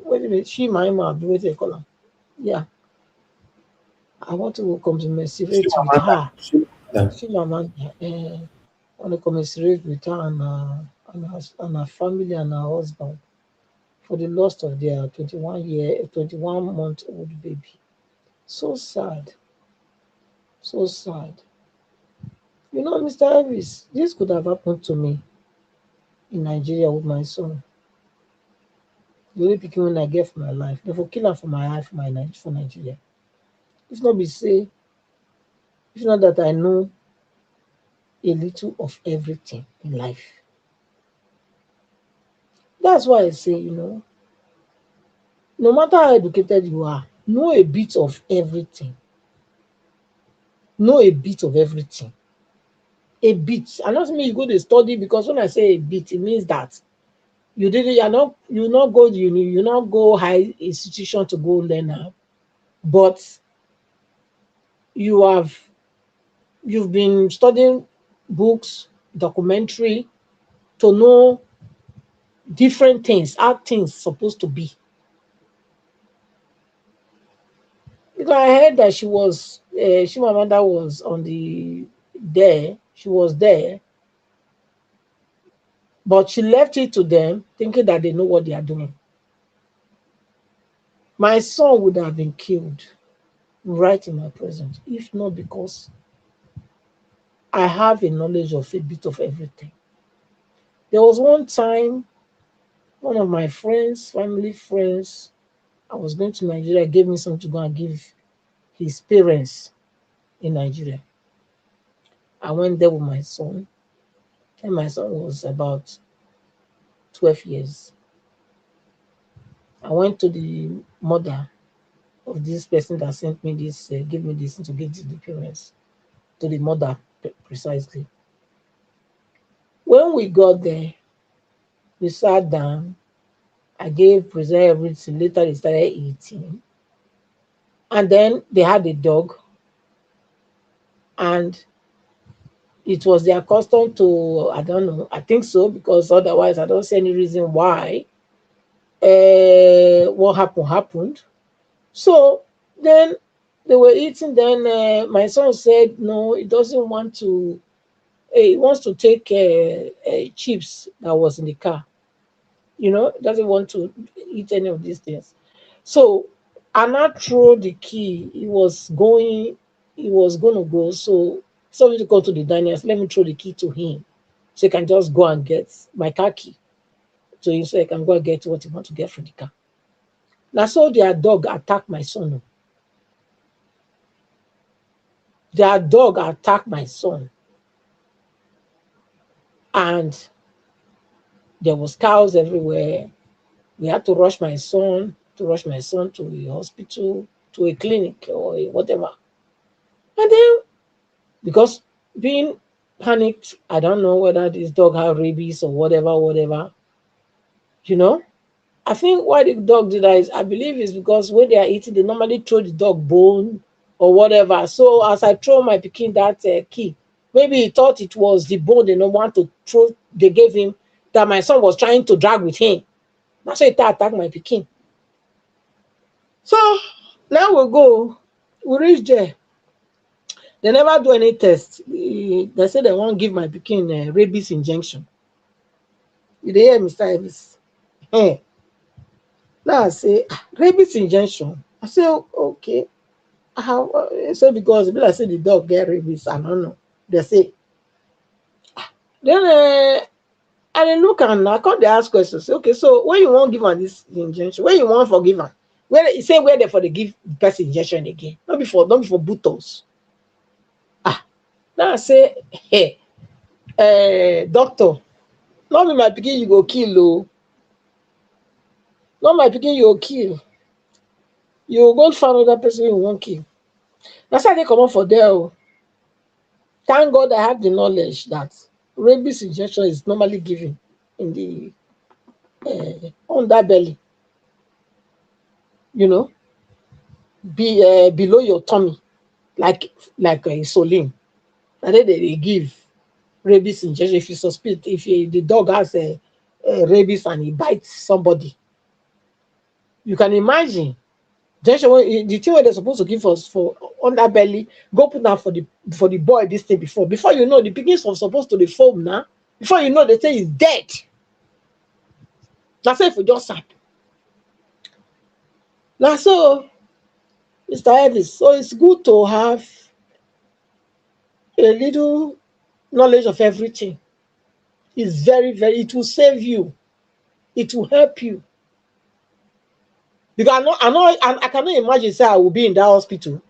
wait a minute, she my mom, what they call her. Yeah, I want to commiserate with her. She mama, I want to commiserate with her and her family and her husband for the loss of their 21-month-old baby. So sad. So sad. You know, Mr. Elvis, this could have happened to me in Nigeria with my son. The only picking when I get for my life. They for kill am for my life for Nigeria. If not be say, if not that I know a little of everything in life. That's why I say, no matter how educated you are, know a bit of everything. Know a bit of everything. A bit. And not mean you go to study, because when I say a bit, it means that you not go uni, you not go high institution to go learn now, but you've been studying books, documentary, to know different things, how things supposed to be. Because I heard that my mother was she was there, but she left it to them, thinking that they know what they are doing. My son would have been killed right in my presence, if not because I have a knowledge of a bit of everything. There was one time, one of my friends, family friends, I was going to Nigeria, gave me something to go and give his parents in Nigeria. I went there with my son, and my son was about 12 years. I went to the mother of this person that sent me this, gave me this to give to the parents, to the mother precisely. When we got there, we sat down. I gave present everything. Later, they started eating. And then they had a dog. And it was their custom to, I don't know, I think so, because otherwise I don't see any reason why what happened. So then they were eating. Then my son said, no, he doesn't want to, he wants to take chips that was in the car. Doesn't want to eat any of these things. So I not throw the key. He was going to go. So somebody to go to the diners, let me throw the key to him. So he can just go and get my car key. So he can go and get what he want to get from the car. Now, so their dog attacked my son. Their dog attacked my son. And there was cows everywhere. We had to rush my son to a hospital, to a clinic or whatever. And then, because being panicked, I don't know whether this dog had rabies or whatever. I think why the dog did that is, I believe, is because when they are eating, they normally throw the dog bone or whatever. So as I throw my pikin that key, maybe he thought it was the bone they don't want to throw. They gave him that my son was trying to drag with him. That's why he attacked my pikin. So now we reach there. They never do any test. They say they won't give my pikin rabies injection. You dey hear, Mr. Elvis? Now I say, rabies injection. I say, okay. How? So because I say the dog get rabies, I don't know. They say. Then I dey look and I come dey ask questions. Say, okay, so when you won't give am this injection, when you won't forgive am, where you say where they for the give the person injection again? Not before bottles. Now I say, hey, doctor, not be my pikin you go kill, oh. Not my pikin you go kill. You go find another person you won't kill. That's why they come up for there. Oh. Thank God I have the knowledge that rabies injection is normally given in the underbelly. Below your tummy, like insulin. And then they give rabies injection if you suspect the dog has a rabies and he bites somebody. You can imagine the thing where they're supposed to give us for underbelly, go put down for the boy this thing before you know the pickings was supposed to the foam now. Before you know, they say he's dead. That's if we just happen. Now so, Mr. Elvis, so it's good to have a little knowledge of everything. It's very, very, it will save you. It will help you. Because I cannot imagine say I will be in that hospital.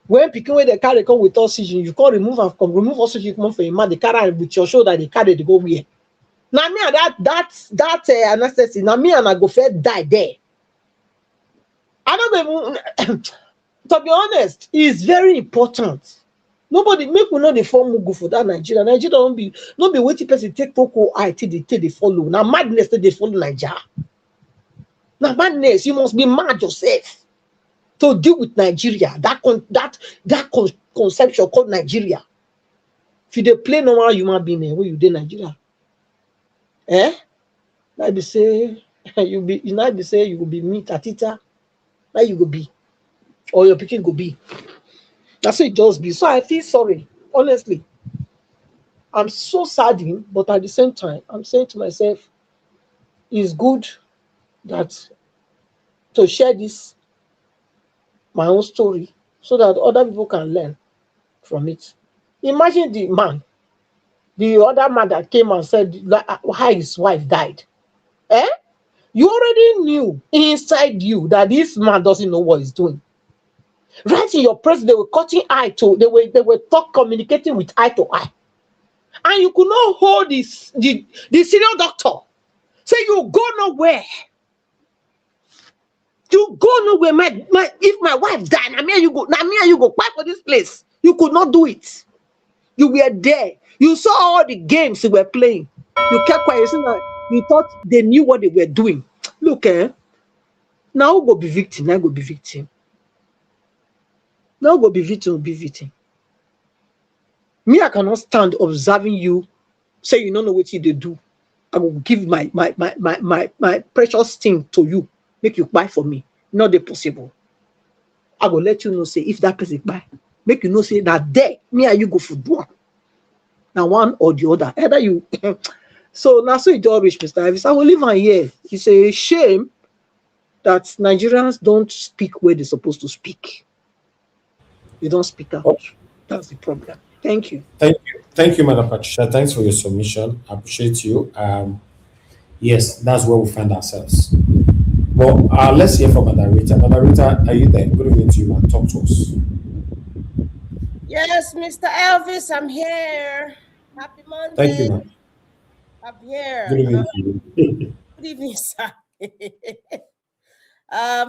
When picking where the carry come with oxygen, you can't remove oxygen come from a man, the carry with your shoulder, they carry to go where. Now me and that anesthetic, now me and I go first die there. I don't even to be honest, it's very important. Nobody make we know the form go for that Nigeria. Nigeria don't be waiting person take Toko eye till they follow. Now madness they follow Nigeria. Now madness, you must be mad yourself to deal with Nigeria. That conception called Nigeria. If you dey play normal human being, where you dey Nigeria? Like they say you will be meat atita. Like you go be, or your pikin go be. That's it just be. So I feel sorry, honestly. I'm so saddened, but at the same time, I'm saying to myself, it's good that to share this my own story so that other people can learn from it. Imagine the other man that came and said how his wife died. You already knew inside you that this man doesn't know what he's doing. Right in your presence, they were cutting eye to, they were communicating with eye to eye. And you could not hold the senior doctor. Say you go nowhere. You go nowhere. If my wife died, now me and you go back for this place. You could not do it. You were there. You saw all the games they were playing. You kept quiet. You thought they knew what they were doing. Look, now who go be victim? Now go be victim. Now go be victim. Be victim. Me, I cannot stand observing you. Say you don't know what you do. I will give my precious thing to you. Make you buy for me. Not the possible. I will let you know. Say if that person buy, make you know. Say that there, me and you go for one. Now one or the other. Either you. So now so it all reach Mr. Ivis. I will leave on here. It's a shame that Nigerians don't speak where they're supposed to speak. They don't speak out. That's the problem. Thank you. Thank you, Madam Patricia. Thanks for your submission. I appreciate you. Yes, that's where we find ourselves. Well, let's hear from Madam Rita. Madam Rita, are you there? Good evening to you, and talk to us. Yes, Mr. Elvis, I'm here. Happy Monday. Thank you, ma'am. I'm here. Good evening to you. Good evening, sir.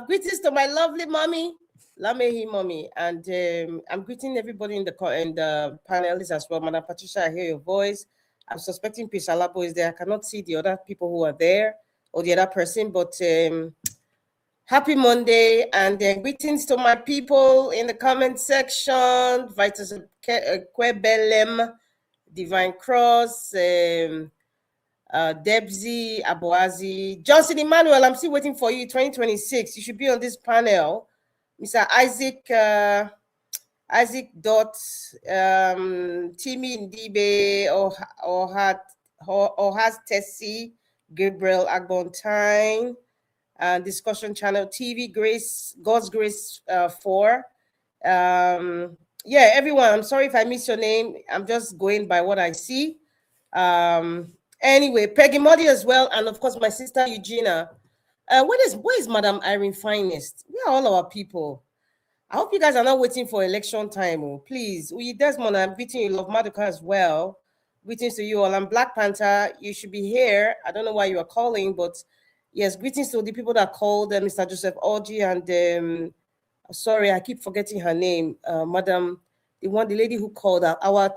Greetings to my lovely mommy, Lamehi mommy, and I'm greeting everybody in the panelists as well. Madam Patricia, I hear your voice. I'm suspecting Peace Alabo is there. I cannot see the other people who are there or the other person, but happy Monday, and greetings to my people in the comment section. Vitus Kwebelem, Divine Cross, Debzi Aboazi, Johnson Emmanuel. I'm still waiting for you. 2026. You should be on this panel. Mr. Isaac Dot, Timmy Ndibe, or has Tessie, Gabriel Agbontine, Discussion Channel TV, God's Grace 4. Yeah, everyone, I'm sorry if I miss your name. I'm just going by what I see. Anyway, Peggy Modi as well, and of course my sister Eugenia. Where is Madam Irene Finest? Where are all our people? I hope you guys are not waiting for election time. Oh, please. Desmond, I'm greeting you. Love Maduka as well. Greetings to you all. I'm Black Panther. You should be here. I don't know why you are calling, but yes, greetings to the people that called, Mr. Joseph Orji and sorry, I keep forgetting her name, Madam, the lady who called our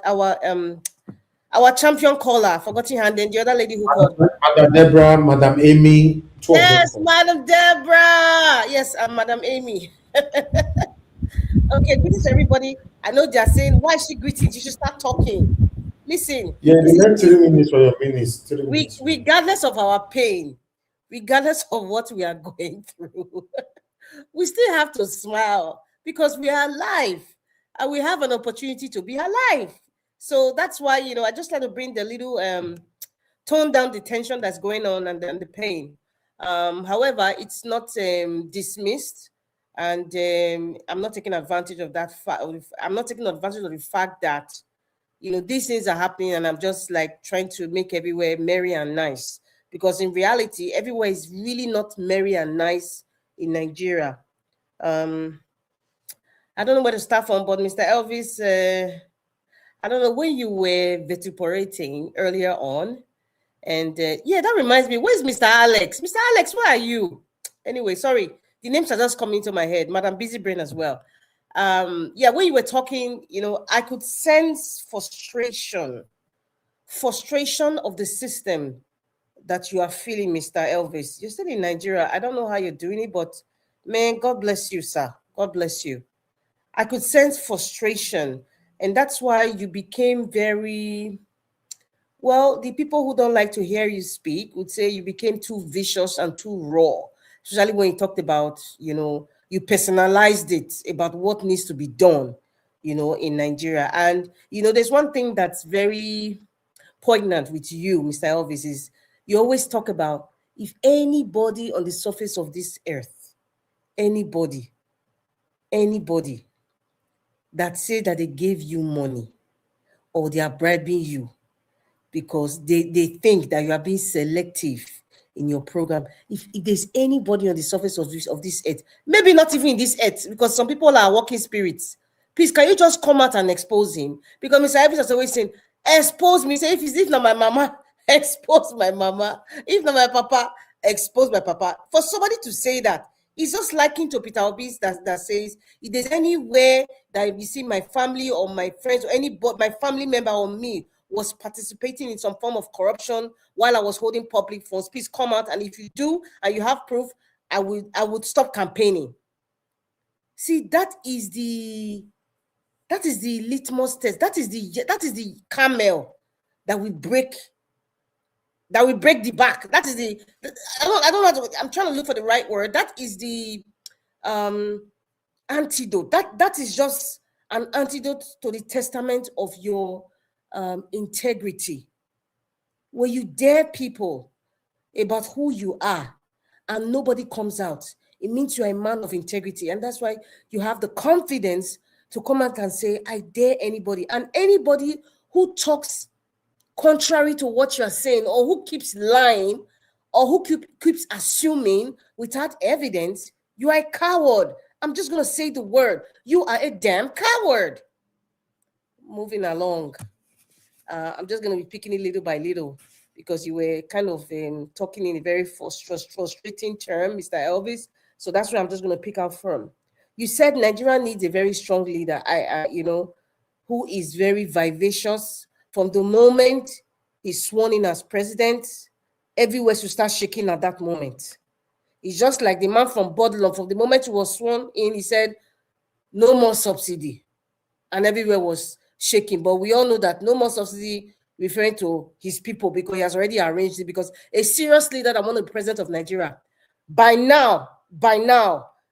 champion caller, forgetting her, and then the other lady who called. Madam Deborah, Madam Amy. Yes, Madam Deborah. Yes, I'm Madam Amy. Okay, greetings everybody. I know they're saying, why is she greeting? You should start talking. Listen. Yeah, the next 3 minutes for your minutes. Regardless of our pain, regardless of what we are going through, we still have to smile because we are alive and we have an opportunity to be alive. So that's why, I just like to bring the little tone down the tension that's going on and the pain. However, it's not dismissed, and I'm not taking advantage of that fact. I'm not taking advantage of the fact that these things are happening, and I'm just like trying to make everywhere merry and nice. because in reality, everywhere is really not merry and nice in Nigeria. I don't know where to start from, but Mr. Elvis, I don't know, when you were vituperating earlier on, and yeah, that reminds me, where's Mr. Alex? Mr. Alex, where are you? Anyway, sorry, the names are just coming into my head. Madam Busy Brain as well. Yeah, when you were talking, you know, I could sense frustration of the system that you are feeling, Mr. Elvis. You're still in Nigeria. I don't know how you're doing it, but man, God bless you, sir. God bless you. I could sense frustration, and that's why you became very, well, the people who don't like to hear you speak would say you became too vicious and too raw, especially when you talked about, you know, you personalized it about what needs to be done, you know, in Nigeria. And, you know, there's one thing that's very poignant with you, Mr. Elvis, is you always talk about, if anybody on the surface of this earth, anybody that say that they gave you money or they are bribing you because they think that you are being selective in your program, if there's anybody on the surface of this earth, maybe not even in this earth, because some people are walking spirits, please, can you just come out and expose him? Because Mr. Elvis is always saying, expose me. Say, if not my mama, expose my mama. If not my papa, expose my papa. For somebody to say that, it's just liking to Peter Obi's that says, if there's anywhere that you see my family or my friends or my family member or me was participating in some form of corruption while I was holding public funds, please come out. And if you do and you have proof, I would stop campaigning. See, that is the litmus test. That is the camel that we break. That we break the back. That is I don't know. I'm trying to look for the right word. That is the antidote. That is just an antidote to the testament of your integrity, where you dare people about who you are and nobody comes out. It means you're a man of integrity, and that's why you have the confidence to come out and say, I dare anybody. And anybody who talks contrary to what you're saying, or who keeps lying, or who keeps assuming without evidence, you are a coward. I'm just going to say the word. You are a damn coward. Moving along. I'm just going to be picking it little by little, because you were kind of talking in a very frustrating term, Mr. Elvis. So that's where I'm just going to pick out from. You said Nigeria needs a very strong leader, you know, who is very vivacious. From the moment he's sworn in as president, everywhere should start shaking at that moment. It's just like the man from Bodlum. From the moment he was sworn in, he said, no more subsidy. And everywhere was shaking. But we all know that no more subsidy referring to his people, because he has already arranged it. Because a serious leader that wanted to be president of Nigeria, by now,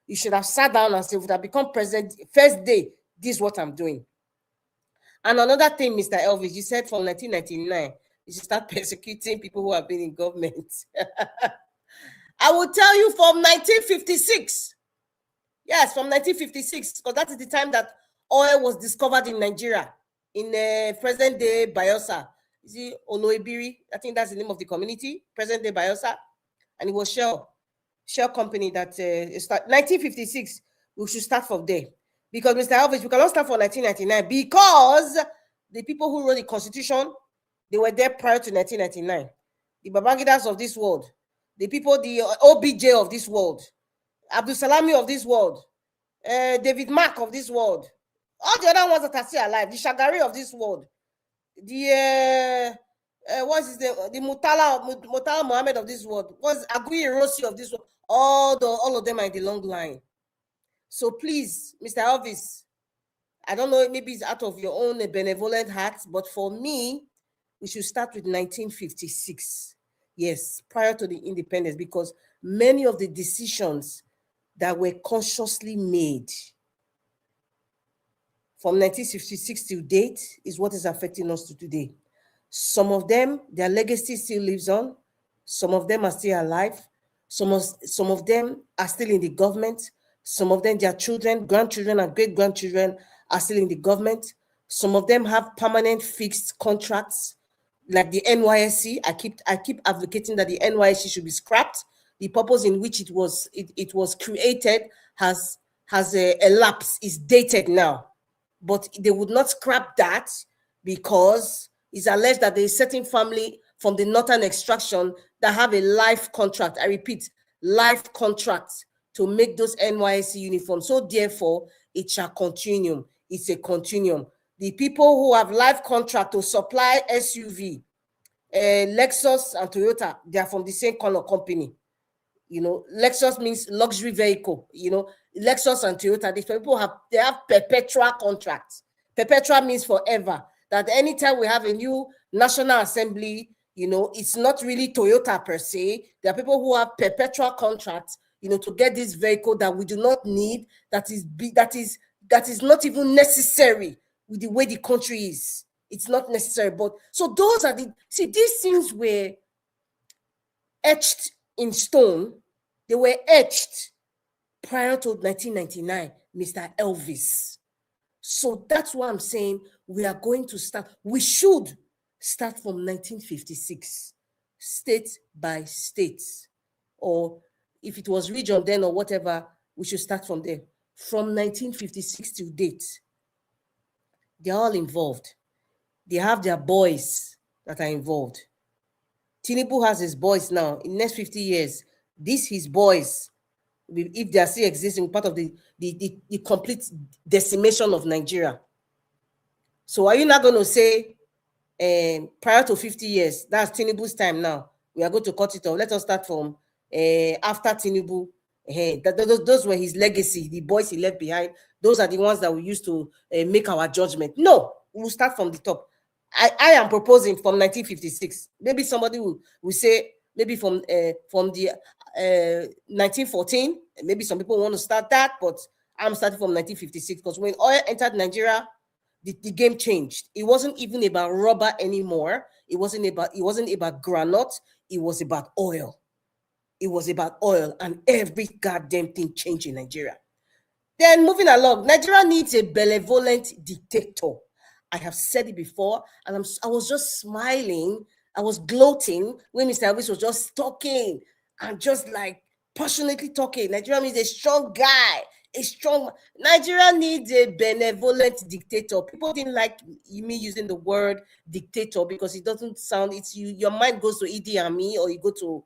you should have sat down and said, would have become president first day, this is what I'm doing. And another thing, Mr. Elvis, you said from 1999, you should start persecuting people who have been in government. I will tell you from 1956. Yes, from 1956, because that is the time that oil was discovered in Nigeria, in present-day Bayelsa. You see, Oloibiri, I think that's the name of the community, present-day Bayelsa, and it was Shell company that started 1956. We should start from there, because Mr. Elvis, we cannot start from 1999, because the people who wrote the Constitution, they were there prior to 1999. The Babangidas of this world, the people, the OBJ of this world, Abdul Salami of this world, David Mark of this world, all the other ones that are still alive, the Shagari of this world, the what's his name, the Mutala Mohammed of this world, what's Agui Rossi of this world, all of them are in the long line. So please, Mr. Elvis, I don't know, maybe it's out of your own benevolent heart, but for me, we should start with 1956. Yes, prior to the independence, because many of the decisions that were consciously made from 1966 to date is what is affecting us to today. Some of them, their legacy still lives on. Some of them are still alive. Some of them are still in the government. Some of them, their children, grandchildren, and great-grandchildren are still in the government. Some of them have permanent fixed contracts like the NYSC. I keep advocating that the NYSC should be scrapped. The purpose in which it was created has elapsed, is dated now. But they would not scrap that because it's alleged that there is certain family from the northern extraction that have a life contract. I repeat, life contract to make those NYSC uniforms. So therefore, it shall continue. It's a continuum. The people who have life contract to supply SUV, Lexus and Toyota, they are from the same color company. You know, Lexus means luxury vehicle. You know, Lexus and Toyota, these people have perpetual contracts. Perpetual means forever. That anytime we have a new National Assembly, you know, it's not really Toyota per se. There are people who have perpetual contracts, you know, to get this vehicle that we do not need, that is not even necessary with the way the country is. It's not necessary. But so those are these things were etched in stone. They were etched prior to 1999, Mr. Elvis. So that's why I'm saying we are going to start. We should start from 1956, state by state. Or if it was region then or whatever, we should start from there. From 1956 to date, they're all involved. They have their boys that are involved. Tinubu has his boys now. In the next 50 years, his boys, if they are still existing, part of the complete decimation of Nigeria. So are you not going to say, prior to 50 years, that's Tinubu's time now, we are going to cut it off? Let us start from after Tinubu. Those were his legacy, the boys he left behind. Those are the ones that we used to make our judgment. No, we'll start from the top. I am proposing from 1956. Maybe somebody will say maybe from the 1914. Maybe some people want to start that, but I'm starting from 1956 because when oil entered Nigeria, the game changed. It wasn't even about rubber anymore. It wasn't about granite. It was about oil. It was about oil, and every goddamn thing changed in Nigeria. Then moving along, Nigeria needs a benevolent dictator. I have said it before, and I was just smiling. I was gloating when Mr. Elvis was just talking and just like passionately talking. Nigeria needs a strong guy, Nigeria needs a benevolent dictator. People didn't like me using the word dictator because it doesn't sound, your mind goes to Idi Amin, or you go to,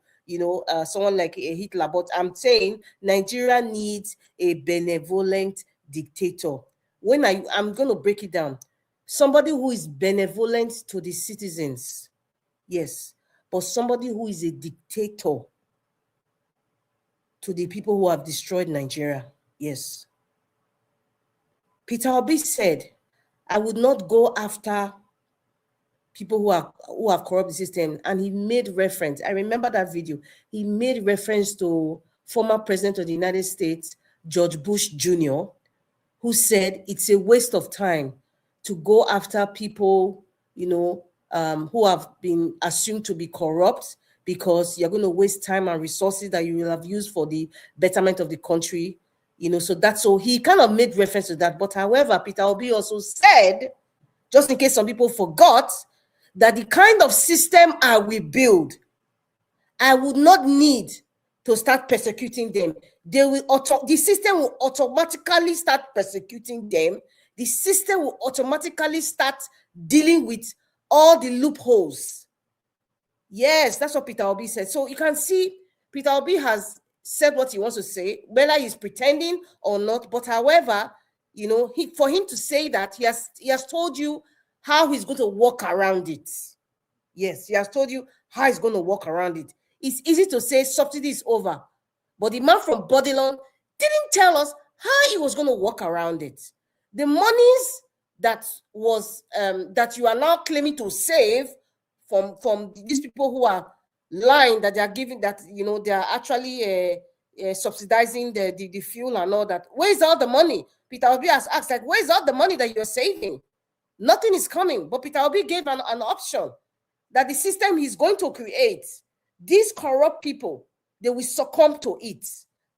someone like a Hitler. But I'm saying Nigeria needs a benevolent dictator. I'm going to break it down. Somebody who is benevolent to the citizens, yes, but somebody who is a dictator to the people who have destroyed Nigeria, yes. Peter Obi said, I would not go after people who have corrupted the system. And he made reference, I remember that video, he made reference to former President of the United States, George Bush Jr., who said it's a waste of time to go after people, who have been assumed to be corrupt, because you're going to waste time and resources that you will have used for the betterment of the country. So he kind of made reference to that. But however, Peter Obi also said, just in case some people forgot, that the kind of system I will build, I would not need to start persecuting them. The system will automatically start persecuting them. The system will automatically start dealing with all the loopholes. Yes, that's what Peter Obi said. So you can see Peter Obi has said what he wants to say, whether he's pretending or not. But however, for him to say that, he has told you how he's going to walk around it. Yes, he has told you how he's going to walk around it. It's easy to say subsidy is over, but the man from Bodilon didn't tell us how he was going to walk around it. The monies that you are now claiming to save from these people who are lying, that they are giving, that they are actually subsidizing the fuel and all that. Where's all the money? Peter Obi has asked, like, where's all the money that you're saving? Nothing is coming. But Peter Obi gave an option that the system he's going to create, these corrupt people, they will succumb to it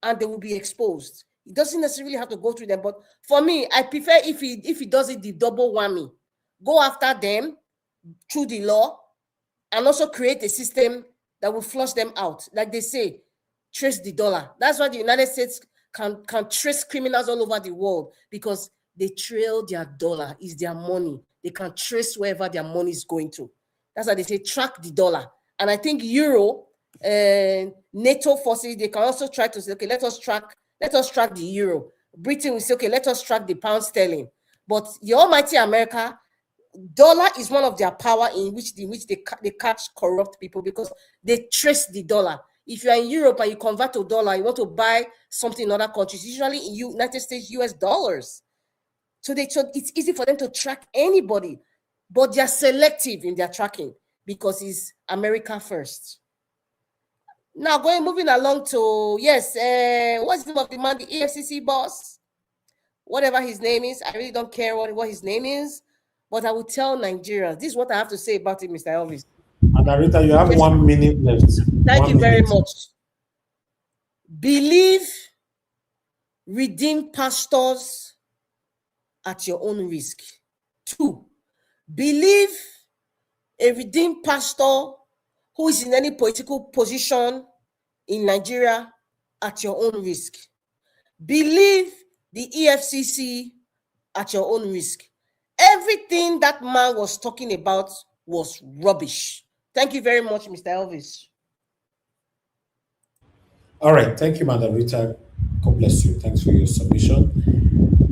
and they will be exposed. It doesn't necessarily have to go through them. But for me, I prefer if he does it the double whammy. Go after them through the law, and also create a system that will flush them out. Like they say, trace the dollar. That's why the United States can trace criminals all over the world, because they trail their dollar, is their money. They can trace wherever their money is going to. That's why they say track the dollar. And I think Euro and NATO forces, they can also try to say, okay, let us track the euro. Britain will say, okay, let us track the pound sterling. But the almighty America, dollar is one of their power in which they catch corrupt people, because they trace the dollar. If you are in Europe and you convert to dollar, you want to buy something in other countries, usually in United States, US dollars. So it's easy for them to track anybody, but they're selective in their tracking because it's America first. Now moving along to, yes, what's the name of the man, the EFCC boss? Whatever his name is, I really don't care what his name is, but I will tell Nigerians, this is what I have to say about it, Mr. Elvis. Margarita, you have 1 minute left. Thank you very much. Believe redeemed pastors at your own risk. 2, believe a redeemed pastor who is in any political position in Nigeria at your own risk. Believe the EFCC at your own risk. Everything that man was talking about was rubbish. Thank you very much, Mr. Elvis. All right. Thank you, Madam Rita. God bless you. Thanks for your submission.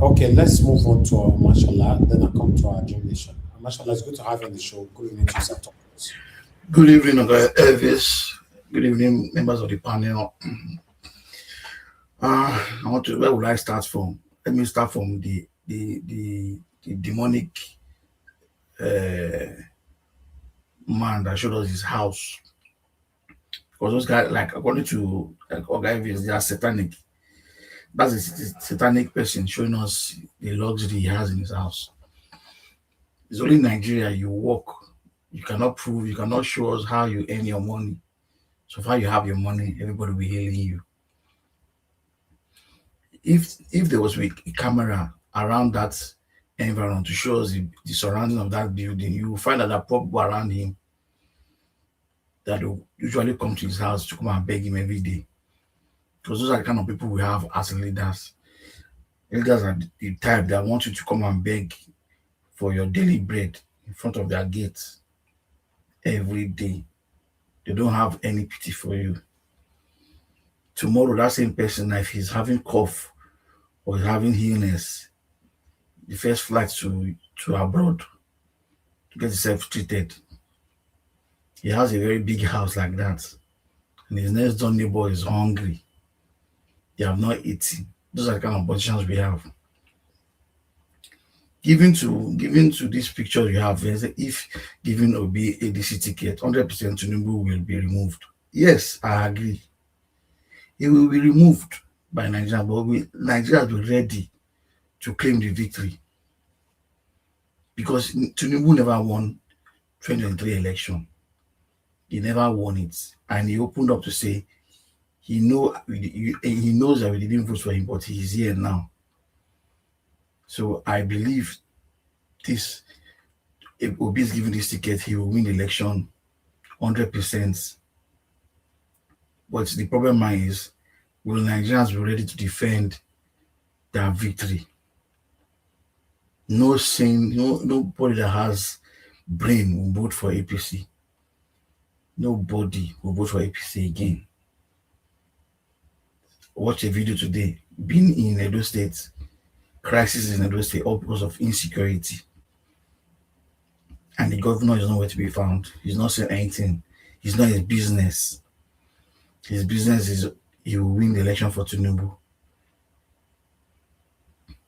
Okay, let's move on to our mashallah. Then I'll come to our generation. Mashallah, it's good to have you on the show. Good evening to you. Good evening, Elvis. Good evening, members of the panel. Where would I start from? Let me start from the demonic man that showed us his house. Because those guys, like, according to Elvis, they are satanic. That's a satanic person showing us the luxury he has in his house. It's only in Nigeria you work. You cannot prove, you cannot show us how you earn your money. So far you have your money, everybody will be hailing you. If there was a camera around that environment to show us the surrounding of that building, you will find that there are people around him that will usually come to his house to come and beg him every day. Because those are the kind of people we have as leaders. Leaders are the type that want you to come and beg for your daily bread in front of their gates every day. They don't have any pity for you. Tomorrow, that same person, if he's having cough or he's having illness, the first flight to abroad to get himself treated. He has a very big house like that, and his next door neighbor is hungry. They have not eaten. Those are the kind of politicians we have. Given to this picture you have, if given Obi ADC ticket, 100% Tinubu will be removed. Yes, I agree. It will be removed by Nigeria, but Nigeria will be ready to claim the victory. Because Tinubu never won 2023 election. He never won it. And he opened up to say he knows that we didn't vote for him, but he is here now. So I believe this, if Obi is given this ticket, he will win the election 100%. But the problem is, will Nigerians be ready to defend their victory? Nobody that has brain will vote for APC. Nobody will vote for APC again. Watch a video today. Being in Edo State, crisis in Edo State, all because of insecurity. And the governor is nowhere to be found. He's not saying anything. He's not his business. His business is he will win the election for Tinubu.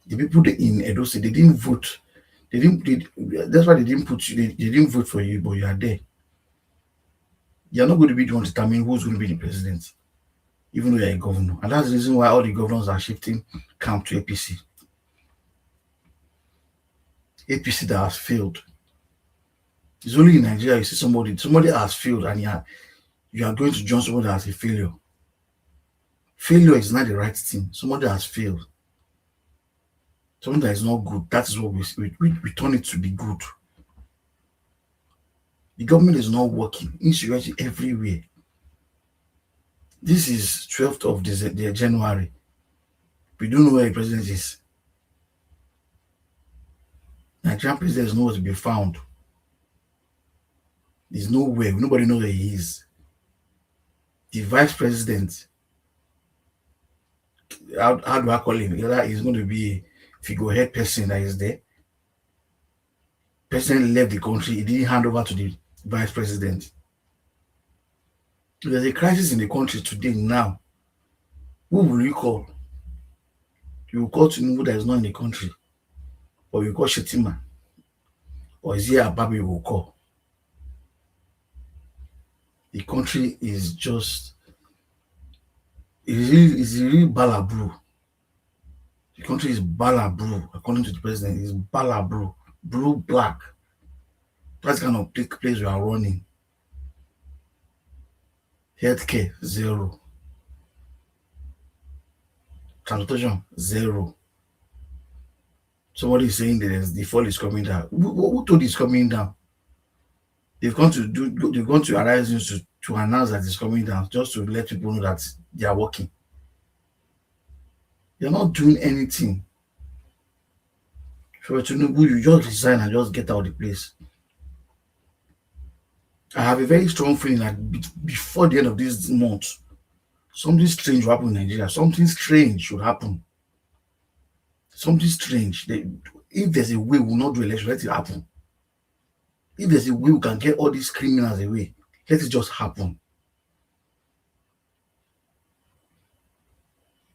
The people in Edo State, they didn't vote. That's why they didn't put you. They didn't vote for you, but you are there. You're not going to be the one to determine who's going to be the president, even though you're a governor. And that's the reason why all the governors are shifting camp to APC. APC that has failed. It's only in Nigeria you see somebody has failed and you are going to join somebody that has a failure. Failure is not the right thing. Somebody has failed. Something that is not good. That is what we turn it to be good. The government is not working. Insecurity everywhere. This is 12th of January. We don't know where the president is. Nigerian president is nowhere to be found. There's nowhere. Nobody knows where he is. The vice president, how do I call him? Either he's going to be a figurehead person that is there. President left the country. He didn't hand over to the vice president. There's a crisis in the country today now. Who will you call? You will call Tinubu that is not in the country, or you call Shetima, or is here Ababi you will call? The country is just, it's really balabru. The country is balabru, according to the president. It's balabru, blue black. That's the kind of place we are running. Healthcare, zero. Transportation, zero. Somebody is saying that the fall is coming down. Who told it's coming down? They've gone to Arise to announce that it's coming down, just to let people know that they are working. They're not doing anything. For Tinubu, you just resign and just get out of the place. I have a very strong feeling that before the end of this month, something strange will happen in Nigeria. Something strange should happen. Something strange. If there's a way, we'll not do election. Let it happen. If there's a way we can get all these criminals away, let it just happen.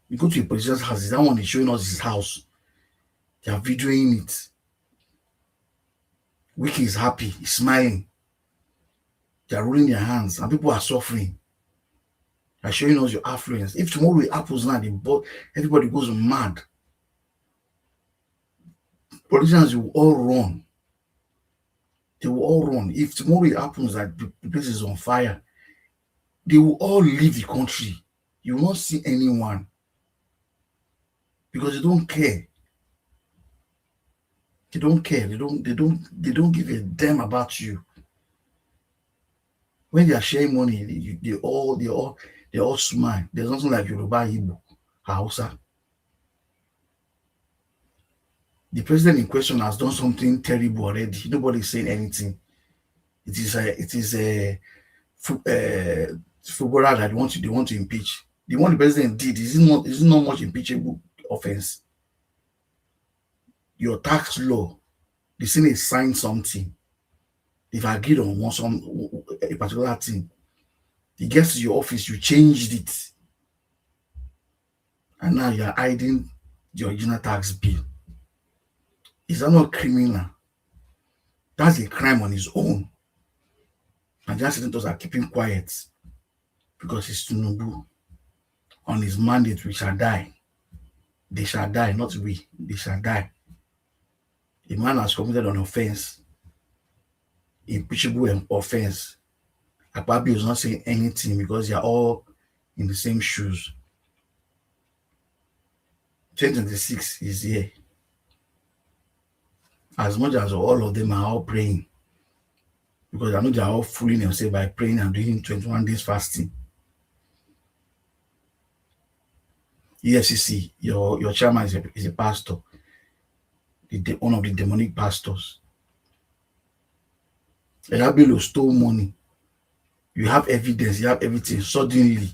You go to a politician's house, that one is showing us his house. They are videoing it. Wiki is happy, he's smiling. They are rolling their hands, and people are suffering. They are showing us your affluence. If tomorrow it happens now, everybody goes mad. Politicians will all run. They will all run. If tomorrow it happens that the place is on fire, they will all leave the country. You will not see anyone, because they don't care. They don't care. They don't give a damn about you. When they are sharing money, they all smile. There's nothing like Yoruba, Igbo, Hausa. The president in question has done something terrible already. Nobody is saying anything. It is a footballer that they want to impeach. The one the president did is not much impeachable offense. Your tax law, the Senate signed something. If I agreed on a particular thing, it gets to your office, you changed it, and now you are hiding the original tax bill. Is that not criminal? That's a crime on its own. Nigerian senators are keeping quiet because it's Tinubu. On his mandate, we shall die. They shall die, not we. They shall die. A man has committed an offense, impeachable offense. Akpabi is not saying anything because they are all in the same shoes. 2026 is here. As much as all of them are all praying, because I know they are all fooling themselves by praying and doing 21 days fasting. EFCC, your chairman is a pastor, one of the demonic pastors. Elabelo stole money. You have evidence, you have everything. Suddenly,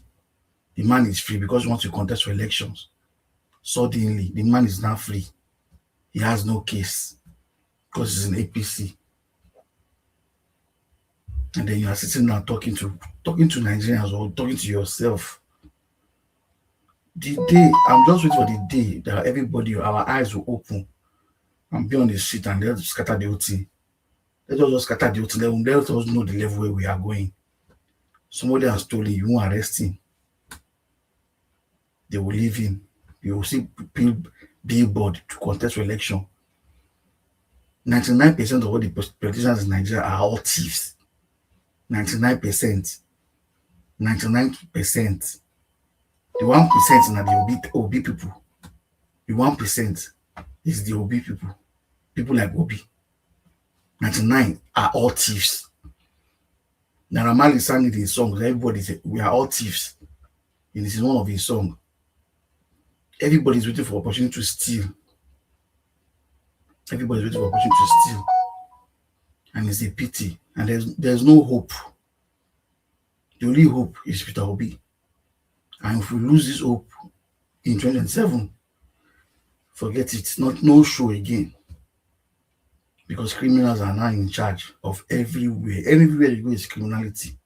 the man is free because he wants to contest for elections. Suddenly, the man is now free. He has no case because he's an APC. And then you are sitting down talking to Nigerians or talking to yourself. The day, I'm just waiting for the day that everybody, our eyes will open and be on the street and let's scatter the whole thing. Let us just scatter the whole thing. Let us know the level where we are going. Somebody has stolen, you won't arrest him. They will leave him. You will see billboard to contest for election. 99% of all the politicians in Nigeria are all thieves. 99%. 99%. The 1% are the Obi people. The 1% is the Obi people. People like Obi. 99 are all thieves. Naira Marley sang it in his songs. Everybody said, we are all thieves. And this is one of his songs. Everybody's waiting for opportunity to steal. Everybody's waiting for opportunity to steal. And it's a pity. And there's no hope. The only hope is Peter Obi. And if we lose this hope in 2027, forget it. No show again. Because criminals are now in charge of everywhere. Everywhere you go is criminality.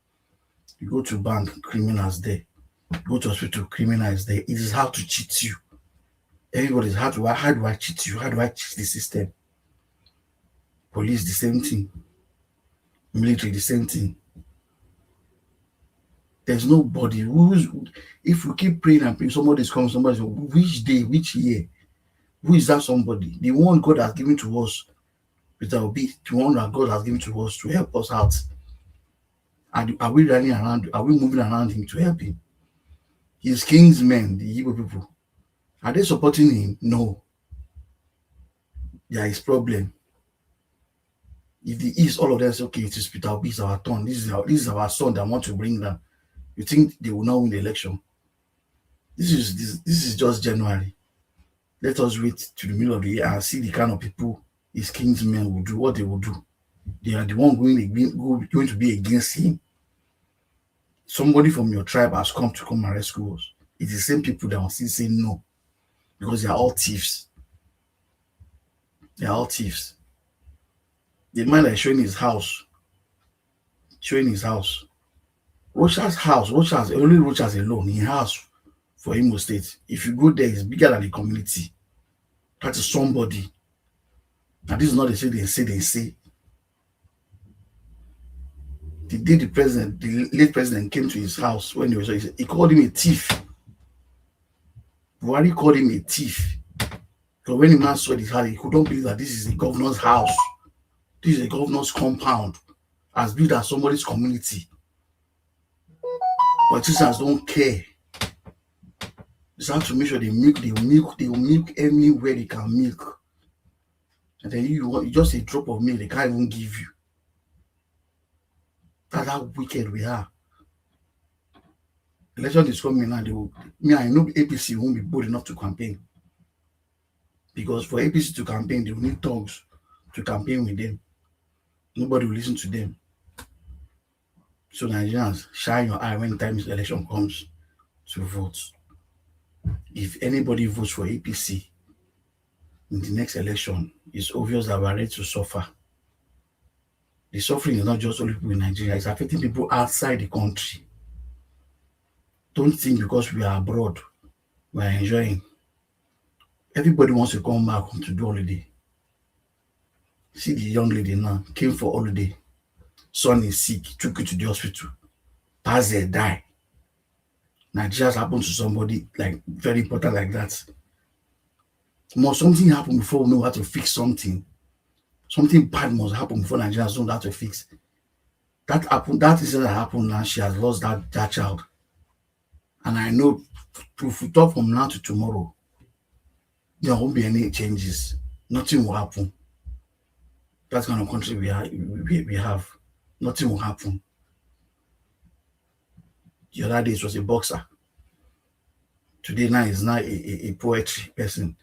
You go to bank, criminals there. You go to hospital, criminals there. It is hard to cheat you. Everybody's how do I cheat you? How do I cheat the system? Police, the same thing. Military, the same thing. There's nobody if we keep praying and praying, somebody's coming, which day, which year? Who is that somebody? The one God has given to us, Peter Obi, the one that God has given to us to help us out. And are we running around? Are we moving around him to help him? His king's men, the Igbo people, are they supporting him? No. There is problem. If the East, all of them say, okay, it is Peter Obi, it's our turn. This is our son that want to bring down. You think they will not win the election? This is just January. Let us wait to the middle of the year and see the kind of people his king's men will do, what they will do. They are the one going to be against him. Somebody from your tribe has come and rescue us. It's the same people that will still say no. Because they are all thieves. They are all thieves. The man that is showing his house. Rocha's house, only Rocha's alone, he has for Imo State. If you go there, it's bigger than the community. That is somebody. And this is not the thing they say. The day the late president came to his house, when he called him a thief. Buhari called him a thief. Because when the man saw his house, he couldn't believe that this is a governor's house. This is a governor's compound, as built as somebody's community. Politicians don't care. They have to make sure they will milk anywhere they can milk. And then you just a drop of milk they can't even give you. That's how wicked we are. Election is coming now. I know APC won't be bold enough to campaign. Because for APC to campaign, they will need thugs to campaign with them. Nobody will listen to them. So Nigerians, shine your eye when time the election comes to vote. If anybody votes for APC in the next election, it's obvious that we are ready to suffer. The suffering is not just only people in Nigeria, it's affecting people outside the country. Don't think because we are abroad, we are enjoying. Everybody wants to come back home to do holiday. See the young lady now, came for holiday. Son is sick, took you to the hospital. Pass there, die. Nigeria happened to somebody like very important like that. Must something happen before we know how to fix something? Something bad must happen before Nigerians know how to fix. That incident that happened now, she has lost that child. And I know if we talk from now to tomorrow, there won't be any changes. Nothing will happen. That kind of country we have. Nothing will happen. The other day it was a boxer. Today now is now a poetry person.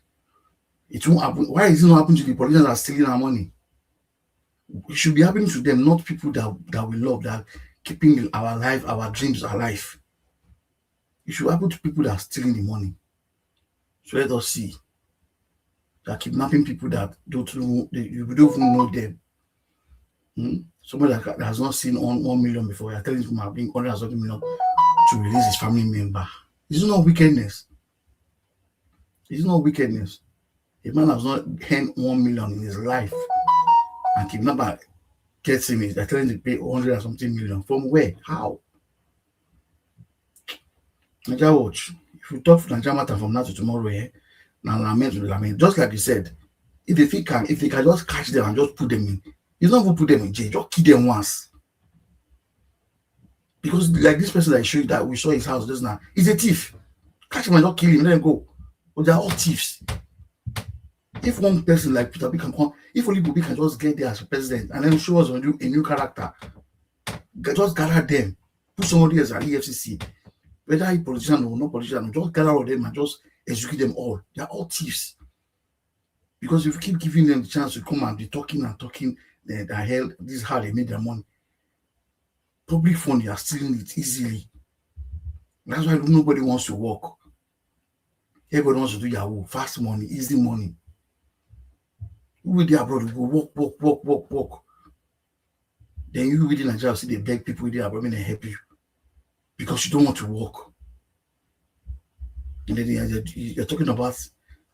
It won't happen. Why is it not happening to the politicians that are stealing our money? It should be happening to them, not people that we love, that are keeping our life, our dreams alive. It should happen to people that are stealing the money. So let us see. They are kidnapping people that you don't even know them. Somebody that has not seen 1 million before, you are telling him being 100 million to release his family member. It's not wickedness. It's not wickedness. A man has not earned 1 million in his life, and kidnapper gets him. They're telling him to pay 100 and something million. From where? How? Nigeria watch. If you talk for Nigeria matter from now to tomorrow, now lament. Just like you said, if they can just catch them and just put them in, you don't even put them in jail. Just kill them once. Because like this person that I showed you that we saw his house just now, he's a thief. Catch him and not kill him, let him go. But they're all thieves. If one person like Peter B can come, if only Bubi can just get there as president and then show us a new character, Just gather them, put somebody as an EFCC, whether he politician or not politician, just gather all of them and just execute them all. They are all thieves. Because if you keep giving them the chance to come and be talking and talking, the hell, this is how they made their money. Public fund, you are stealing it easily. That's why nobody wants to work. Everybody wants to do Yahoo, fast money, easy money. You with the abroad, you go work. Then you within Nigeria see they beg people with the abroad and help you because you don't want to work. And then you're talking about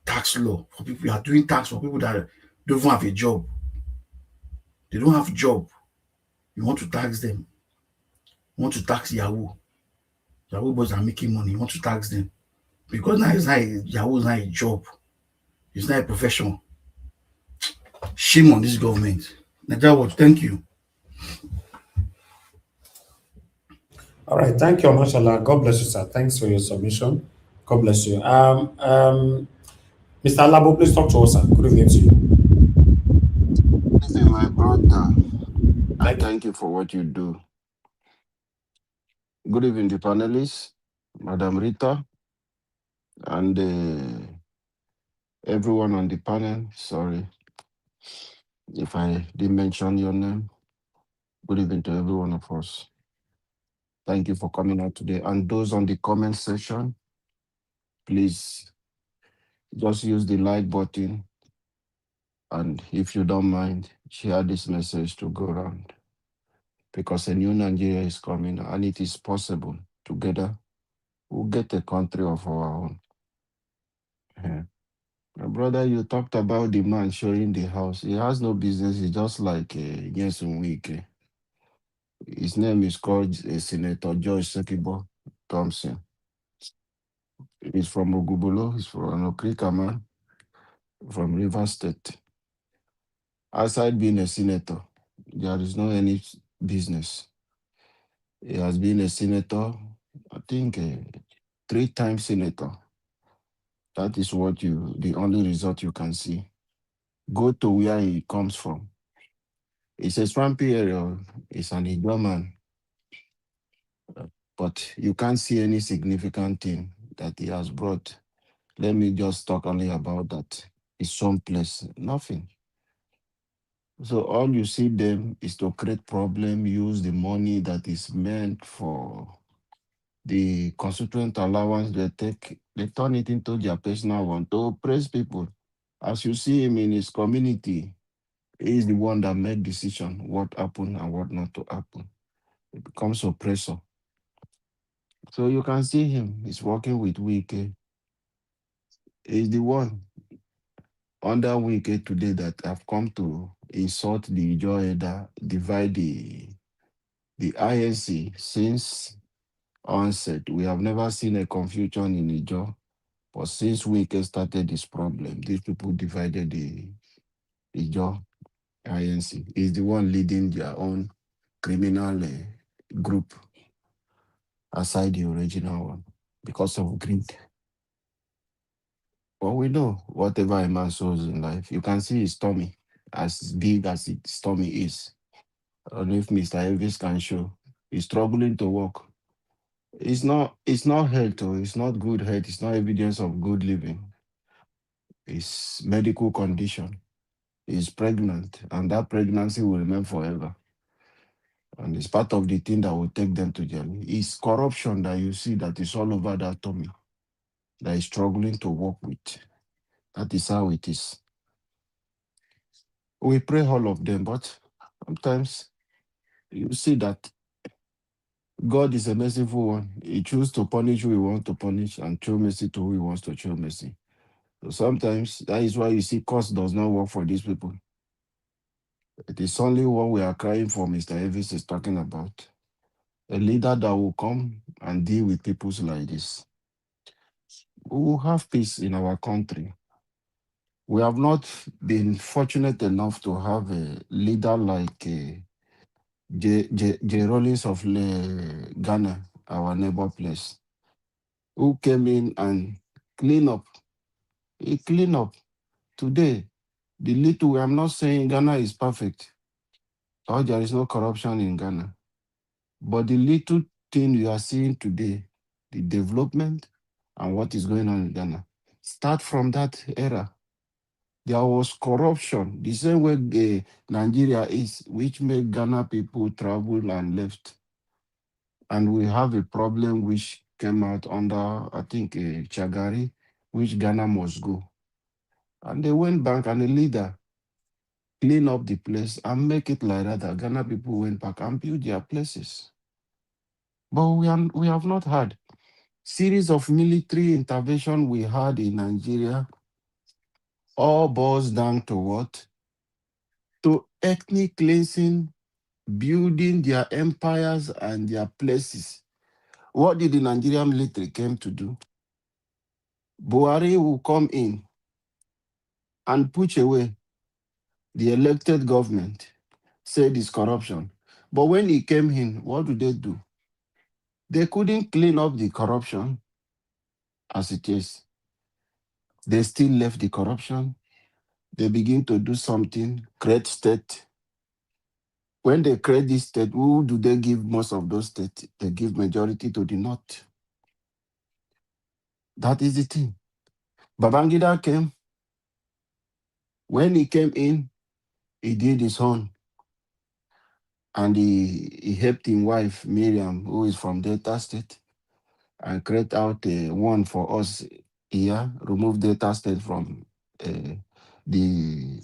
tax law for people. You are doing tax for people that don't even have a job. They don't have a job. You want to tax them. You want to tax Yahoo. Yahoo boys are making money. You want to tax them. Because now it's not Yahoo is not a job. It's not a profession. Shame on this government. Nigeria Watch, thank you. All right, thank you, Mashallah. God bless you, sir. Thanks for your submission. God bless you. Mr. Alabo, please talk to us, sir. Good evening to you. Good evening, my brother. And thank you for what you do. Good evening, the panelists, Madam Rita, and everyone on the panel. Sorry if I didn't mention your name. Good evening to every one of us. Thank you for coming out today. And those on the comment section, please just use the like button. And if you don't mind, share this message to go around. Because a new Nigeria is coming and it is possible. Together, we'll get a country of our own. Yeah. My brother, you talked about the man showing the house. He has no business. He's just like Nyesom Wike. His name is called Senator George Sekibo Thompson. He's from Ogubulo. He's from Okrika, man, from River State. Aside being a senator, there is no any business. He has been a senator, I think, 3 times senator. That is the only result you can see. Go to where he comes from. It's a swampy area. It's an Igbo man. But you can't see any significant thing that he has brought. Let me just talk only about that. It's someplace. Nothing. So all you see them is to create problem, use the money that is meant for the constituent allowance they take, they turn it into their personal one to praise people. As you see him in his community, he is the one that make decision what happen and what not to happen. It becomes oppressor. So you can see him, he's working with Wike. He's the one under Wike today that have come to insult the Ijo Eda, divide the INC since onset. We have never seen a confusion in Ijo, but since Wike started this problem, these people divided the Ijo INC. He's the one leading their own criminal group aside the original one because of greed. But we know whatever a man sows in life, you can see his tummy, as big as his tummy is. I don't know if Mr. Elvis can show. He's struggling to walk. It's not health, or it's not good health, it's not evidence of good living. It's medical condition. He's pregnant, and that pregnancy will remain forever. And it's part of the thing that will take them to jail. It's corruption that you see that is all over that tummy, that is struggling to work with. That is how it is. We pray all of them, but sometimes you see that God is a merciful one. He chooses to punish who he wants to punish and show mercy to who he wants to show mercy. So sometimes that is why you see cost does not work for these people. It is only what we are crying for, Mr. Elvis is talking about. A leader that will come and deal with people like this. We will have peace in our country. We have not been fortunate enough to have a leader like J. Rollins of Ghana, our neighbor place, who came in and clean up. He clean up. Today, the little, I'm not saying Ghana is perfect, or there is no corruption in Ghana. But the little thing you are seeing today, the development and what is going on in Ghana, start from that era. There was corruption, the same way Nigeria is, which made Ghana people travel and left. And we have a problem which came out under, I think, Chagari, which Ghana must go. And they went back, and the leader clean up the place and make it like that. Ghana people went back and built their places. But we have not had series of military intervention we had in Nigeria. All boils down to what? To ethnic cleansing, building their empires and their places. What did the Nigerian military came to do? Buhari will come in and push away the elected government, said it's corruption. But when he came in, what do? They couldn't clean up the corruption as it is. They still left the corruption. They begin to do something, create state. When they create this state, who do they give most of those states? They give majority to the north. That is the thing. Babangida came. When he came in, he did his own. And he helped his wife, Miriam, who is from Delta State, and create out one for us here, remove Delta State from the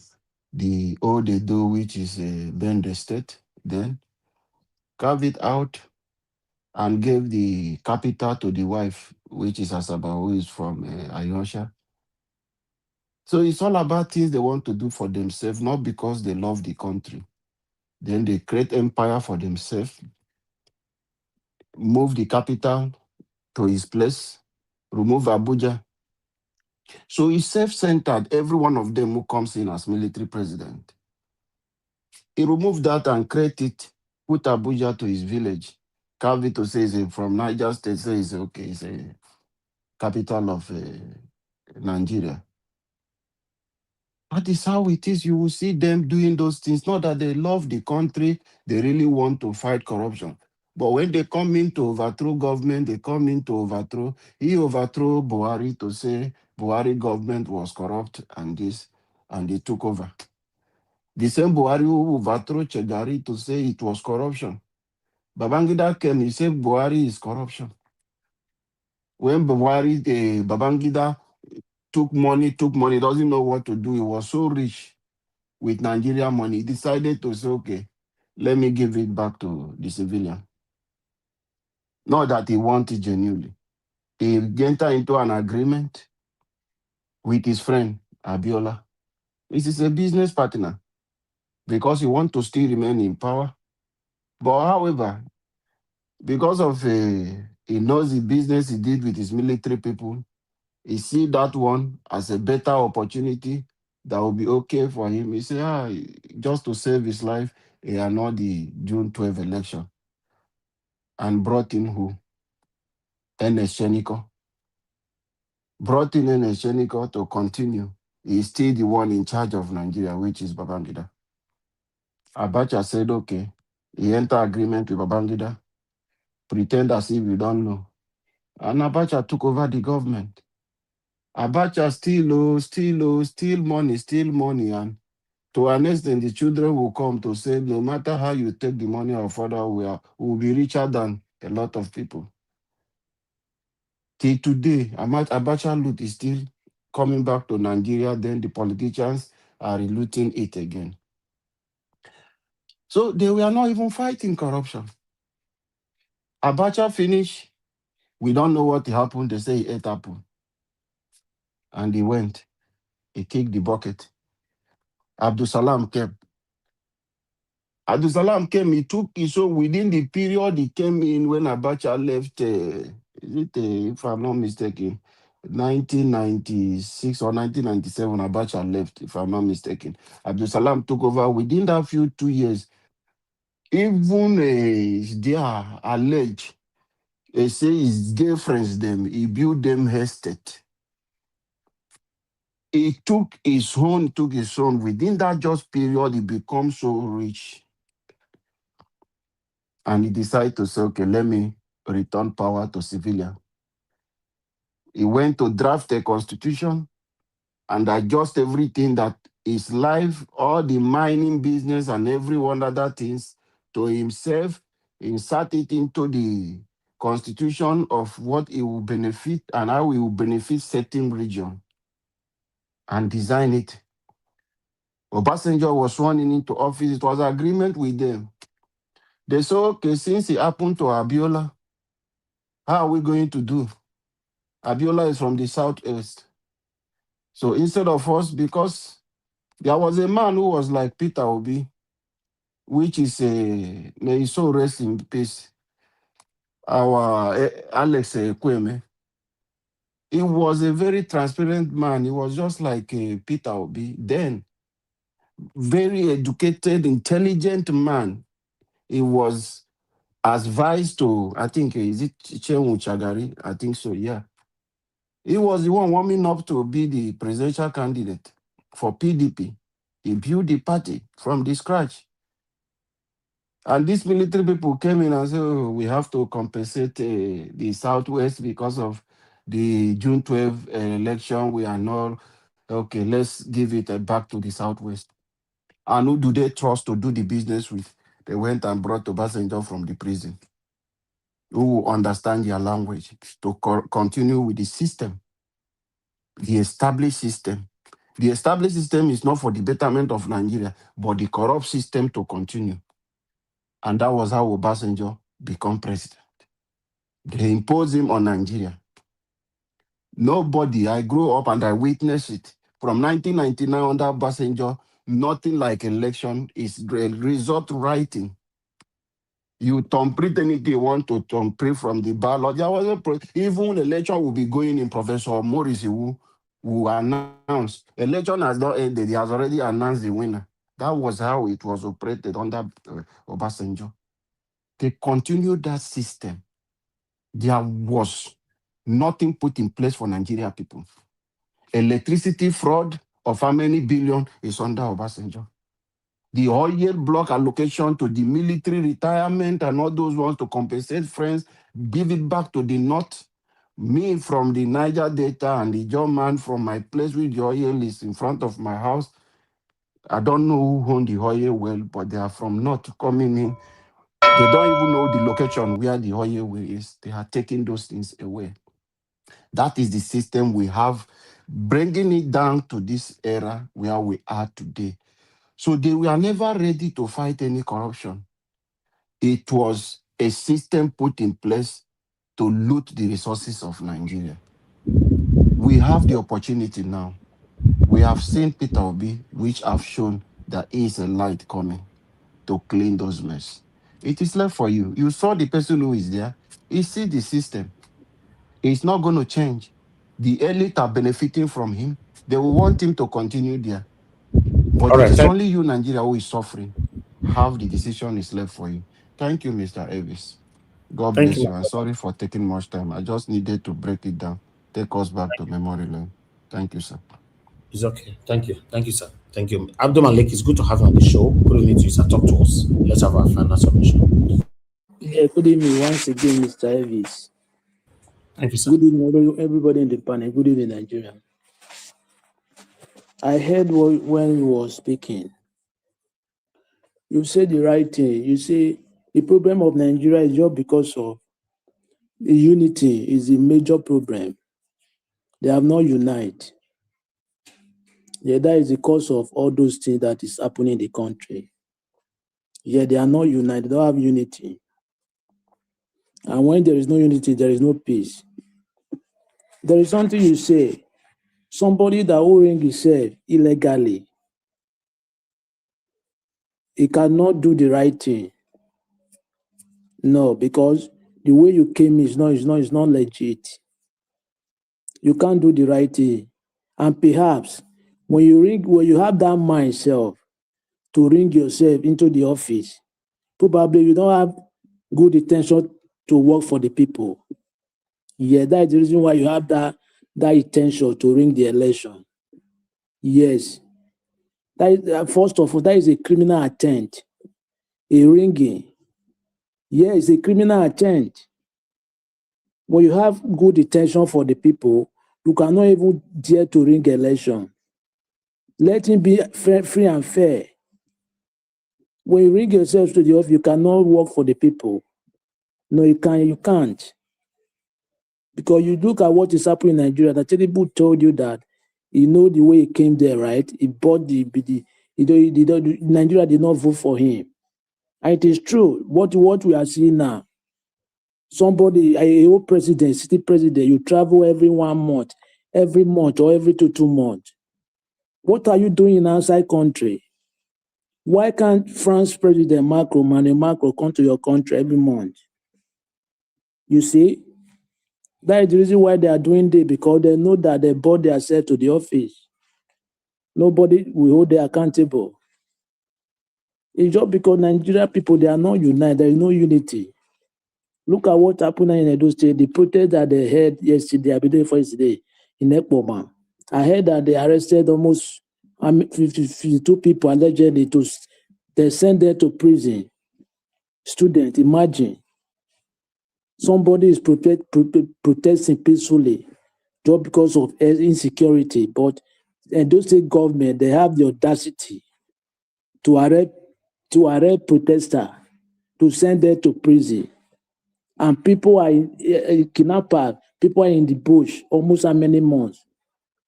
old Edo, which is Bende State, then carve it out and gave the capital to the wife, which is Asaba, who is from Ayosha. So it's all about things they want to do for themselves, not because they love the country. Then they create empire for themselves, move the capital to his place, remove Abuja. So he's self-centered, every one of them who comes in as military president. He removed that and create it, put Abuja to his village, carve it to say he's from Niger State, say it's okay, it's a capital of Nigeria. That is how it is. You will see them doing those things. Not that they love the country, they really want to fight corruption. But when they come in to overthrow government, they come in to overthrow. He overthrew Buhari to say Buhari government was corrupt and this, and they took over. The same Buhari who overthrew Chegari to say it was corruption. Babangida came, he said Buhari is corruption. When Babangida took money, doesn't know what to do. He was so rich with Nigerian money. He decided to say, okay, let me give it back to the civilian. Not that he wanted genuinely. He entered into an agreement with his friend, Abiola. This is a business partner because he wants to still remain in power. But however, because of he knows the business he did with his military people, he see that one as a better opportunity that will be okay for him. He say, just to save his life, he annulled the June 12 election and brought in who? Ernest Sheniko. Brought in Ernest Sheniko to continue. He's still the one in charge of Nigeria, which is Babangida. Abacha said, okay. He entered agreement with Babangida, pretend as if we don't know. And Abacha took over the government. Abacha still money. And to an extent, the children will come to say, no matter how you take the money of father, we will be richer than a lot of people. Till today, Abacha loot is still coming back to Nigeria, then the politicians are looting it again. So they were not even fighting corruption. Abacha finished, we don't know what happened, they say he ate apple. And he went, he kicked the bucket. Abdul Salam came, he took his own within the period he came in when Abacha left, if I'm not mistaken, 1996 or 1997, Abacha left, if I'm not mistaken. Abdul Salam took over within that 2 years. Even they are alleged, they say his girlfriends, he built them estate. He took his own, within that just period, he became so rich. and he decided to say, okay, let me return power to civilian. He went to draft a constitution and adjust everything that is life, all the mining business and every one other things to himself, insert it into the constitution of what it will benefit and how it will benefit certain region, and design it. Obasanjo was sworn into office. It was agreement with them. They said, okay, since it happened to Abiola, how are we going to do? Abiola is from the southwest. So instead of us, because there was a man who was like Peter Obi, which is a, may his soul rest in peace, our Alex Kweme. He was a very transparent man. He was just like Peter Obi. Then, very educated, intelligent man. He was advised to, I think, is it Chenwu Chagari? I think so, yeah. He was the one warming up to be the presidential candidate for PDP. He built the party from the scratch. And these military people came in and said, oh, we have to compensate the Southwest because of the June 12 election. We are not, okay, let's give it back to the Southwest. And who do they trust to do the business with? They went and brought Obasanjo from the prison, who understand their language, to continue with the system, the established system. The established system is not for the betterment of Nigeria, but the corrupt system to continue. And that was how Obasanjo became president. They imposed him on Nigeria. Nobody, I grew up and I witnessed it. From 1999 under Obasanjo, nothing like election is result writing. You thumbprint anything you want to thumbprint from the ballot. There was even election will be going in. Professor Morris who announced election has not ended. He has already announced the winner. That was how it was operated under Obasanjo. They continued that system. There was nothing put in place for Nigeria people. Electricity fraud of how many billion is under Obasanjo. The oil block allocation to the military retirement and all those ones to compensate friends, give it back to the north. Me from the Niger Delta and the German from my place with the oil is in front of my house. I don't know who owned the oil well, but they are from north coming in. They don't even know the location where the oil well is. They are taking those things away. That is the system we have, bringing it down to this era where we are today. So they were never ready to fight any corruption. It was a system put in place to loot the resources of Nigeria. We have the opportunity now. We have seen Peter Obi, which have shown that is a light coming to clean those mess. It is left for you. You saw the person who is there. He sees the system. It's not going to change. The elite are benefiting from him. They will want him to continue there. But All it right, is only you, Nigeria, who is suffering. Half the decision is left for you. Thank you, Mr. Elvis. God thank bless you. you. I'm sorry for taking much time. I just needed to break it down. Take us back to memory lane. Thank you, sir. It's okay. Thank you. Thank you, sir. Thank you. Abdul Malik, it's good to have you on the show. Good evening to you, sir. Talk to us. Let's have our final submission. Yeah, good evening once again, Mr. Elvis. Thank you, sir. Good evening, everybody in the panel. Good evening, Nigeria. I heard when you were speaking. You said the right thing. You say the problem of Nigeria is just because of the unity is the major problem. They have not united. Yeah, that is the cause of all those things that is happening in the country. Yeah, they are not united. They don't have unity. And when there is no unity, there is no peace. There is something you say. Somebody that will ring himself illegally, he cannot do the right thing. No, because the way you came is not legit. You can't do the right thing. And perhaps when you have that mind self to ring yourself into the office, probably you don't have good intention to work for the people. Yeah, that is the reason why you have that intention to ring the election. Yes. That is, first of all, that is a criminal attempt. A ringing Yeah, it's a criminal attempt. When you have good intention for the people, you cannot even dare to ring election. Let it be free and fair. When you ring yourself to the office, you cannot work for the people. No, you can't. Because you look at what is happening in Nigeria, that Tinubu told you that you know the way he came there, right? He bought Nigeria did not vote for him. And it is true. What we are seeing now, somebody, a old president, city president, you travel every 1 month, every month or every 2 months. What are you doing in outside country? Why can't France President Emmanuel Macron come to your country every month? You see, that is the reason why they are doing this, because they know that they brought themselves to the office. Nobody will hold them accountable. It's just because Nigerian people, they are not united. There is no unity. Look at what happened in Edo State. The protest that they had yesterday, I believe for yesterday, in Ekpoma. I heard that they arrested almost 52 people allegedly. They sent them to prison. Student, imagine. Somebody is protesting peacefully just because of insecurity. But Edo State government, they have the audacity to arrest protesters, to send them to prison. And people are kidnapped. People are in the bush almost how many months.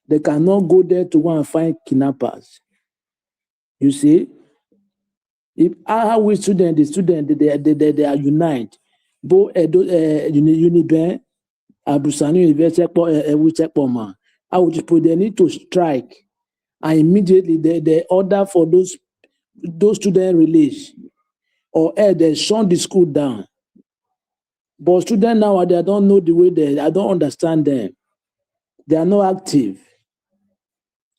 They cannot go there to go and find kidnappers. You see, if how we the students, they are united. Both Uniben, Abusani University, Wichepoma, I would put they need to strike, and immediately they order for those students released, or they shut the school down. But students now, they don't know the way I don't understand them. They are not active.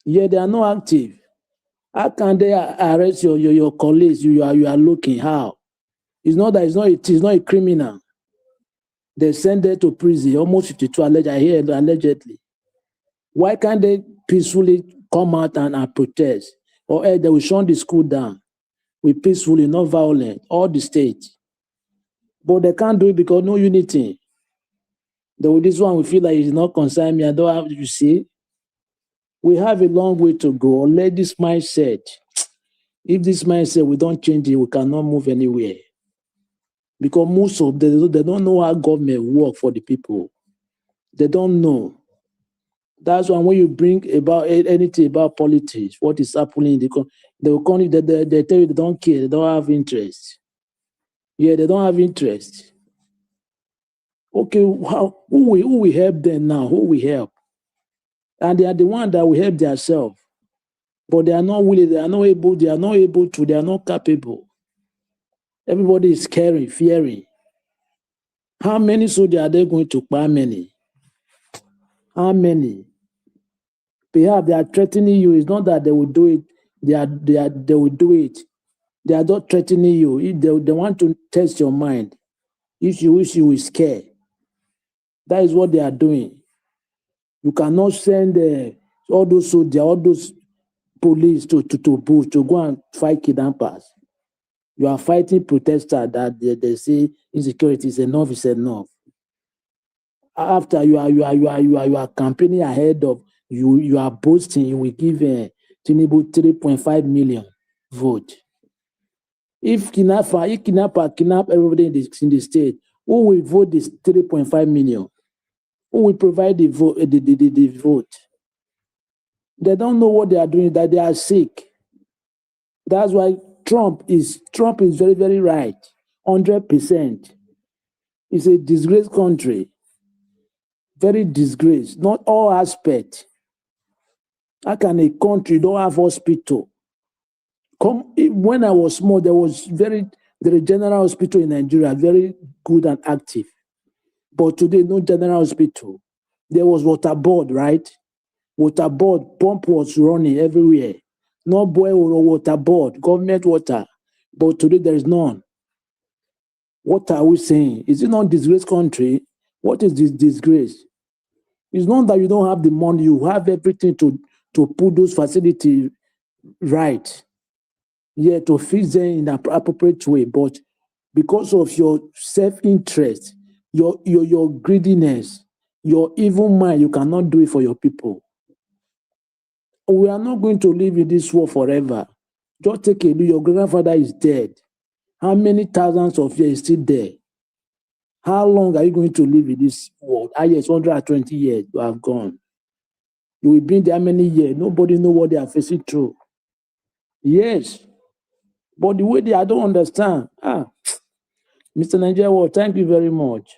Yeah, they are not active. How can they arrest your colleagues? You are looking how? It's not a criminal. They send them to prison, almost 52 allegedly. Why can't they peacefully come out and protest? Or they will shut the school down with peacefully, not violent, all the state. But they can't do it because no unity. This one we feel like it's not concern me. I don't have, you see. We have a long way to go. Let this mindset. If this mindset we don't change it, we cannot move anywhere. Because most of them, they don't know how government work for the people. They don't know. That's why when you bring about anything about politics, what is happening in the country, they tell you they don't care, they don't have interest. Yeah, they don't have interest. Okay, who will help them now? Who will help? And they are the one that will help themselves. But they are not willing, they are not able to, they are not capable. Everybody is scaring, fearing. How many soldiers are they going to buy? Many? How many? Perhaps they are threatening you. It's not that they will do it. They will do it. They are not threatening you. If they want to test your mind. If you wish you will scare. That is what they are doing. You cannot send all those soldiers, all those police to bush to go and fight kidnappers. You are fighting protesters that they say insecurity is enough. After you are campaigning ahead of you are boasting you will give Tinubu 3.5 million vote. If kidnapper kidnap everybody in the state, who will vote this 3.5 million? Who will provide the vote? The vote? They don't know what they are doing. That they are sick. That's why Trump is very, very right. 100%. It's a disgraced country. Very disgraced. Not all aspects. How can a country don't have hospital? When I was small, there was a general hospital in Nigeria, very good and active. But today, no general hospital. There was water board, right? Water board, pump was running everywhere. No boil or water board, government water. But today, there is none. What are we saying? Is it not disgraced country? What is this disgrace? It's not that you don't have the money. You have everything to put those facilities right. Yeah, to fix them in an appropriate way. But because of your self-interest, your greediness, your evil mind. You cannot do it for your people. We are not going to live in this world forever. Just take a look. Your grandfather is dead. How many thousands of years is still there? How long are you going to live in this world? Yes, 120 years you have gone. You will be there many years. Nobody know what they are facing through. Yes. But the way I don't understand. Mr. Nigeria, well, thank you very much.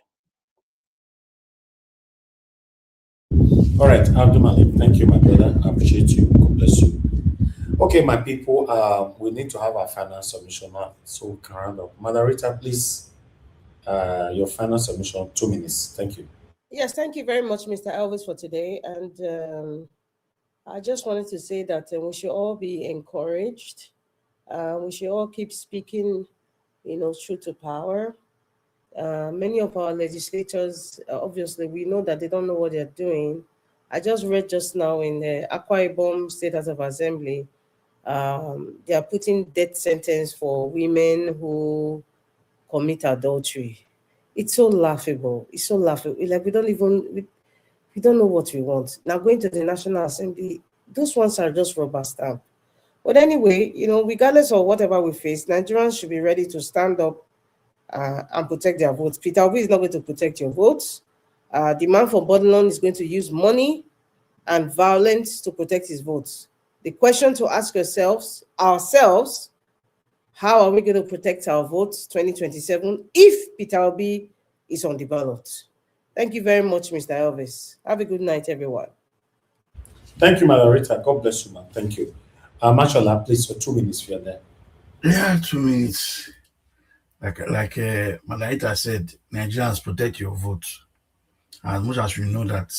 All right, Abdul Malik, thank you, my brother. I appreciate you. God bless you. Okay, my people, we need to have our final submission now, so we can round up. Moderator, please, your final submission, 2 minutes. Thank you. Yes, thank you very much, Mr. Elvis, for today. And I just wanted to say that we should all be encouraged. We should all keep speaking, truth to power. Many of our legislators, obviously, we know that they don't know what they're doing. I just read just now in the Akwa Ibom State House of Assembly, they are putting death sentence for women who commit adultery. It's so laughable. It's so laughable. Like we don't know what we want. Now going to the National Assembly, those ones are just rubber stamp. But anyway, regardless of whatever we face, Nigerians should be ready to stand up and protect their votes. Peter Obi is not going to protect your votes. The man from Bodilon is going to use money and violence to protect his votes. The question to ask ourselves, how are we going to protect our votes 2027 if Peter Obi is on the ballot? Thank you very much, Mr. Elvis. Have a good night, everyone. Thank you, moderator. God bless you, man. Thank you. Mashallah, please, for 2 minutes, if you're there. Yeah, 2 minutes. Like Malaita said, Nigerians protect your vote. As much as we know that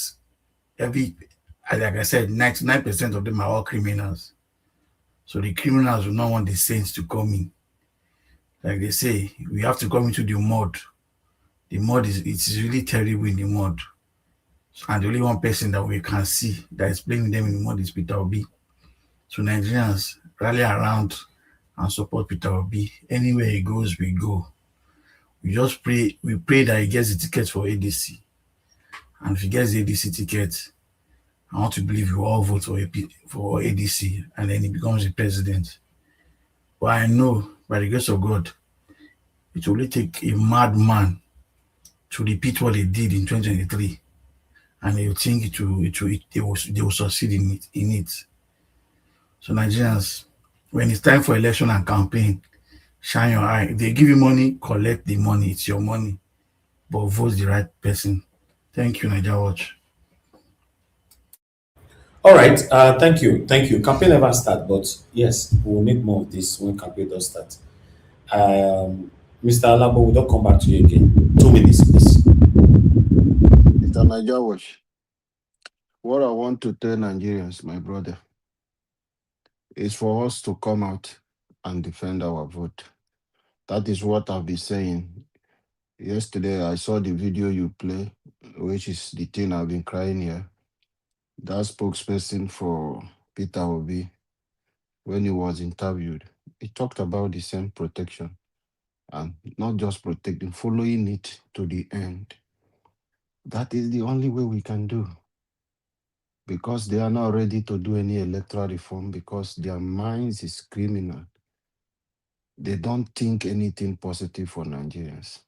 like I said, 99% of them are all criminals. So the criminals will not want the saints to come in. Like they say, we have to come into the mud. The mud it's really terrible in the mud. And the only one person that we can see that is playing with them in the mud is Peter Obi. So Nigerians rally around and support Peter Obi. Anywhere he goes, we go. We just pray. We pray that he gets the ticket for ADC. And if he gets the ADC ticket, I want to believe we all vote for ADC, and then he becomes the president. But I know, by the grace of God, it will only take a madman to repeat what they did in 2023, and they will think they will succeed in it. So Nigerians, when it's time for election and campaign, shine your eye. If they give you money, collect the money. It's your money, but vote the right person. Thank you, Niger Watch. All right, thank you. Campaign never start, but yes, we will need more of this when campaign does start. Mr. Alabo, we don't come back to you again. 2 minutes, please. Mr. Niger Watch, what I want to tell Nigerians, my brother, is for us to come out and defend our vote. That is what I've been saying. Yesterday, I saw the video you play, which is the thing I've been crying here. That spokesperson for Peter Obi, when he was interviewed, he talked about the same protection, and not just protecting, following it to the end. That is the only way we can do, because they are not ready to do any electoral reform because their minds is criminal. They don't think anything positive for Nigerians.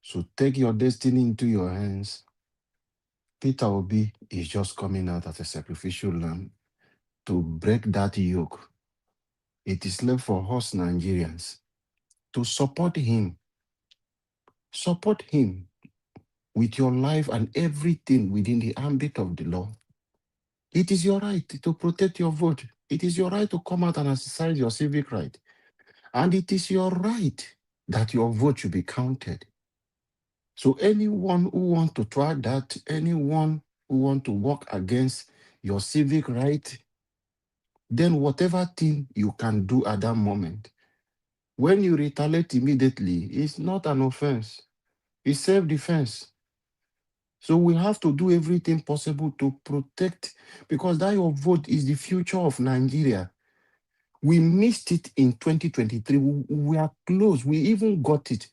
So take your destiny into your hands. Peter Obi is just coming out as a sacrificial lamb to break that yoke. It is left for us Nigerians to support him. Support him with your life and everything within the ambit of the law. It is your right to protect your vote. It is your right to come out and exercise your civic right. And it is your right that your vote should be counted. So anyone who wants to try that, anyone who wants to work against your civic right, then whatever thing you can do at that moment, when you retaliate immediately, it's not an offense. It's self-defense. So we have to do everything possible to protect, because that your vote is the future of Nigeria. We missed it in 2023. We are close. We even got it.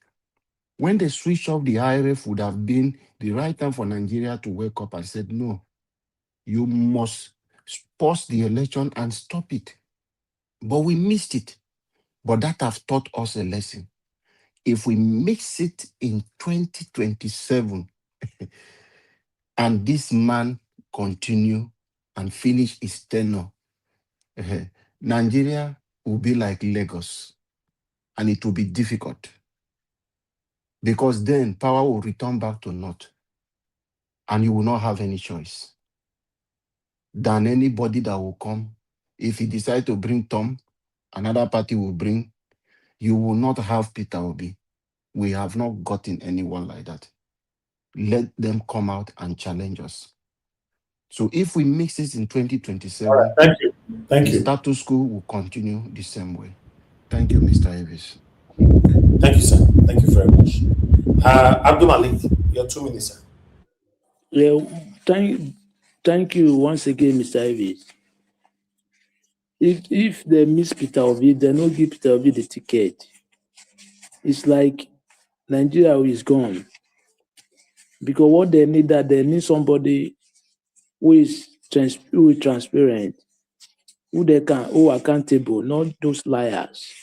When the switch off the IRF would have been the right time for Nigeria to wake up and said, no, you must pause the election and stop it. But we missed it. But that have taught us a lesson. If we mix it in 2027 and this man continue and finish his tenure, Nigeria will be like Lagos, and it will be difficult because then power will return back to North and you will not have any choice than anybody that will come. If he decide to bring Tom, another party will bring. You will not have Peter Obi. We have not gotten anyone like that. Let them come out and challenge us. So if we mix this in 2027, right, thank you. The status quo will continue the same way. Thank you, Mr. Davis. Thank you, sir. Thank you very much. Abdul Malik, your 2 minutes, sir. Yeah, thank you once again, Mr. Davis. If they miss Peter Obi, they don't give Peter Obi the ticket. It's like Nigeria is gone. Because what they need, that they need somebody who is transparent, who accountable, not those liars.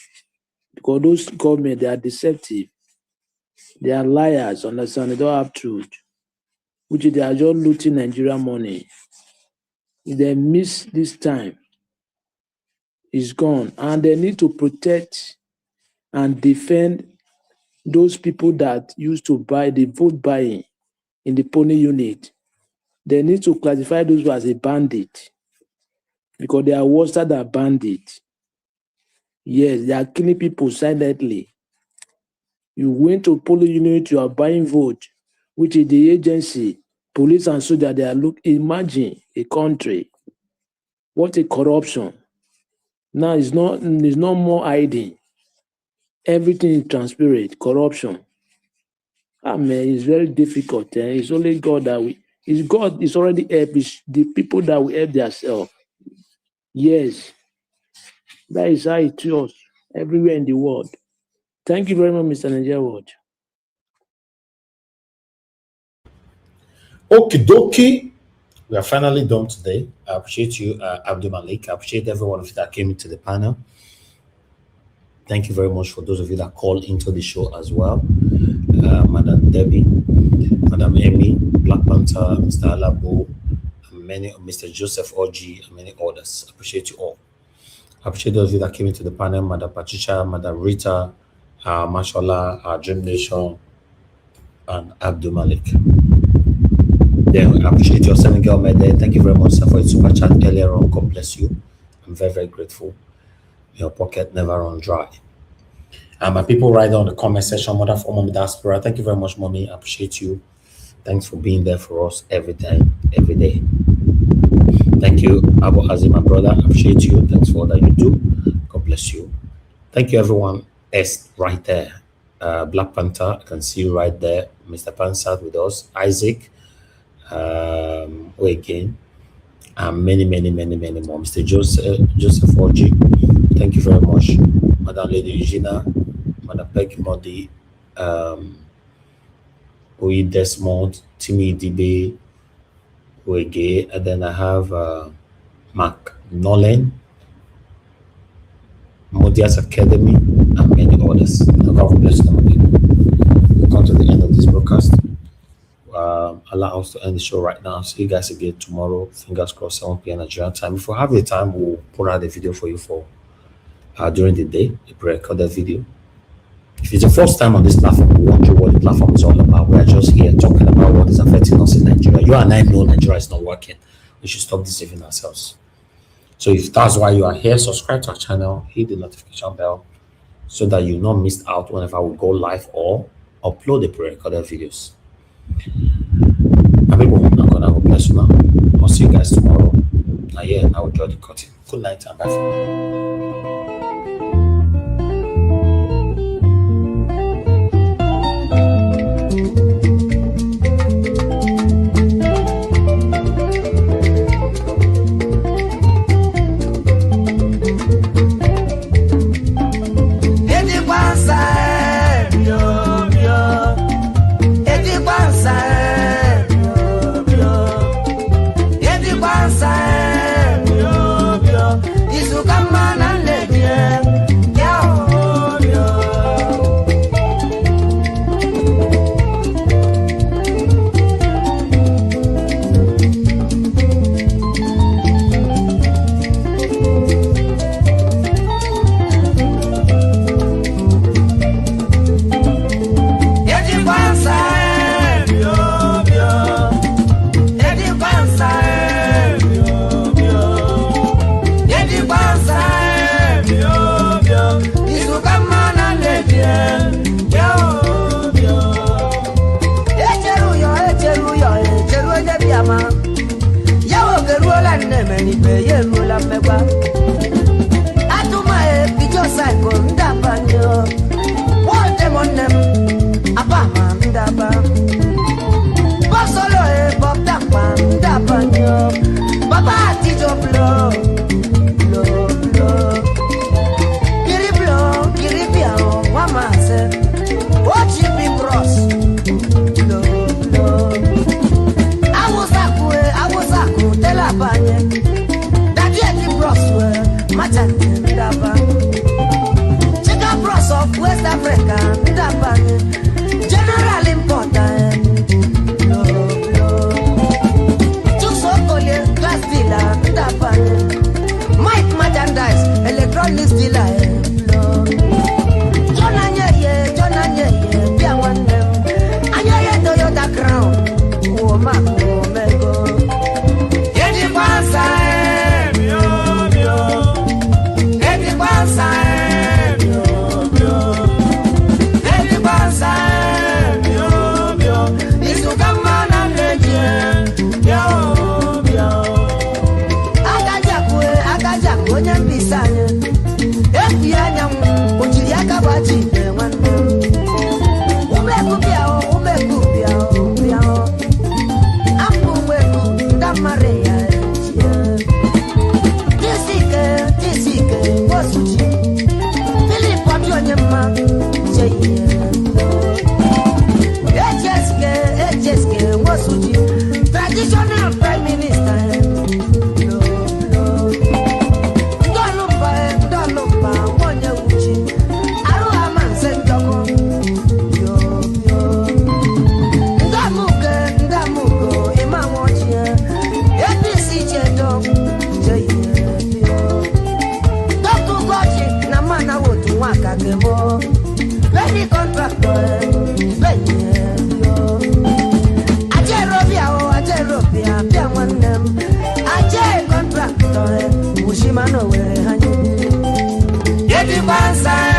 Because those government, they are deceptive. They are liars, understand? They don't have truth. Which they are just looting Nigerian money. If they miss this time, it's gone. And they need to protect and defend those people that used to buy the vote buying in the pony unit. They need to classify those as a bandit because they are worse than bandits. Yes, they are killing people silently. You went to polling unit, you are buying vote, which is the agency, police and soldier. They are imagine a country. What a corruption. Now it's no more hiding. Everything is transparent. Corruption. Man, it's very difficult. It's only God that it's God is already help. It's the people that will help themselves. Yes. That is how it is everywhere in the world. Thank you very much, Mr. Nigeria Watch. Okie dokie. We are finally done today. I appreciate you, Abdul Malik. I appreciate every one of you that came into the panel. Thank you very much for those of you that called into the show as well. Madam Debbie, Madam Amy, Black Panther, Mr. Alabo, Mr. Joseph Oji, and many others. I appreciate you all. I appreciate those of you that came into the panel, Madam Patricia, Madam Rita, Mashallah, Dream Nation, and Abdul Malik. Then I appreciate your Senegal Mede. Thank you very much, sir, for your super chat earlier on. God bless you. I'm very, very grateful. Your pocket never run dry. And my people right there on the comment section, Mother for Mommy Diaspora. Thank you very much, Mommy. I appreciate you. Thanks for being there for us every time, every day. Thank you, Abu Azim, my brother. I appreciate you. Thanks for all that you do. God bless you. Thank you, everyone. S right there. Black Panther, I can see you right there. Mr. Pansat with us. Isaac. Again. And many more. Mr. Joseph Oji. Thank you very much. Madam Lady Eugenia. Madam Peggy Modi. Oyi Desmond. Timmy Dibe. Oege. And then I have Mark Nolan. Modia's Academy, and many others. God bless them. We'll come to the end of this broadcast. Allow us to end the show right now. See you guys again tomorrow. Fingers crossed, 7 p.m. Nigerian time. If we have the time, we'll put out a video for you for during the day, a pre-recorded video. If it's the first time on this platform, we wonder what the platform is all about. We are just here talking about what is affecting us in Nigeria. You and I know Nigeria is not working. We should stop deceiving ourselves. So if that's why you are here, subscribe to our channel, hit the notification bell so that you not miss out whenever we go live or upload the pre-recorded videos. My people, I'm gonna go bless you now. I'll see you guys tomorrow. Now, yeah, I will draw the curtain. Good night and bye for now. ye rula megba atuma e bijo cycle ndabanyo what them on them abama ndaba bosolo e bokdapa ndabanyo baba atijo blow kiri biao wamase what you be bros awosaku tela banye that yet the bros were matan ndaba chica bros of West Africa ndaba general important glass dealer, Mike merchandise, electronics dealer. John Anyeye, Piawane, Anyeye Toyota Crown, Womako, Mego. Edi Bansa, Mio, Edi Bansa, Mio, Edi Bansa, Mio, Isukamana Neje, Yo. Onye mbisanye efi anya ojiri aka baji nwanne umeku bịa afọ umeku ndamare ya tisike wosuji Philip obi onye mma cheye echeske wosuji traditional prime minister Very contractor, Ajerobia, Piawanem, Ajer contractor, Ushimano, where Yeti Bansa.